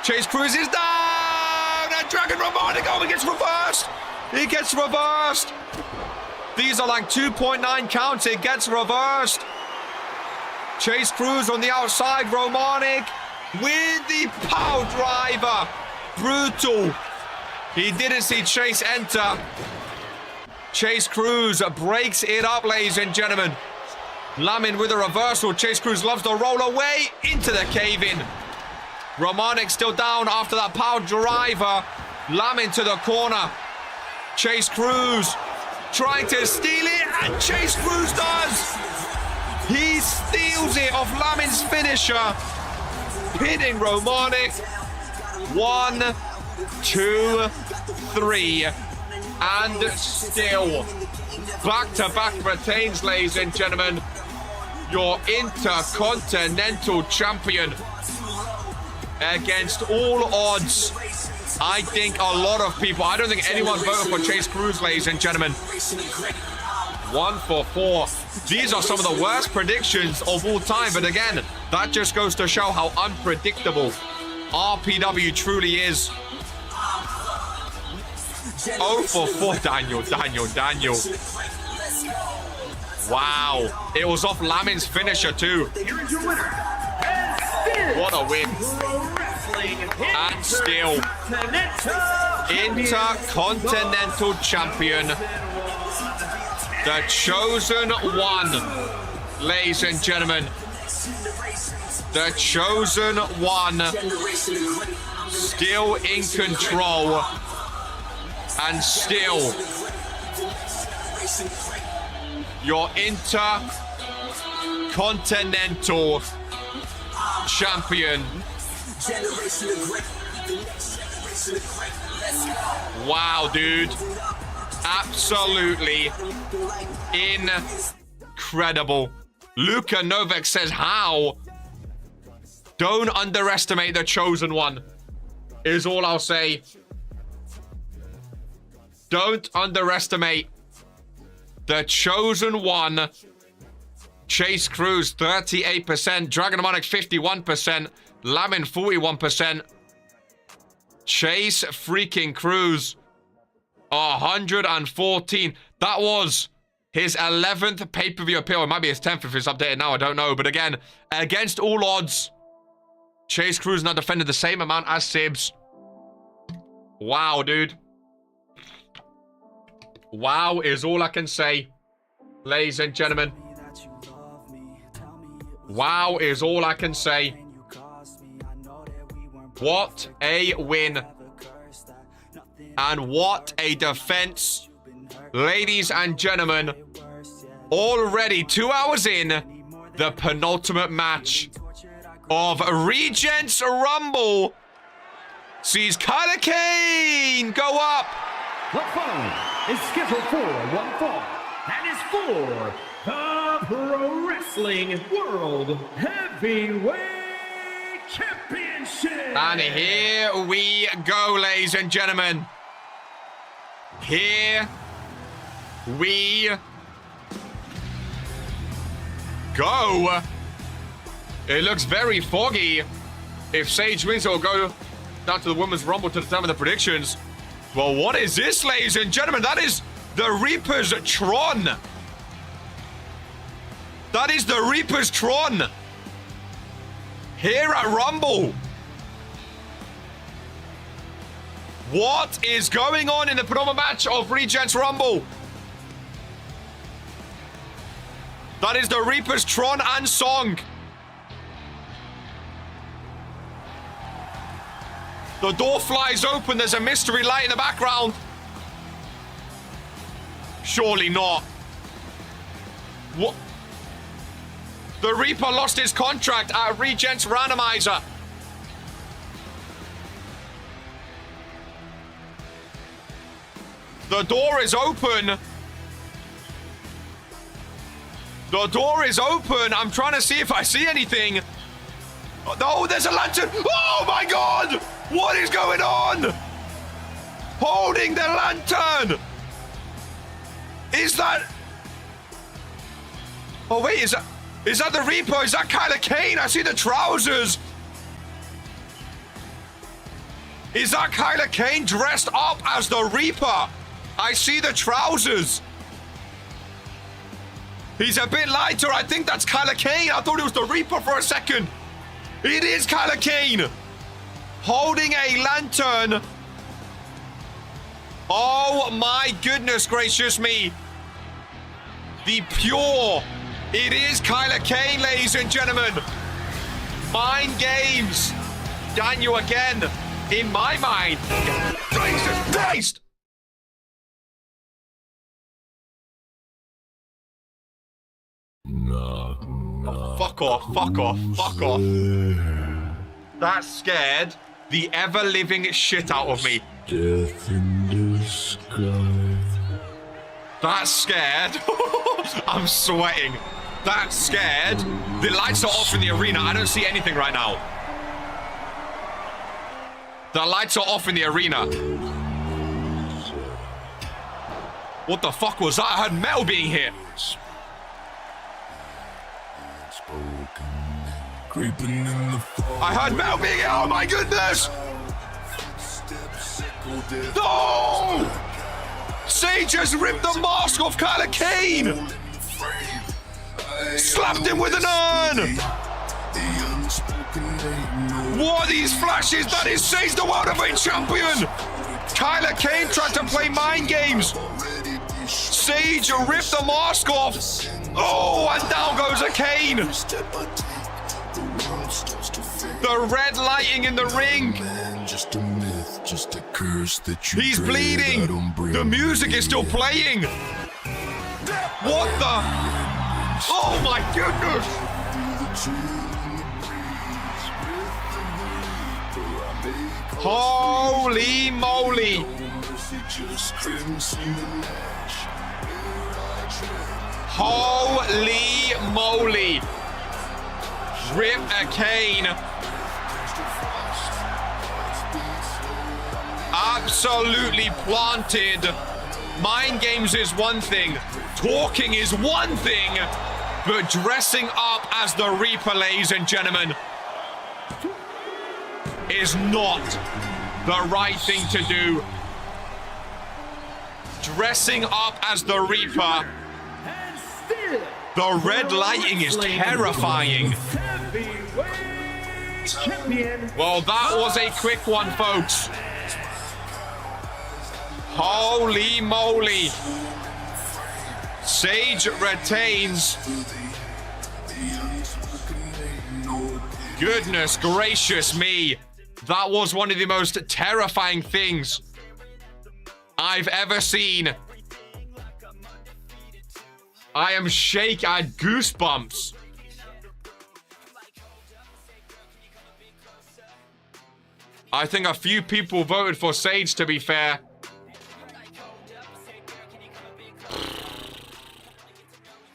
Chase Cruz is down! And Dragon Romanik, oh, he gets reversed! He gets reversed! These are like 2.9 counts. It gets reversed. Chase Cruz on the outside. Romanik with the power driver. Brutal. He didn't see Chase enter. Chase Cruz breaks it up, ladies and gentlemen. Lamin with a reversal. Chase Cruz loves to roll away into the cave-in. Romanik still down after that power driver. Lamin to the corner. Chase Cruz trying to steal it, and Chase Cruz does. He steals it off Lamin's finisher, pinning Romanik. 1, 2, 3, and still back-to-back retains, ladies and gentlemen. Your Intercontinental Champion against all odds. I think a lot of people, I don't think anyone voted for Chase Cruz, ladies and gentlemen. 1 for 4. These are some of the worst predictions of all time, but again, that just goes to show how unpredictable RPW truly is. 0 for 4, Daniel. Wow. It was off Lamin's finisher too. What a win. And still, Intercontinental Champion. The chosen one, ladies and gentlemen. The chosen one. Still in control. And still, your Intercontinental Champion. Wow, dude. Absolutely incredible. Luka Novak says, how? Don't underestimate the chosen one, is all I'll say. Don't underestimate the chosen one. Chase Cruz, 38%. Dragon Romanik, 51%. Lamin, 41%. Chase freaking Cruz, 114. That was His 11th pay-per-view appeal. It might be his 10th if it's updated now. I don't know. But again, against all odds, Chase Cruz now defended the same amount as Sibs. Wow, dude. Wow is all I can say, ladies and gentlemen. Wow is all I can say. What a win. And what a defense. Ladies and gentlemen, already 2 hours in, the penultimate match of Regents Rumble sees Kyler Kane go up. The fight is scheduled for one fall and is for the Pro Wrestling World Heavyweight Championship. And here we go, ladies and gentlemen. Here we go. It looks very foggy. If Sage wins, it will go down to the Women's Rumble to determine the predictions. Well, what is this, ladies and gentlemen? That is the Reaper's Tron. That is the Reaper's Tron. Here at Rumble. What is going on in the penultimate match of Regents Rumble? That is the Reaper's Tron and song. The door flies open. There's a mystery light in the background. Surely not. What? The Reaper lost his contract at Regents Randomizer. The door is open. The door is open. I'm trying to see if I see anything. Oh, there's a lantern. Oh my God! What is going on? Holding the lantern. Is that... Oh wait, is that the Reaper? Is that Kyler Kane? I see the trousers. Is that Kyler Kane dressed up as the Reaper? I see the trousers. He's a bit lighter. I think that's Kyler Kane. I thought it was the Reaper for a second. It is Kyler Kane. Holding a lantern. Oh my goodness gracious me. The pure. It is Kyler Kane, ladies and gentlemen. Mind games. Daniel again. In my mind. Jesus Christ. Oh, fuck off, fuck off, fuck off. That scared the ever-living shit out of me. Death in the sky. That scared. I'm sweating. That scared. The lights are off in the arena. I don't see anything right now. The lights are off in the arena. What the fuck was that? I heard metal being hit. I heard metal being hit. Oh my goodness. No! Sage just ripped the mask off Kyler Kane. Slapped him with an urn. What are these flashes? That is Sage, the World Heavyweight Champion. Kyler Kane tried to play mind games. Sage ripped the mask off. Oh, and down goes a Kane. The red lighting in the ring. He's bleeding. The music is still playing. What the? Oh my goodness. Holy moly. Holy moly. Rip a Kane. Absolutely planted. Mind games is one thing. Talking is one thing. But dressing up as the Reaper, ladies and gentlemen, is not the right thing to do. Dressing up as the Reaper The red lighting is terrifying. Well, that was a quick one, folks. Holy moly. Sage retains. Goodness gracious me. That was one of the most terrifying things I've ever seen. I am shaking. I had goosebumps. I think a few people voted for Sage, to be fair.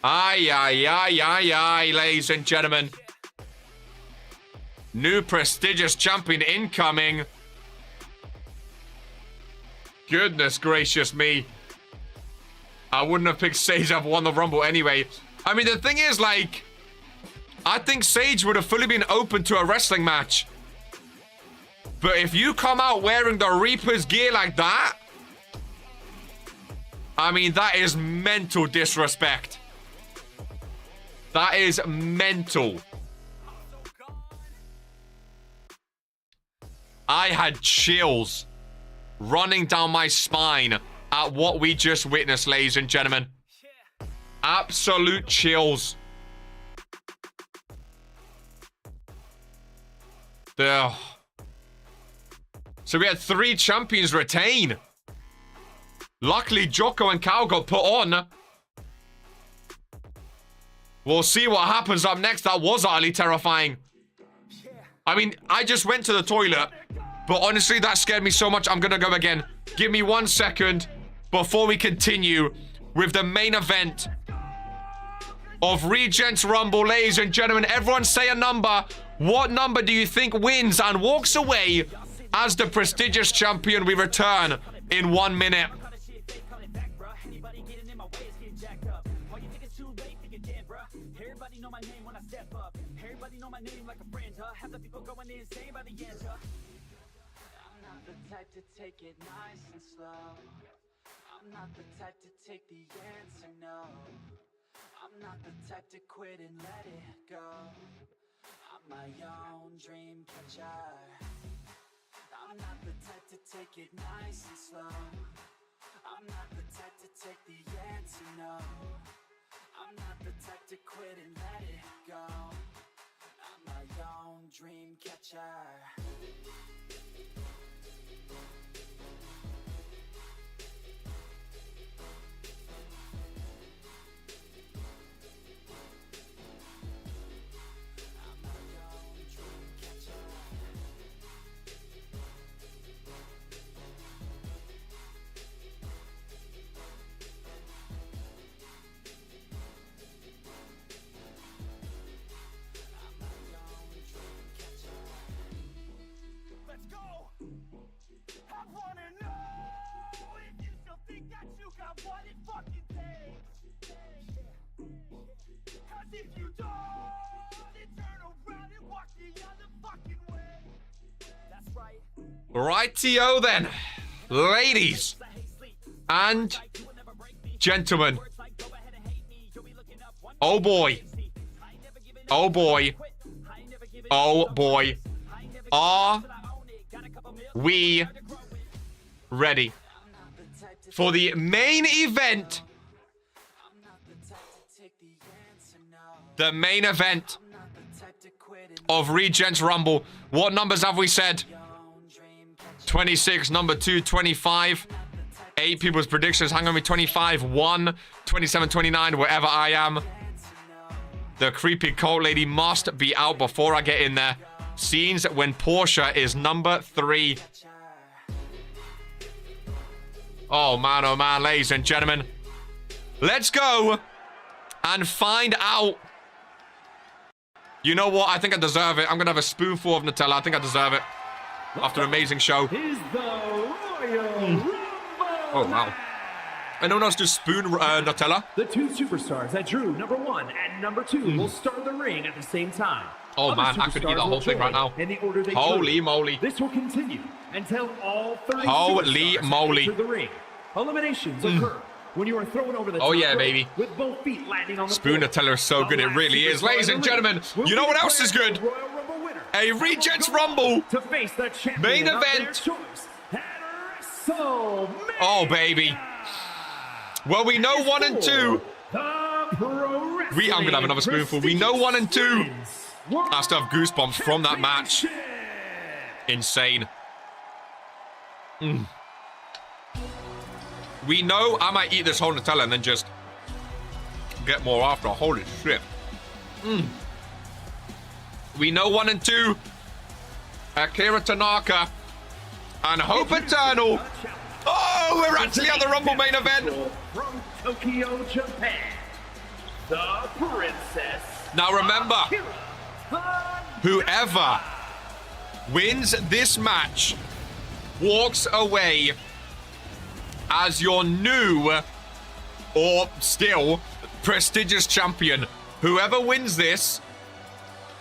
Aye, aye, aye, aye, aye, ladies and gentlemen. New prestigious champion incoming. Goodness gracious me. I wouldn't have picked Sage. I've won the Rumble anyway. I mean, the thing is, like, I think Sage would have fully been open to a wrestling match. But if you come out wearing the Reaper's gear like that, I mean, that is mental disrespect. That is mental. I had chills running down my spine at what we just witnessed, ladies and gentlemen. Absolute chills. So we had 3 champions retain. Luckily, Jocko and CAW got put on. We'll see what happens up next. That was utterly terrifying. I mean, I just went to the toilet. But honestly, that scared me so much. I'm going to go again. Give me 1 second before we continue with the main event of Regents Rumble. Ladies and gentlemen, everyone say a number. What number do you think wins and walks away as the prestigious champion? We return in 1 minute. To take it nice and slow. I'm not the type to take the answer, no. I'm not the type to quit and let it go. I'm my own dream catcher. I'm not the type to take it nice and slow. I'm not the type to take the answer, no. I'm not the type to quit and let it go. I'm my own dream catcher. Rightio then, ladies and gentlemen. Oh boy. Oh boy. Oh boy. Are we ready for the main event? The main event of Regents Rumble. What numbers have we said? 26, number 2, 25. 8 people's predictions. Hang on me, 25, 1, 27, 29, wherever I am. The creepy cult lady must be out before I get in there. Scenes when Portia is number 3. Oh man, ladies and gentlemen. Let's go and find out. You know what? I think I deserve it. I'm going to have a spoonful of Nutella. I think I deserve it. After an amazing show. Is the Royal Oh, wow. Anyone else do spoon Nutella? The 2 superstars that drew number 1 and number 2 will start the ring at the same time. Oh, Other man, I could eat that superstars whole will thing right join now. in the order they Holy drew. moly. This will continue until all 30 Holy superstars moly. enter the ring. Eliminations occur when you are thrown over the Oh top yeah, rope baby. with both feet landing on the Spoon floor. Nutella is so good, it really is. Ladies and gentlemen, you know what else is good? Royal Rumble winner. A Regents Rumble To face the champion main of their event. choice at WrestleMania. Oh, baby. Well, we know 1 and 2. The Pro Wrestling I'm gonna have another spoonful. We know 1 and 2. I still have goosebumps from that match. Championship. Insane. We know I might eat this whole Nutella and then just get more after. Holy shit. We know 1 and 2. Akira Tanaka and Hope Eternal. Oh, we're actually at the Rumble main event. From Tokyo, Japan, the Princess. Now remember, Akira whoever wins this match walks away as your new or still prestigious champion. Whoever wins this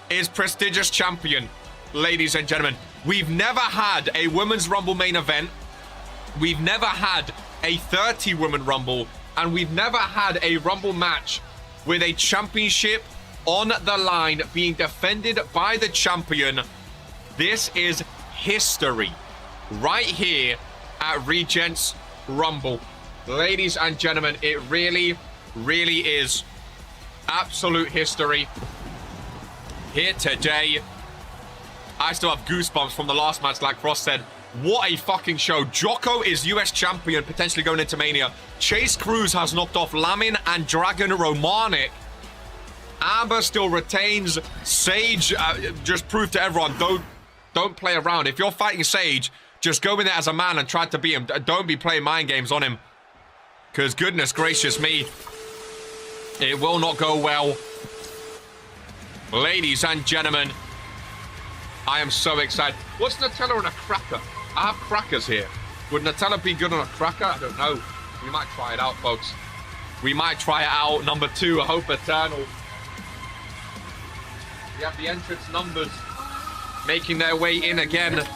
is prestigious champion. Ladies and gentlemen, we've never had a women's Rumble main event. We've never had a 30-woman Rumble, and we've never had a Rumble match with a championship on the line being defended by the champion. This is history right here at Regents Rumble. Ladies and gentlemen, it really, really is absolute history here today. I still have goosebumps from the last match, like Frost said. What a fucking show. Jocko is US champion, potentially going into Mania. Chase Cruz has knocked off Lamin and Dragon Romanic. Amber still retains. Sage just proved to everyone, don't play around. If you're fighting Sage, just go in there as a man and try to beat him. Don't be playing mind games on him. Because goodness gracious me, it will not go well. Ladies and gentlemen, I am so excited. What's Nutella and a cracker? I have crackers here. Would Nutella be good on a cracker? I don't know. We might try it out, folks. We might try it out. Number 2, Hope Eternal. We have the entrance numbers making their way in again. I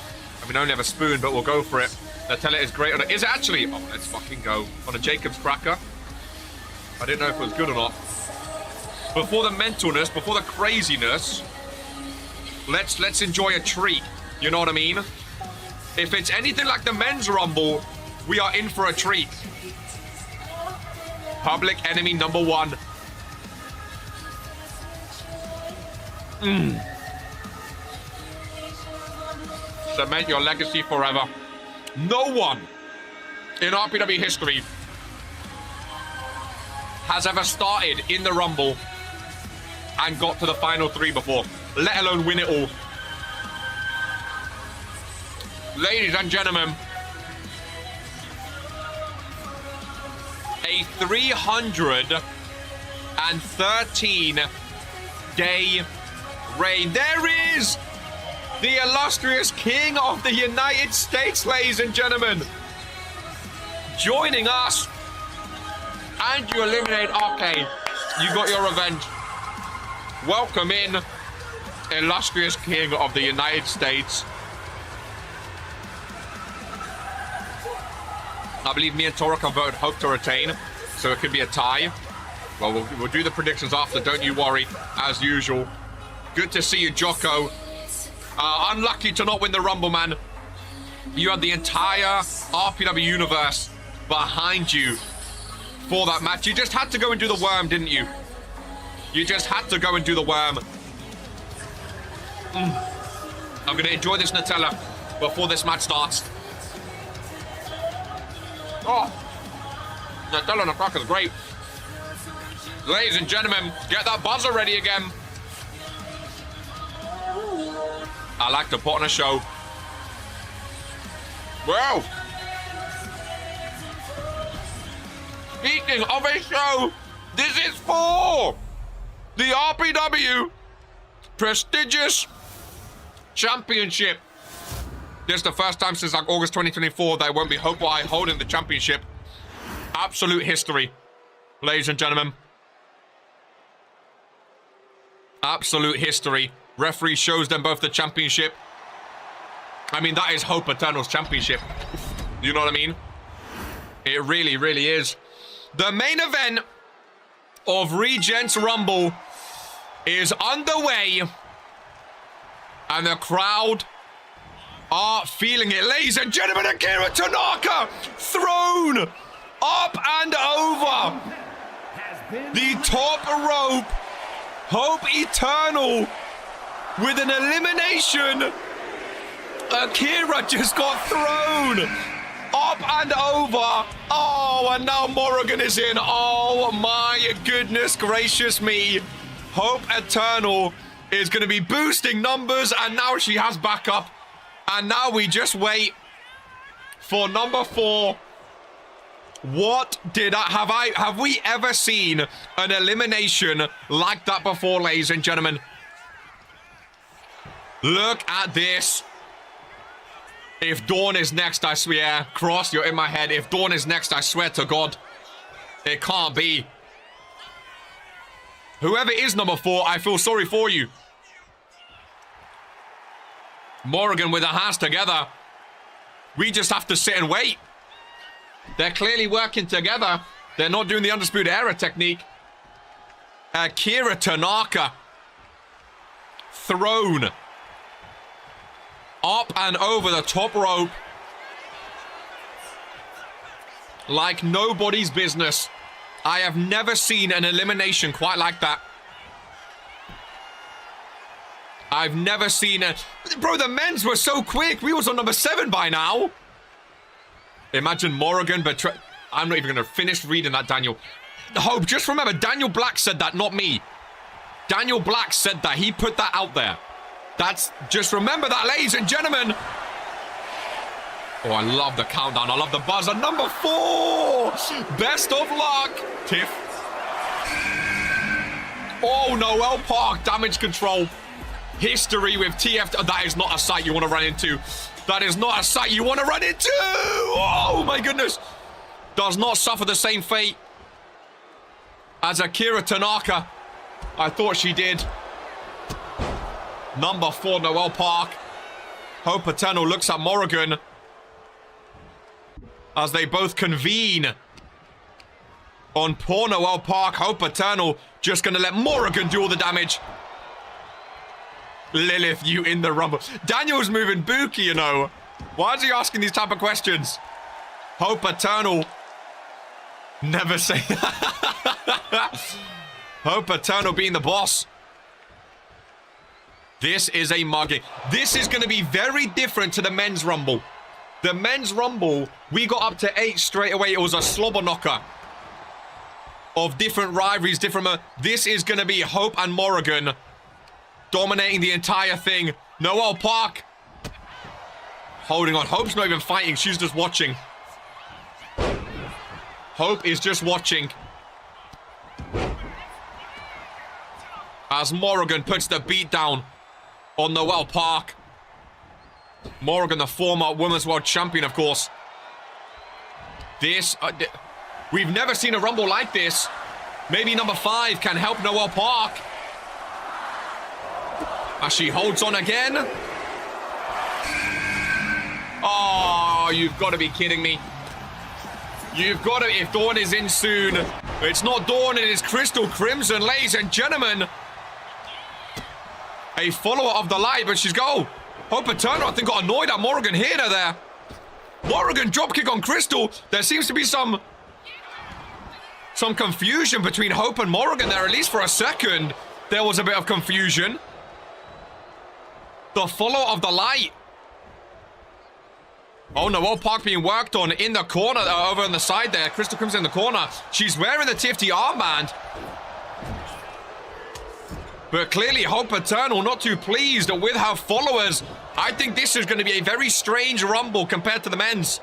mean, I only have a spoon, but we'll go for it. Nutella is great on it. Is it actually? Oh, let's fucking go. On a Jacob's cracker. I didn't know if it was good or not. Before the mentalness, before the craziness, let's enjoy a treat. You know what I mean? If it's anything like the men's Rumble, we are in for a treat. Public enemy number 1. Cement your legacy forever. No one in RPW history has ever started in the Rumble and got to the final 3 before, let alone win it all. Ladies and gentlemen, a 313-day reign. There is the illustrious King of the United States, ladies and gentlemen, joining us. And you eliminate RK. You got your revenge. Welcome in, illustrious King of the United States. I believe me and Torok have voted Hope to retain, so it could be a tie. Well, we'll do the predictions after, don't you worry, as usual. Good to see you, Jocko. Unlucky to not win the Rumble, man. You had the entire RPW universe behind you for that match. You just had to go and do the worm, didn't you? You just had to go and do the worm. I'm going to enjoy this Nutella before this match starts. Oh, Nutella on a cracker is great. Ladies and gentlemen, get that buzzer ready again. I like to put on a show. Well, speaking of a show, this is for the RPW prestigious championship. This is the first time since like August 2024 that won't be Hope or I holding the championship. Absolute history, ladies and gentlemen. Absolute history. Referee shows them both the championship. I mean, that is Hope Eternal's championship. You know what I mean? It really, really is. The main event of Regents Rumble is underway. And the crowd are feeling it. Ladies and gentlemen, Akira Tanaka thrown up and over the top rope. Hope Eternal with an elimination. Akira just got thrown up and over. Oh, and now Morrigan is in. Oh my goodness gracious me. Hope Eternal is going to be boosting numbers, and now she has backup. And now we just wait for number 4. What did have we ever seen an elimination like that before, ladies and gentlemen? Look at this. If Dawn is next, I swear, Cross, you're in my head. If Dawn is next, I swear to God, it can't be. Whoever is number 4, I feel sorry for you. Morrigan with her hands together. We just have to sit and wait. They're clearly working together. They're not doing the Undisputed Era technique. Akira Tanaka thrown up and over the top rope like nobody's business. I have never seen an elimination quite like that. I've never seen a... Bro, the men's were so quick. We was on number 7 by now. Imagine Morrigan betray... I'm not even going to finish reading that, Daniel. Hope, just remember, Daniel Black said that, not me. Daniel Black said that. He put that out there. That's... Just remember that, ladies and gentlemen. Oh, I love the countdown. I love the buzzer. Number 4. Best of luck. Tiff. Oh, Noel Park. Damage control. History with TF. That is not a sight you want to run into. That is not a sight you want to run into. Oh, my goodness. Does not suffer the same fate as Akira Tanaka. I thought she did. Number 4, Noel Park. Hope Eternal looks at Morrigan as they both convene on poor Noel Park. Hope Eternal just going to let Morrigan do all the damage. Lilith, you in the Rumble. Daniel's moving Buki, you know. Why is he asking these type of questions? Hope Eternal. Never say Hope Eternal being the boss. This is a mugging. This is going to be very different to the men's Rumble. The men's Rumble, we got up to 8 straight away. It was a slobber knocker of different rivalries, different... This is going to be Hope and Morrigan dominating the entire thing. Noel Park holding on. Hope's not even fighting. She's just watching. Hope is just watching as Morrigan puts the beat down on Noel Park. Morrigan, the former Women's World Champion, of course. This... we've never seen a Rumble like this. Maybe number 5 can help Noel Park. As she holds on again. Oh, you've got to be kidding me. You've got to... If Dawn is in soon. It's not Dawn, it is Crystal Crimson, ladies and gentlemen. A follower of the light, but she's go. Hope Eternal, I think, got annoyed at Morrigan hitting her there. Morrigan dropkick on Crystal. There seems to be some confusion between Hope and Morrigan there, at least for a second. There was a bit of confusion. The follower of the light. Oh, Noel Park being worked on in the corner, over on the side there. Crystal Crimson in the corner. She's wearing the TFT armband. But clearly, Hope Eternal not too pleased with her followers. I think this is going to be a very strange Rumble compared to the men's.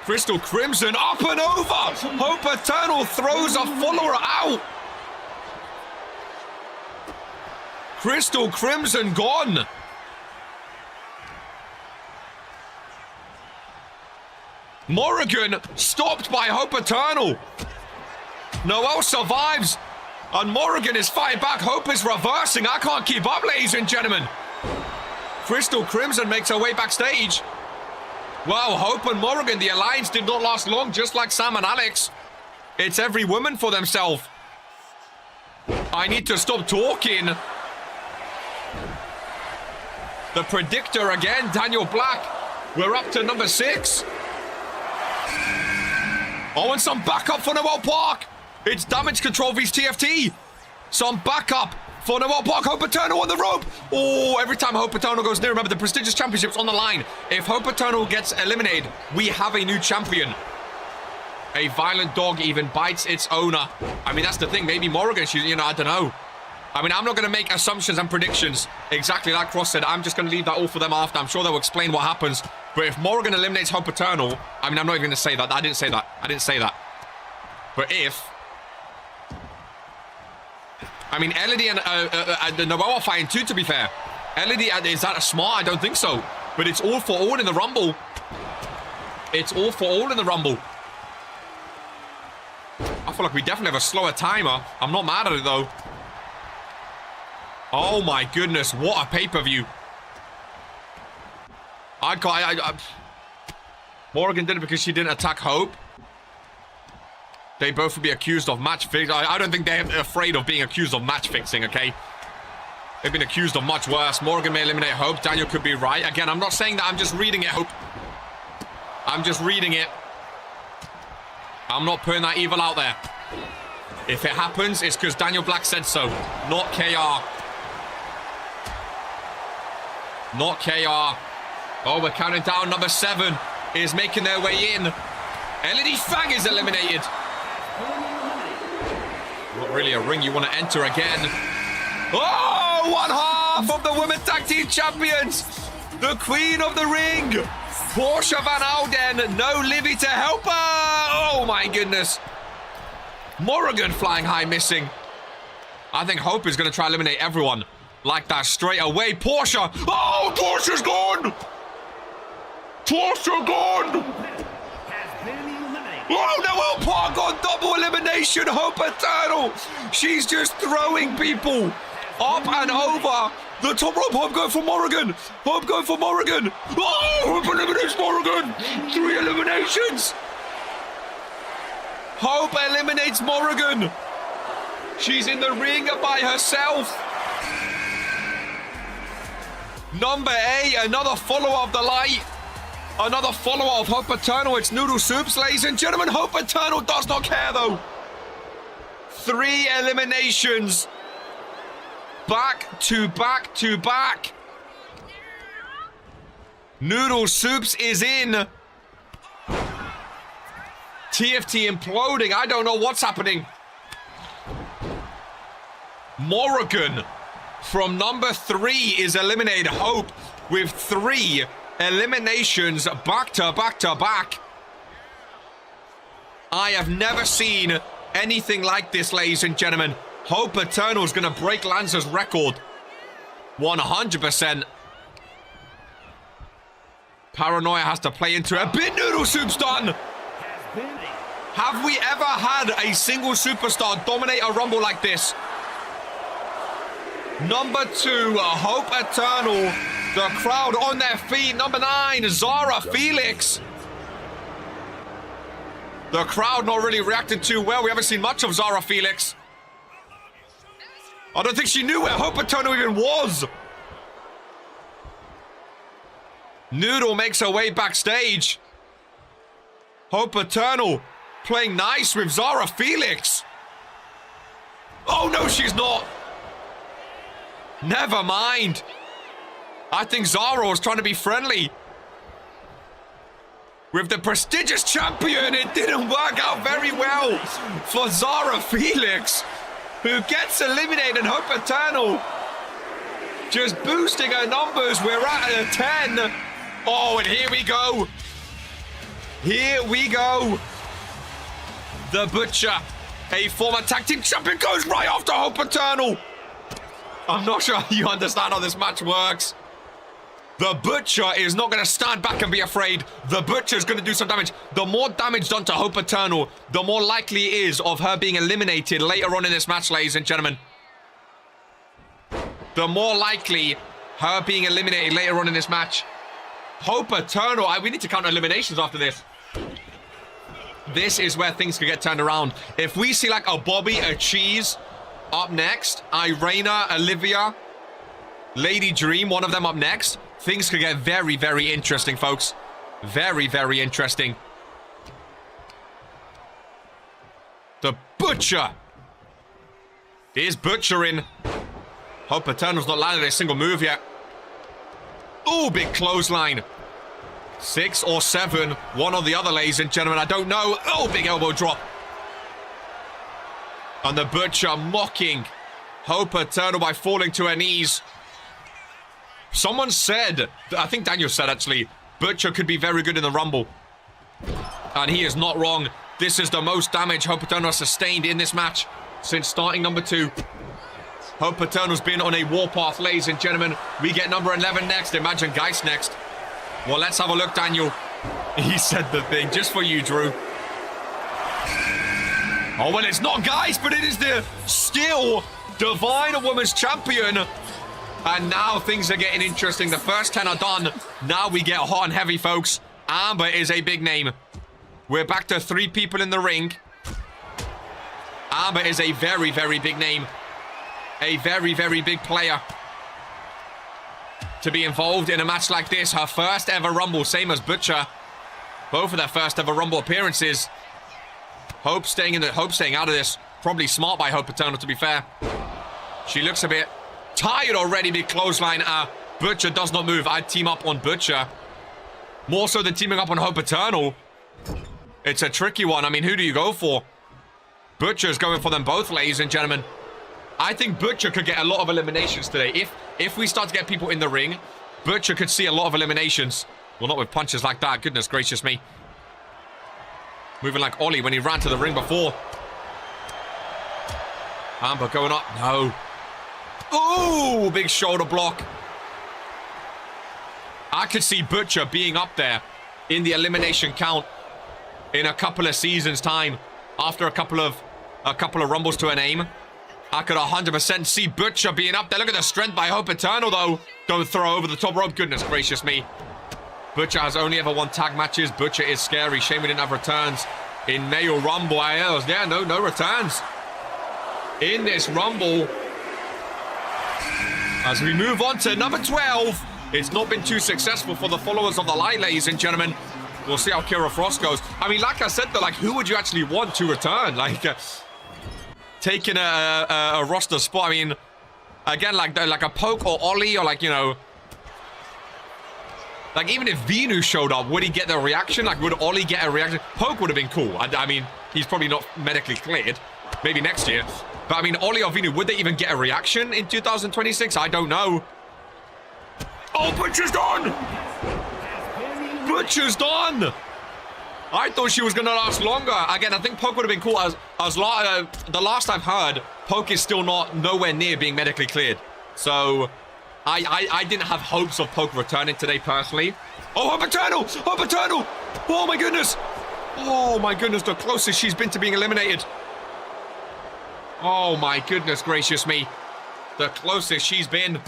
Crystal Crimson up and over. Hope Eternal throws a follower out. Crystal Crimson gone. Morrigan stopped by Hope Eternal. Noel survives. And Morrigan is fighting back. Hope is reversing. I can't keep up, ladies and gentlemen. Crystal Crimson makes her way backstage. Wow, Hope and Morrigan, the alliance did not last long, just like Sam and Alex. It's every woman for themselves. I need to stop talking. The predictor again, Daniel Black. We're up to number 6. Oh, and some backup for Noel Park. It's damage control vs TFT. Some backup for Noel Park. Hope Eternal on the rope. Oh, every time Hope Eternal goes near, remember the prestigious championship's on the line. If Hope Eternal gets eliminated, we have a new champion. A violent dog even bites its owner. I mean, that's the thing. Maybe Morrigan, she's, you know, I don't know. I mean, I'm not going to make assumptions and predictions. Exactly like Cross said, I'm just going to leave that all for them after. I'm sure they'll explain what happens. But if Morrigan eliminates Hope Eternal, I mean, I'm not even going to say that. I didn't say that. I didn't say that. But if... I mean, Elodie and Noel are fighting too, to be fair. Elodie, is that smart? I don't think so. But it's all for all in the Rumble. It's all for all in the Rumble. I feel like we definitely have a slower timer. I'm not mad at it, though. Oh, my goodness. What a pay-per-view. Morrigan did it because she didn't attack Hope. They both would be accused of match fixing. I don't think they're afraid of being accused of match fixing, okay? They've been accused of much worse. Morrigan may eliminate Hope. Daniel could be right. Again, I'm not saying that. I'm just reading it, Hope. I'm just reading it. I'm not putting that evil out there. If it happens, it's because Daniel Black said so. Not KR. Not KR. Oh, we're counting down. Number 7 is making their way in. LED Fang is eliminated. Not really a ring you want to enter again. Oh, 1/2 of the Women's Tag Team Champions. The Queen of the Ring. Portia Van Alden. No Livy to help her. Oh, my goodness. Morrigan flying high, missing. I think Hope is going to try to eliminate everyone like that straight away. Portia. Oh, Portia's gone. Portia gone. Oh, Noel Park on double elimination. Hope Eternal. She's just throwing people up and over the top rope. Hope going for Morrigan. Hope going for Morrigan. Oh, Hope eliminates Morrigan. 3 eliminations. Hope eliminates Morrigan. She's in the ring by herself. Number 8, another follower of the light. Another follower of Hope Eternal. It's Noodle Soups, ladies and gentlemen. Hope Eternal does not care, though. 3 eliminations. Back to back to back. Noodle Soups is in. TFT imploding. I don't know what's happening. Morrigan from number 3 is eliminated. Hope with 3 eliminations back to back to back. I have never seen anything like this, ladies and gentlemen. Hope Eternal is going to break Lanza's record. 100%. Paranoia has to play into a bit. Noodle Soup's done. Have we ever had a single superstar dominate a Rumble like this? Number 2, Hope Eternal. The crowd on their feet. Number 9, Zara Felix. The crowd not really reacted too well. We haven't seen much of Zara Felix. I don't think she knew where Hope Eternal even was. Noodle makes her way backstage. Hope Eternal playing nice with Zara Felix. Oh, no, she's not. Never mind. I think Zara was trying to be friendly with the prestigious champion. It didn't work out very well for Zara Felix, who gets eliminated. Hope Eternal just boosting her numbers. We're at a 10. Oh, and here we go. Here we go. The Butcher, a former tag team champion, goes right after Hope Eternal. I'm not sure you understand how this match works. The Butcher is not going to stand back and be afraid. The Butcher is going to do some damage. The more damage done to Hope Eternal, the more likely it is of her being eliminated later on in this match, ladies and gentlemen. The more likely her being eliminated later on in this match. Hope Eternal. We need to count eliminations after this. This is where things could get turned around. If we see like a Bobby, a Cheese up next, Irena, Olivia, Lady Dream, one of them up next, things could get very, very interesting, folks. Very, very interesting. The Butcher is butchering. Hope Eternal's not landed a single move yet. Oh, big clothesline. 6 or 7. One or the other, ladies and gentlemen. I don't know. Oh, big elbow drop. And the Butcher mocking Hope Eternal by falling to her knees. Someone said, I think Daniel said actually, Butcher could be very good in the Rumble. And he is not wrong. This is the most damage Hope Eternal has sustained in this match since starting number 2. Hope Eternal's been on a warpath, ladies and gentlemen. We get number 11 next. Imagine Geist next. Well, let's have a look, Daniel. He said the thing just for you, Drew. Oh, well, it's not Geist, but it is the still Divine Women's Champion. And now things are getting interesting. The first 10 are done. Now we get hot and heavy, folks. Amber is a big name. We're back to 3 people in the ring. Amber is a very, very big name. A very, very big player to be involved in a match like this. Her first ever Rumble, same as Butcher. Both of their first ever Rumble appearances. Hope staying out of this. Probably smart by Hope Eternal, to be fair. She looks a bit tired already. Big clothesline. Butcher does not move. I'd team up on Butcher. More so than teaming up on Hope Eternal. It's a tricky one. I mean, who do you go for? Butcher's going for them both, ladies and gentlemen. I think Butcher could get a lot of eliminations today. If we start to get people in the ring, Butcher could see a lot of eliminations. Well, not with punches like that. Goodness gracious me. Moving like Ollie when he ran to the ring before. Amber going up. No. Ooh, big shoulder block. I could see Butcher being up there in the elimination count in a couple of seasons' time. After a couple of Rumbles to her name. I could 100% see Butcher being up there. Look at the strength by Hope Eternal, though. Don't throw over the top rope. Goodness gracious me. Butcher has only ever won tag matches. Butcher is scary. Shame we didn't have returns in male Rumble. Yeah, no returns in this Rumble. As we move on to number 12. It's not been too successful for the followers of the light, ladies and gentlemen. We'll see how Kira Frost goes. I mean, like I said, though, like, who would you actually want to return? Like, taking a roster spot. I mean, again, like a Poke or Ollie or, like, you know, like, even if Venu showed up, would he get the reaction? Like, would Ollie get a reaction? Poke would have been cool. I mean, he's probably not medically cleared. Maybe next year. But, I mean, Ollie or Venu, would they even get a reaction in 2026? I don't know. Oh, Butcher's done! Butcher's done! I thought she was going to last longer. Again, I think Poke would have been cool. The last I've heard, Poke is still nowhere near being medically cleared. So, I didn't have hopes of Poke returning today, personally. Oh, Hope Eternal! Hope Eternal! Oh, my goodness! Oh, my goodness, the closest she's been to being eliminated. Oh, my goodness gracious me. The closest she's been.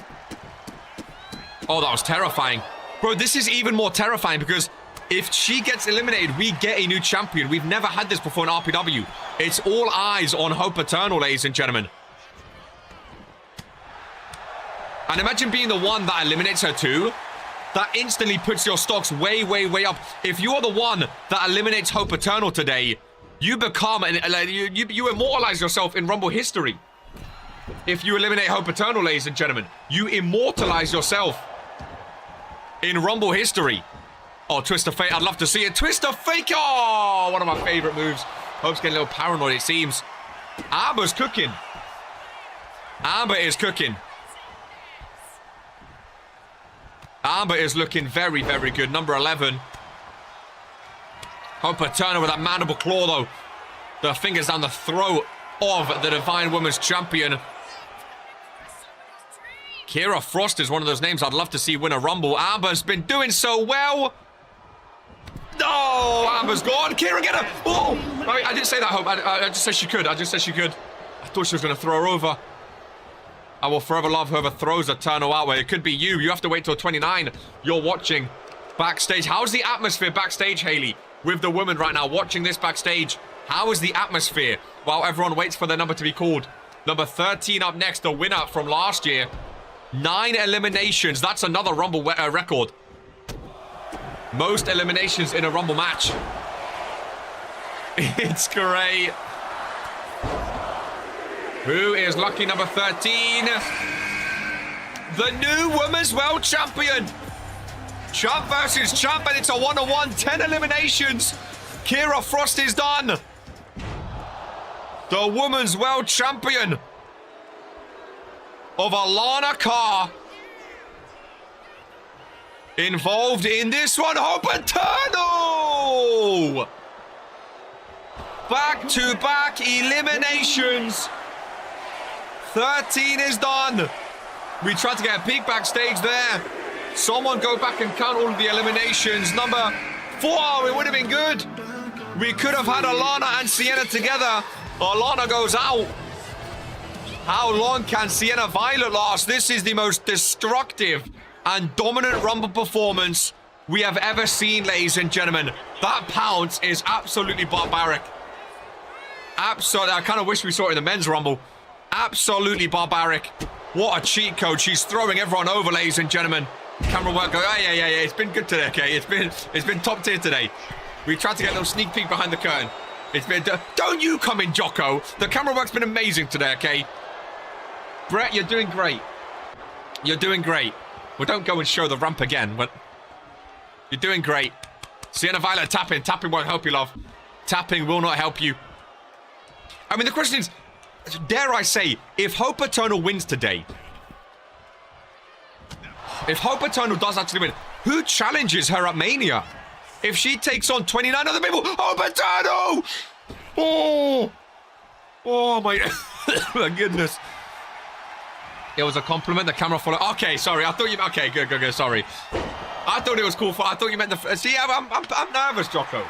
Oh, that was terrifying. Bro, this is even more terrifying because if she gets eliminated, we get a new champion. We've never had this before in RPW. It's all eyes on Hope Eternal, ladies and gentlemen. And imagine being the one that eliminates her too. That instantly puts your stocks way, way, way up. If you are the one that eliminates Hope Eternal today, you become, you immortalize yourself in Rumble history. If you eliminate Hope Eternal, ladies and gentlemen, you immortalize yourself in Rumble history. Oh, Twist of Fate. I'd love to see it. Twist of Fate. Oh, one of my favorite moves. Hope's getting a little paranoid, it seems. Amber's cooking. Amber is cooking. Amber is looking very, very good. Number 11. Hope Eternal with that mandible claw, though. The fingers down the throat of the Divine Women's Champion. Kira Frost is one of those names I'd love to see win a Rumble. Amber's been doing so well. Oh, Amber's gone. Kira, get her. Oh, I didn't say that, Hope. I just said she could. I thought she was going to throw her over. I will forever love whoever throws Eternal out. Where it could be you. You have to wait till 29. You're watching Backstage. How's the atmosphere backstage, Haley? With the women right now watching this backstage. How is the atmosphere while everyone waits for their number to be called? Number 13 up next, the winner from last year. 9 eliminations. That's another Rumble record. Most eliminations in a Rumble match. It's great. Who is lucky number 13? The new Women's World Champion. Champ versus champ, and it's a 1-on-1. 10 eliminations. Kira Frost is done. The Women's World Champion of Alana Carr. Involved in this one, Hope Eternal. Back-to-back eliminations. 13 is done. We tried to get a peek backstage there. Someone go back and count all of the eliminations. Number 4, it would have been good. We could have had Alana and Sienna together. Alana goes out. How long can Sienna Violet last? This is the most destructive and dominant Rumble performance we have ever seen, ladies and gentlemen. That pounce is absolutely barbaric. Absolutely. I kind of wish we saw it in the men's Rumble. Absolutely barbaric. What a cheat code. She's throwing everyone over, ladies and gentlemen. Camera work go, yeah. It's been good today, okay? It's been top tier today. We tried to get a little sneak peek behind the curtain. It's been... Don't you come in, Jocko. The camera work's been amazing today, okay? Brett, you're doing great. You're doing great. Well, don't go and show the ramp again, but... You're doing great. Sienna Violet, tapping. Tapping won't help you, love. Tapping will not help you. I mean, the question is, dare I say, if Hope Eternal wins today... If Hope Eternal does actually win, who challenges her at Mania? If she takes on 29 other people, Hope Eternal! Oh my, my goodness. It was a compliment, the camera followed. Okay, sorry, I thought you, okay, good, sorry. I thought it was cool, I thought you meant the, see, I'm nervous, Jocko.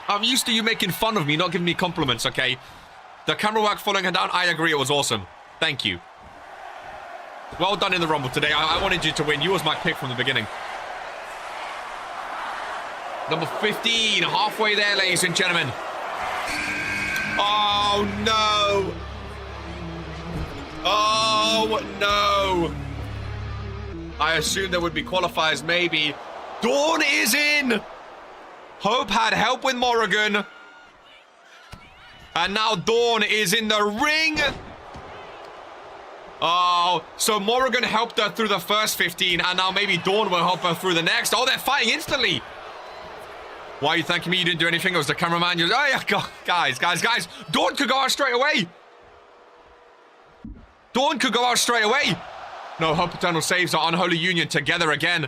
I'm used to you making fun of me, not giving me compliments, okay? The camera work following her down, I agree, it was awesome. Thank you. Well done in the Rumble today. I wanted you to win. You was my pick from the beginning. Number 15, halfway there, ladies and gentlemen. Oh, no. Oh, no. I assumed there would be qualifiers, maybe. Dawn is in. Hope had help with Morrigan. And now Dawn is in the ring. Oh, so Morrigan helped her through the first 15, and now maybe Dawn will help her through the next. Oh, they're fighting instantly. Why are you thanking me? You didn't do anything. It was the cameraman. Oh, yeah, guys. Dawn could go out straight away. Dawn could go out straight away. No, Hope Eternal saves our unholy union together again.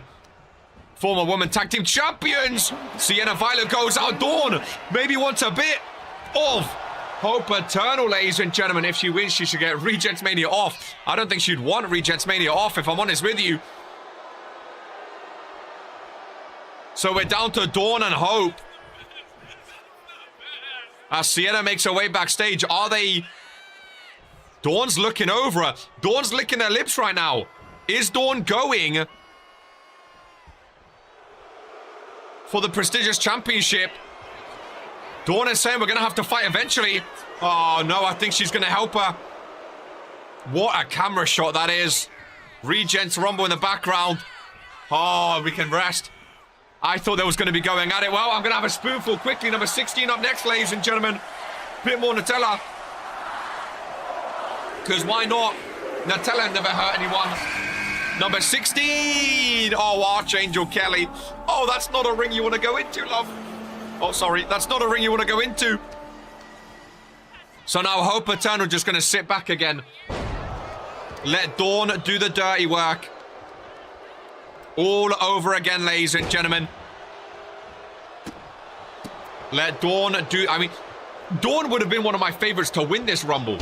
Former women tag team champions. Sienna Violet goes out. Dawn maybe wants a bit of Hope Eternal, ladies and gentlemen. If she wins, she should get Regents Mania off. I don't think she'd want Regents Mania off, if I'm honest with you. So we're down to Dawn and Hope. As Sienna makes her way backstage, are they... Dawn's looking over her. Dawn's licking her lips right now. Is Dawn going for the prestigious championship? Dawn is saying we're going to have to fight eventually. Oh, no, I think she's going to help her. What a camera shot that is. Regents Rumble in the background. Oh, we can rest. I thought there was going to be going at it. Well, I'm going to have a spoonful quickly. Number 16 up next, ladies and gentlemen. Bit more Nutella. Because why not? Nutella never hurt anyone. Number 16. Oh, Archangel Kelly. Oh, that's not a ring you want to go into, love. Oh, sorry. That's not a ring you want to go into. So now Hope Eternal just going to sit back again. Let Dawn do the dirty work. All over again, ladies and gentlemen. Let Dawn do... I mean, Dawn would have been one of my favorites to win this Rumble.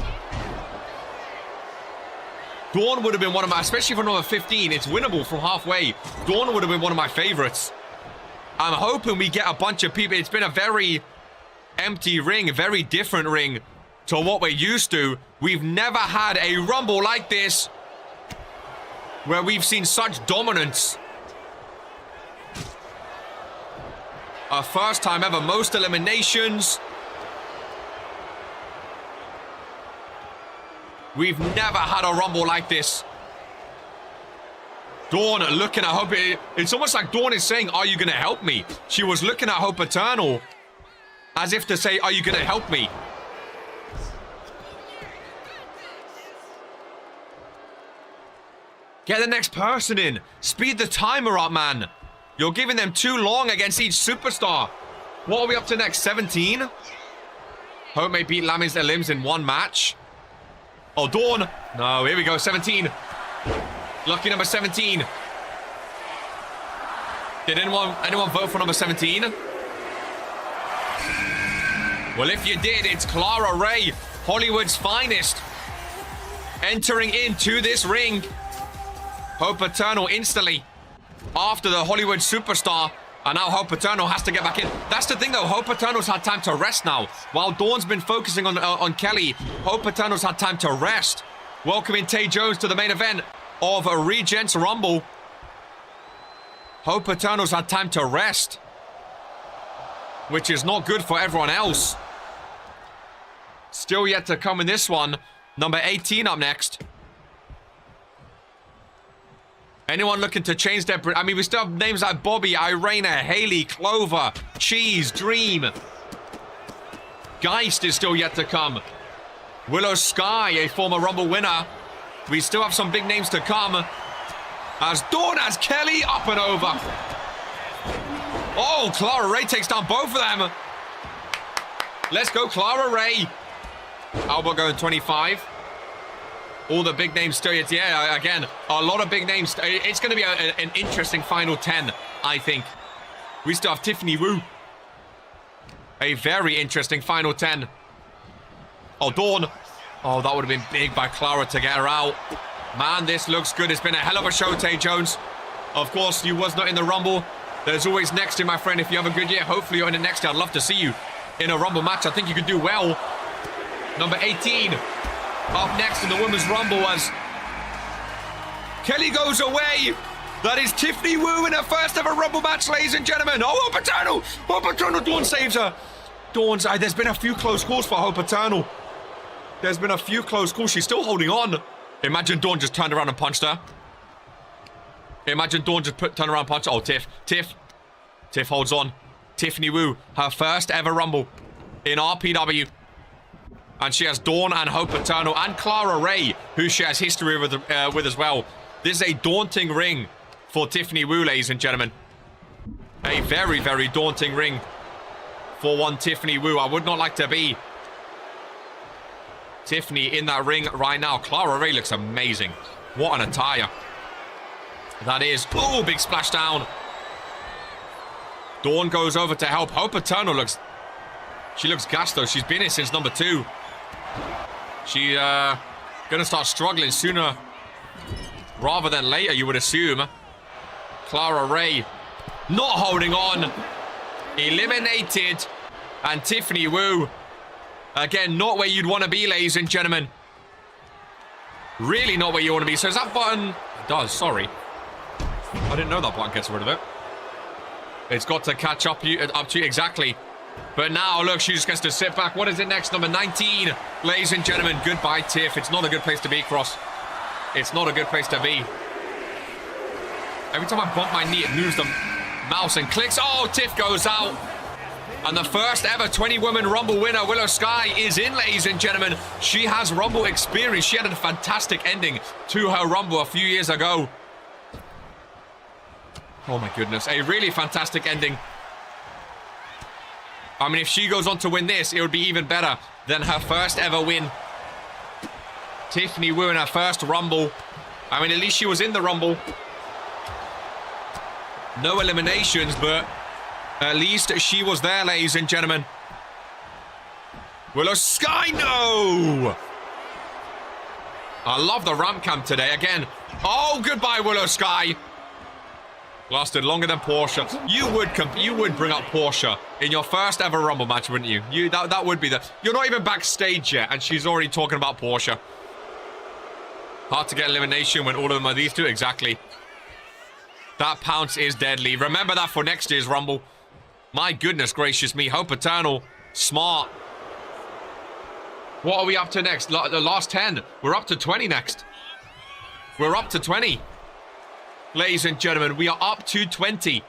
Dawn would have been one of my... Especially for number 15. It's winnable from halfway. Dawn would have been one of my favorites. I'm hoping we get a bunch of people. It's been a very empty ring, a very different ring to what we're used to. We've never had a Rumble like this where we've seen such dominance A first time ever, most eliminations. We've never had a Rumble like this. Dawn looking at Hope. It's almost like Dawn is saying, are you going to help me? She was looking at Hope Eternal as if to say, are you going to help me? Get the next person in. Speed the timer up, man. You're giving them too long against each superstar. What are we up to next? 17? Hope may beat Lamis and Limbs in one match. Oh, Dawn. No, here we go. 17. Lucky number 17. Did anyone vote for number 17? Well, if you did, it's Clara Ray, Hollywood's finest, entering into this ring. Hope Eternal instantly after the Hollywood superstar. And now Hope Eternal has to get back in. That's the thing, though. Hope Eternal's had time to rest now. While Dawn's been focusing on Kelly, Hope Eternal's had time to rest. Welcoming Tay Jones to the main event of a Regents Rumble. Hope Eternal's had time to rest, which is not good for everyone else. Still yet to come in this one. Number 18 up next. Anyone looking to change their... I mean, we still have names like Bobby, Irena, Haley, Clover, Cheese, Dream. Geist is still yet to come. Willow Sky, a former Rumble winner. We still have some big names to come. As Dawn has Kelly up and over. Oh, Clara Ray takes down both of them. Let's go, Clara Ray. Albert going 25. All the big names still. Yeah, again, a lot of big names. It's going to be an interesting final 10, I think. We still have Tiffany Wu. A very interesting final 10. Oh, Dawn. Oh, that would have been big by Clara to get her out. Man, this looks good. It's been a hell of a show, Tay Jones. Of course, you was not in the Rumble. There's always next year, my friend. If you have a good year, hopefully you're in the next year. I'd love to see you in a Rumble match. I think you could do well. Number 18. Up next in the Women's Rumble as Kelly goes away. That is Tiffany Wu in her first ever Rumble match, ladies and gentlemen. Oh, Hope Eternal! Hope Eternal, Dawn saves her. Dawn's... there's been a few close calls for Hope Eternal. There's been a few close calls. She's still holding on. Imagine Dawn just turned around and punched her. Imagine Dawn just turned around and punched her. Oh, Tiff holds on. Tiffany Wu, her first ever Rumble in RPW. And she has Dawn and Hope Eternal and Clara Ray, who she has history with as well. This is a daunting ring for Tiffany Wu, ladies and gentlemen. A very, very daunting ring for one Tiffany Wu. I would not like to be Tiffany in that ring right now. Clara Ray looks amazing. What an attire that is. Oh, big splashdown. Dawn goes over to help. Hope Eternal looks... She looks gassed, though. She's been here since number 2. She gonna start struggling sooner rather than later, you would assume. Clara Ray not holding on. Eliminated. And Tiffany Wu, again, not where you'd want to be, ladies and gentlemen. Really not where you want to be. So is that button... It does, sorry. I didn't know that button gets rid of it. It's got to catch up to you, exactly. But now, look, she just gets to sit back. What is it next? Number 19. Ladies and gentlemen, goodbye, Tiff. It's not a good place to be, Cross. It's not a good place to be. Every time I bump my knee, it moves the mouse and clicks. Oh, Tiff goes out. And the first ever 20-woman Rumble winner, Willow Sky, is in, ladies and gentlemen. She has Rumble experience. She had a fantastic ending to her Rumble a few years ago. Oh, my goodness. A really fantastic ending. I mean, if she goes on to win this, it would be even better than her first ever win. Tiffany Wu in her first Rumble. I mean, at least she was in the Rumble. No eliminations, but at least she was there, ladies and gentlemen. Willow Sky, no! I love the ramp cam today. Again, oh, goodbye, Willow Sky. Lasted longer than Portia. You would bring up Portia in your first ever Rumble match, wouldn't you? That would be the... You're not even backstage yet, and she's already talking about Portia. Hard to get elimination when all of them are these two. Exactly. That pounce is deadly. Remember that for next year's Rumble. My goodness gracious me. Hope Eternal. Smart. What are we up to next? The last 10. We're up to 20 next. We're up to 20. Ladies and gentlemen, we are up to 20.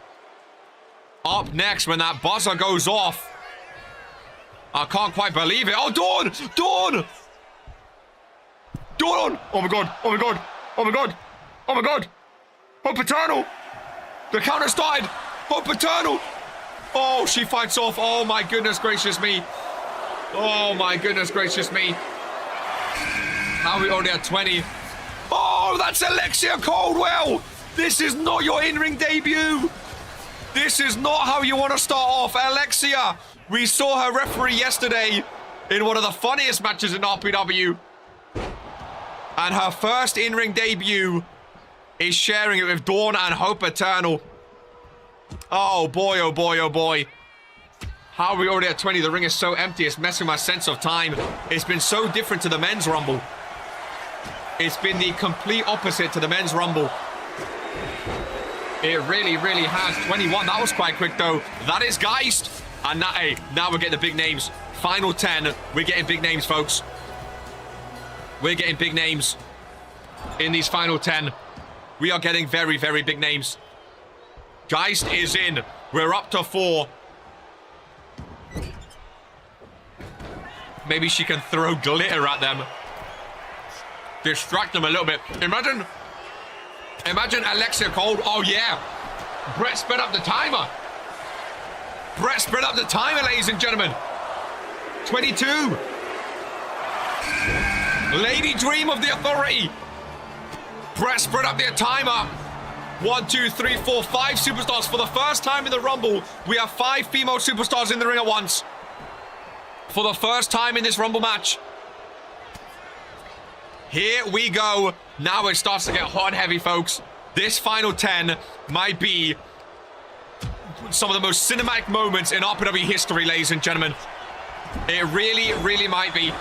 Up next when that buzzer goes off. I can't quite believe it. Oh, Dawn! Dawn! Dawn! Oh my god. Oh my god. Oh my god. Oh my god. Hope Eternal. The counter started. Hope Eternal. Oh, she fights off. Oh my goodness gracious me. Oh my goodness gracious me. How are we already at 20? Oh, that's Alexia Caldwell. This is not your in-ring debut. This is not how you want to start off. Alexia, we saw her referee yesterday in one of the funniest matches in RPW. And her first in-ring debut is sharing it with Dawn and Hope Eternal. Oh boy, oh boy, oh boy. How are we already at 20? The ring is so empty. It's messing with my sense of time. It's been so different to the men's rumble. It's been the complete opposite to the men's rumble. It really, really has. 21. That was quite quick, though. That is Geist. And now, hey, now we're getting the big names. Final 10. We're getting big names, folks. We're getting big names in these final 10. We are getting very, very big names. Geist is in. We're up to 4. Maybe she can throw glitter at them. Distract them a little bit. Imagine Alexia Cold. Oh, yeah. Brett sped up the timer. Brett sped up the timer, ladies and gentlemen. 22. Lady Dream of the Authority. Brett sped up the timer. 1, 2, 3, 4, 5 superstars. For the first time in the Rumble, we have 5 female superstars in the ring at once. For the first time in this Rumble match. Here we go. Now it starts to get hot and heavy, folks. This final 10 might be some of the most cinematic moments in RPW history, ladies and gentlemen. It really, really might be.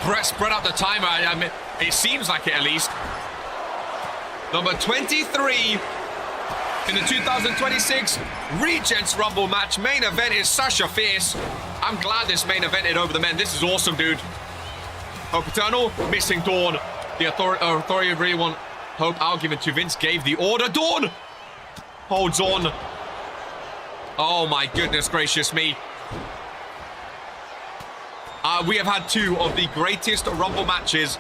Brett spread out the timer. I mean, it seems like it, at least. Number 23 in the 2026 Regents Rumble match. Main event is Sasha Fierce. I'm glad this main evented over the men. This is awesome, dude. Hope Eternal, missing Dawn. The authority really want Hope argument to Vince gave the order. Dawn holds on. Oh my goodness gracious me. We have had 2 of the greatest Rumble matches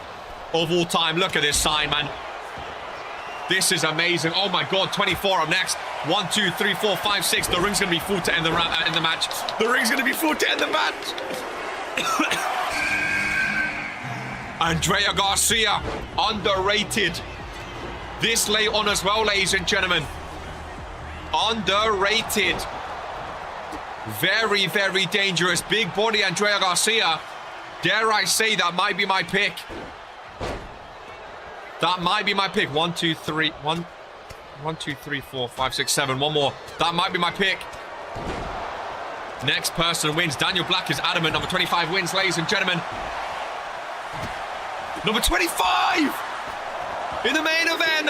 of all time. Look at this sign, man. This is amazing. Oh my god, 24 up next. 1, 2, 3, 4, 5, 6. The ring's going to be full to end the match. The ring's going to be full to end the match. Andrea Garcia, underrated. This late on as well, ladies and gentlemen. Underrated. Very, very dangerous. Big body Andrea Garcia. Dare I say that might be my pick. That might be my pick. 1, 2, 3. 1, 2, 3, 4, 5, 6, 7. One more. That might be my pick. Next person wins. Daniel Black is adamant. Number 25 wins, ladies and gentlemen. Number 25 in the main event.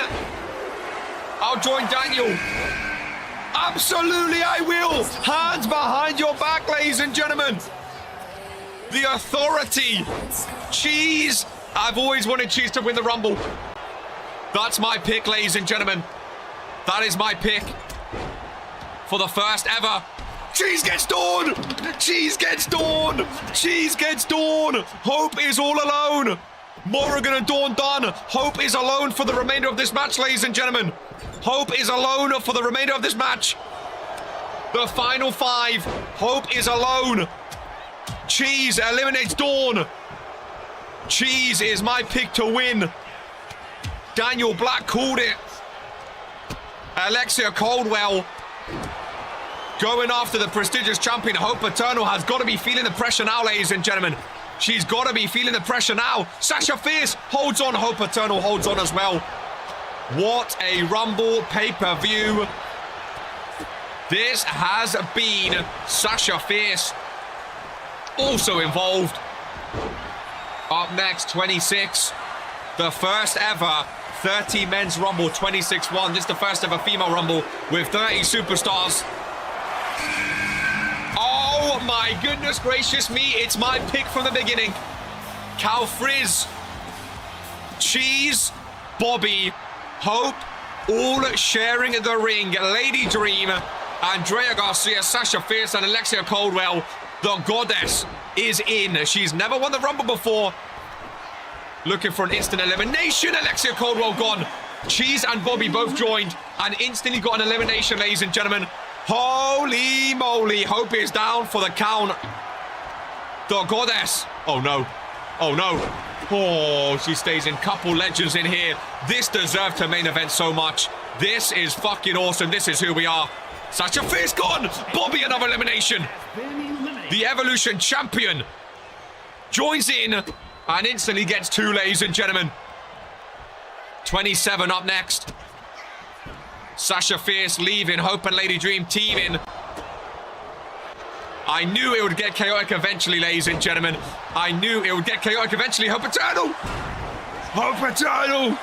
I'll join Daniel. Absolutely, I will. Hands behind your back, ladies and gentlemen. The Authority. Cheese. I've always wanted Cheese to win the Rumble. That's my pick, ladies and gentlemen. That is my pick for the first ever. Cheese gets Dawn. Cheese gets Dawn. Cheese gets Dawn. Hope is all alone. Morrigan and Dawn done. Hope is alone for the remainder of this match, ladies and gentlemen. Hope is alone for the remainder of this match. The final 5. Hope is alone. Cheese eliminates Dawn. Cheese is my pick to win. Daniel Black called it. Alexia Caldwell going after the prestigious champion. Hope Eternal has got to be feeling the pressure now, ladies and gentlemen. She's got to be feeling the pressure now. Sasha Fierce holds on. Hope Eternal holds on as well. What a Rumble pay-per-view. This has been Sasha Fierce also involved. Up next, 26. The first ever 30 men's Rumble, 26-1. This is the first ever female Rumble with 30 superstars. my goodness gracious me. It's my pick from the beginning. CAW Frizz, Cheese, Bobby, Hope, all sharing the ring. Lady Dream, Andrea Garcia, Sasha Fierce, and Alexia Coldwell. The goddess is in. She's never won the Rumble before. Looking for an instant elimination. Alexia Coldwell gone. Cheese and Bobby both joined and instantly got an elimination, ladies and gentlemen. Holy moly. Hope is down for the count. The goddess. Oh, no. Oh, no. Oh, she stays in. Couple legends in here. This deserved her main event so much. This is fucking awesome. This is who we are. Sasha Fierce gone. Bobby, another elimination. The Evolution champion joins in and instantly gets 2, ladies and gentlemen. 27 up next. Sasha Fierce leaving. Hope and Lady Dream teaming. I knew it would get chaotic eventually, ladies and gentlemen. I knew it would get chaotic eventually. Hope Eternal. Hope Eternal.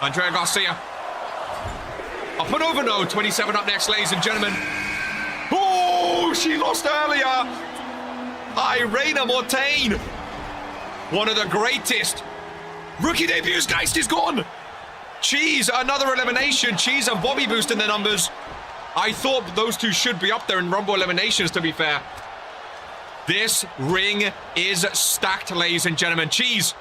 Andrea Garcia. Up and over, no. 27 up next, ladies and gentlemen. Oh, she lost earlier. Irene Mortain. One of the greatest rookie debuts. Geist is gone. Cheese, another elimination. Cheese and Bobby boosting their numbers. I thought those two should be up there in Rumble eliminations, to be fair. This ring is stacked, ladies and gentlemen. Cheese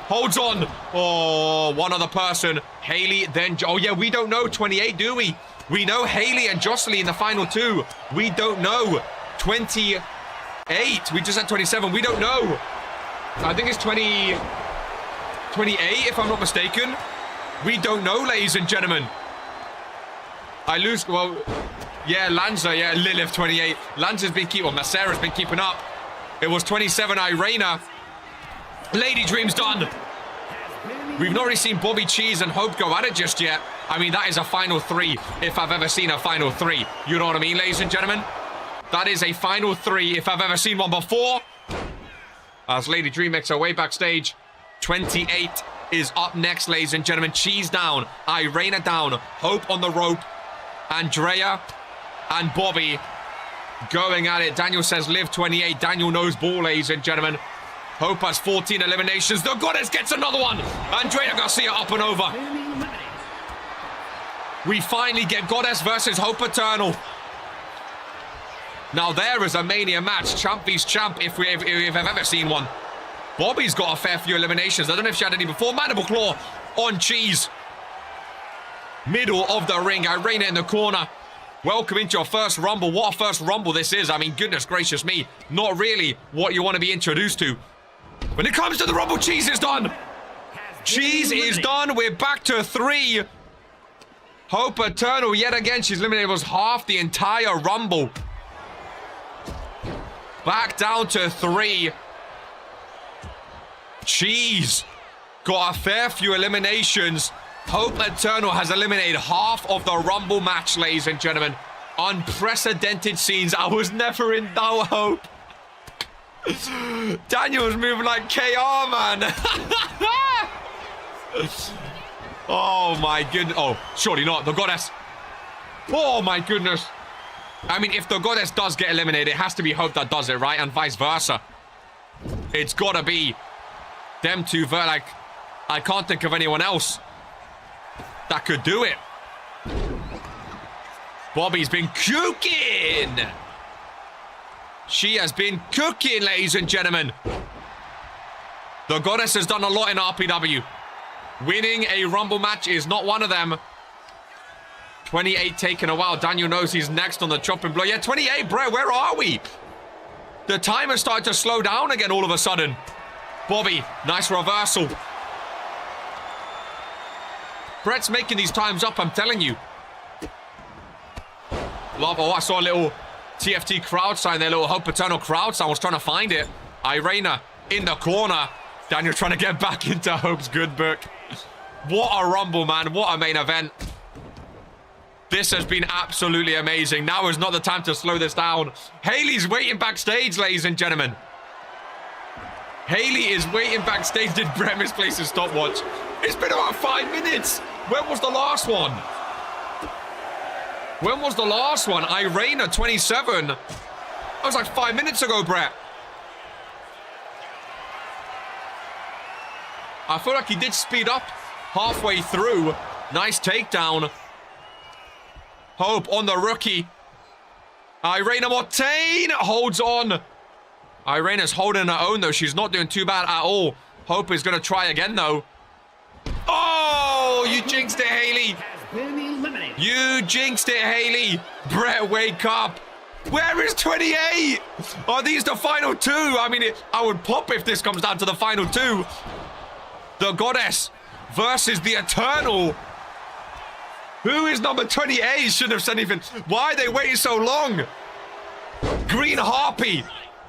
holds on. Oh, one other person. Haley, then... Oh, yeah, we don't know 28, do we? We know Haley and Jocelyn in the final 2. We don't know 28. We just had 27. We don't know. I think it's 28, if I'm not mistaken. We don't know, ladies and gentlemen. I lose, well, yeah, Lanza, yeah, Lilith, 28. Lanza's been keeping, well, Masera's been keeping up. It was 27, Irena. Lady Dream's done. We've not really seen Bobby, Cheese, and Hope go at it just yet. I mean, that is a final 3, if I've ever seen a final 3. You know what I mean, ladies and gentlemen? That is a final 3, if I've ever seen one before. As Lady Dream makes her way backstage. 28 is up next, ladies and gentlemen. Cheese down, Irena down, Hope on the rope. Andrea and Bobby going at it. Daniel says live 28. Daniel knows ball, ladies and gentlemen. Hope has 14 eliminations. The goddess gets another one. Andrea Garcia up and over. We finally get Goddess versus Hope Eternal. Now there is a Mania match. Champ vs champ, if we've ever seen one. Bobby's got a fair few eliminations. I don't know if she had any before. Mandible Claw on Cheese. Middle of the ring, Irena in the corner. Welcome into your first Rumble. What a first Rumble this is. I mean, goodness gracious me. Not really what you want to be introduced to. When it comes to the Rumble, Cheese is done. Cheese is done. We're back to 3. Hope Eternal, yet again, she's eliminated. It was half the entire Rumble. Back down to 3. Cheese got a fair few eliminations. Hope Eternal has eliminated half of the Rumble match, ladies and gentlemen. Unprecedented scenes. I was never in doubt, Hope. Daniel was moving like CAW, man. Oh, my goodness. Oh, surely not. The goddess. Oh, my goodness. I mean, if the goddess does get eliminated, it has to be Hope that does it, right? And vice versa. It's got to be them two. Like, I can't think of anyone else that could do it. Bobby's been cooking. She has been cooking, ladies and gentlemen. The goddess has done a lot in RPW. Winning a Rumble match is not one of them. 28 taken a while. Daniel knows he's next on the chopping block. Yeah, 28, bro. Where are we? The timer started to slow down again all of a sudden. Bobby, nice reversal. Brett's making these times up, I'm telling you. Love, oh, I saw a little TFT crowd sign there, little Hope Eternal crowd sign. I was trying to find it. Irena in the corner. Daniel trying to get back into Hope's good book. What a Rumble, man. What a main event. This has been absolutely amazing. Now is not the time to slow this down. Haley's waiting backstage, ladies and gentlemen. Haley is waiting backstage. Did Brett misplace his stopwatch? It's been about 5 minutes. When was the last one? When was the last one? Irena, 27. That was like 5 minutes ago, Brett. I feel like he did speed up halfway through. Nice takedown. Hope on the rookie. Irene Mortain holds on. Irena's holding her own, though. She's not doing too bad at all. Hope is going to try again, though. Oh, you jinxed it, Haley. You jinxed it, Haley. Brett, wake up. Where is 28? Are these the final two? I mean, I would pop if this comes down to the final two. The Goddess versus the Eternal. Who is number 28? Shouldn't have said anything. Why are they waiting so long? Green Harpy.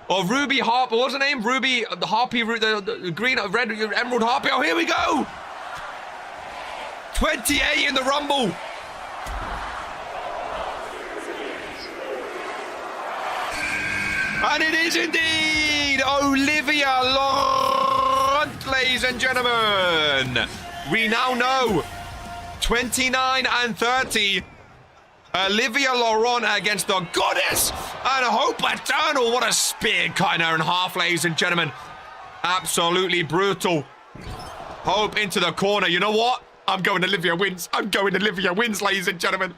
Or Ruby Harpy. What's her name? Ruby, the Harpy, the green, red, Emerald Harpy. Oh, here we go. 28 in the Rumble. And it is indeed Olivia Laurent, ladies and gentlemen. We now know 29 and 30. Olivia Laurent against the Goddess and Hope Eternal. What a spear cutting her in half, ladies and gentlemen. Absolutely brutal. Hope into the corner. You know what? I'm going Olivia wins. I'm going Olivia wins, ladies and gentlemen.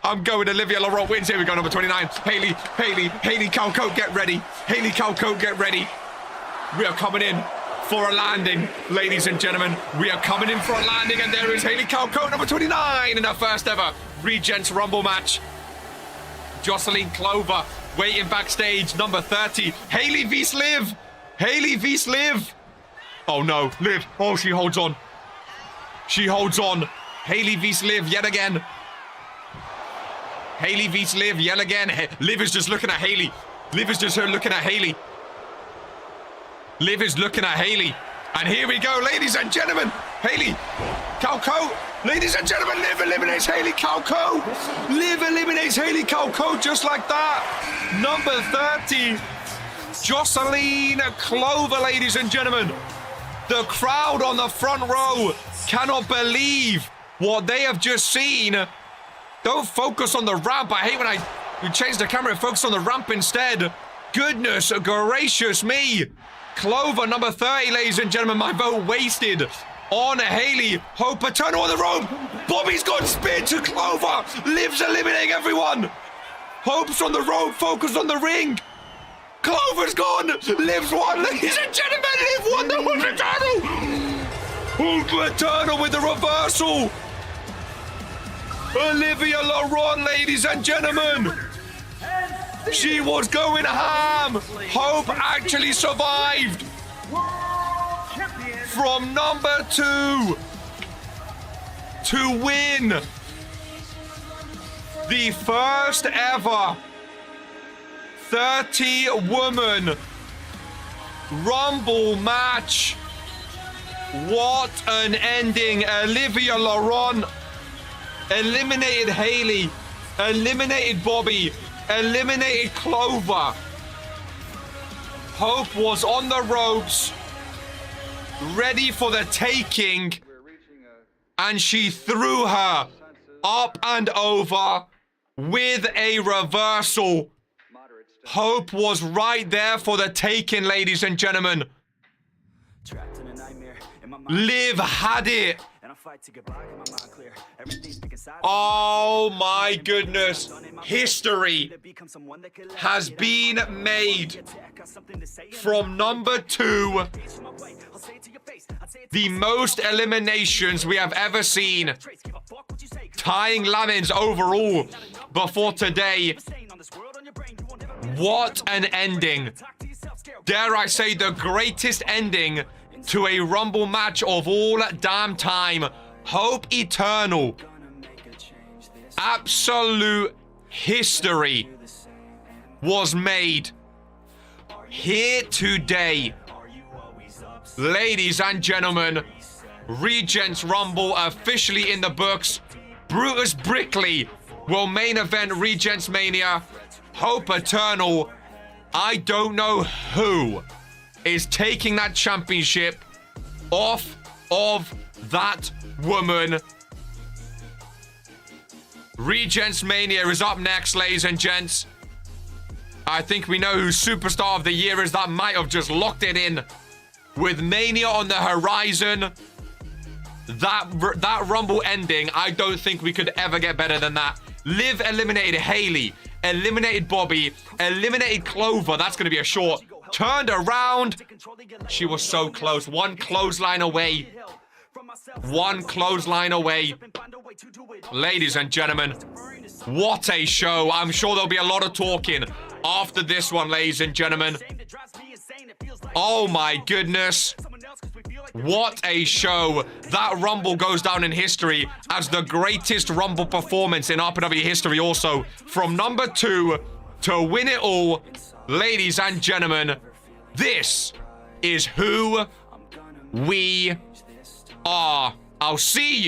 I'm going Olivia Laurent wins. Here we go, number 29. Haley CAW, get ready. Haley CAW, get ready. We are coming in for a landing, ladies and gentlemen. We are coming in for a landing, and there is Haley CAW, number 29, in her first ever Regents Rumble match. Jocelyn Clover waiting backstage, number 30. Haley vs Liv. Haley vs Liv. Oh no, Liv. Oh, she holds on. She holds on. Haley vs Liv yet again. Haley vs Liv yet again. Liv is just looking at Haley. Liv is just looking at Haley. Liv is looking at Haley. And here we go, ladies and gentlemen. Haley CAW. Ladies and gentlemen, Liv eliminates Haley CAW. Liv eliminates Haley CAW just like that. Number 30. Jocelyn Clover, ladies and gentlemen. The crowd on the front row cannot believe what they have just seen. Don't focus on the ramp. I hate when you change the camera and focus on the ramp instead. Goodness gracious me. Clover, number 30, ladies and gentlemen. My vote wasted on Haley. Hope Eternal on the rope. Bobby's got speared to Clover. Liv's eliminating everyone. Hope's on the rope. Focus on the ring. Clover's gone. Liv's won, ladies and gentlemen. Liv won the Hope Eternal. Hope Eternal with the reversal. Olivia Laurent, ladies and gentlemen. She was going ham. Hope actually survived. From number 2 to win the first ever 30-woman Rumble match. What an ending. Olivia Laurent eliminated Haley, eliminated Bobby, eliminated Clover. Hope was on the ropes, ready for the taking, and she threw her up and over with a reversal. Hope was right there for the taking, ladies and gentlemen. Liv had it. Oh my goodness. History has been made from number 2. The most eliminations we have ever seen. Tying Lamins overall before today. What an ending. Dare I say the greatest ending to a Rumble match of all damn time. Hope Eternal. Absolute history was made here today. Ladies and gentlemen, Regents Rumble officially in the books. Brutus Brickley will main event Regents Mania. Hope Eternal. I don't know who is taking that championship off of that woman. Regents Mania is up next, ladies and gents. I think we know who Superstar of the Year is. That might have just locked it in. With Mania on the horizon, that Rumble ending, I don't think we could ever get better than that. Liv eliminated Haley, eliminated Bobby, eliminated Clover. That's going to be a short. Turned around. She was so close. One clothesline away. One clothesline away. Ladies and gentlemen, what a show. I'm sure there'll be a lot of talking after this one, ladies and gentlemen. Oh my goodness. What a show. That Rumble goes down in history as the greatest Rumble performance in RPW history also. From number 2 to win it all. Ladies and gentlemen, this is who we are. I'll see you.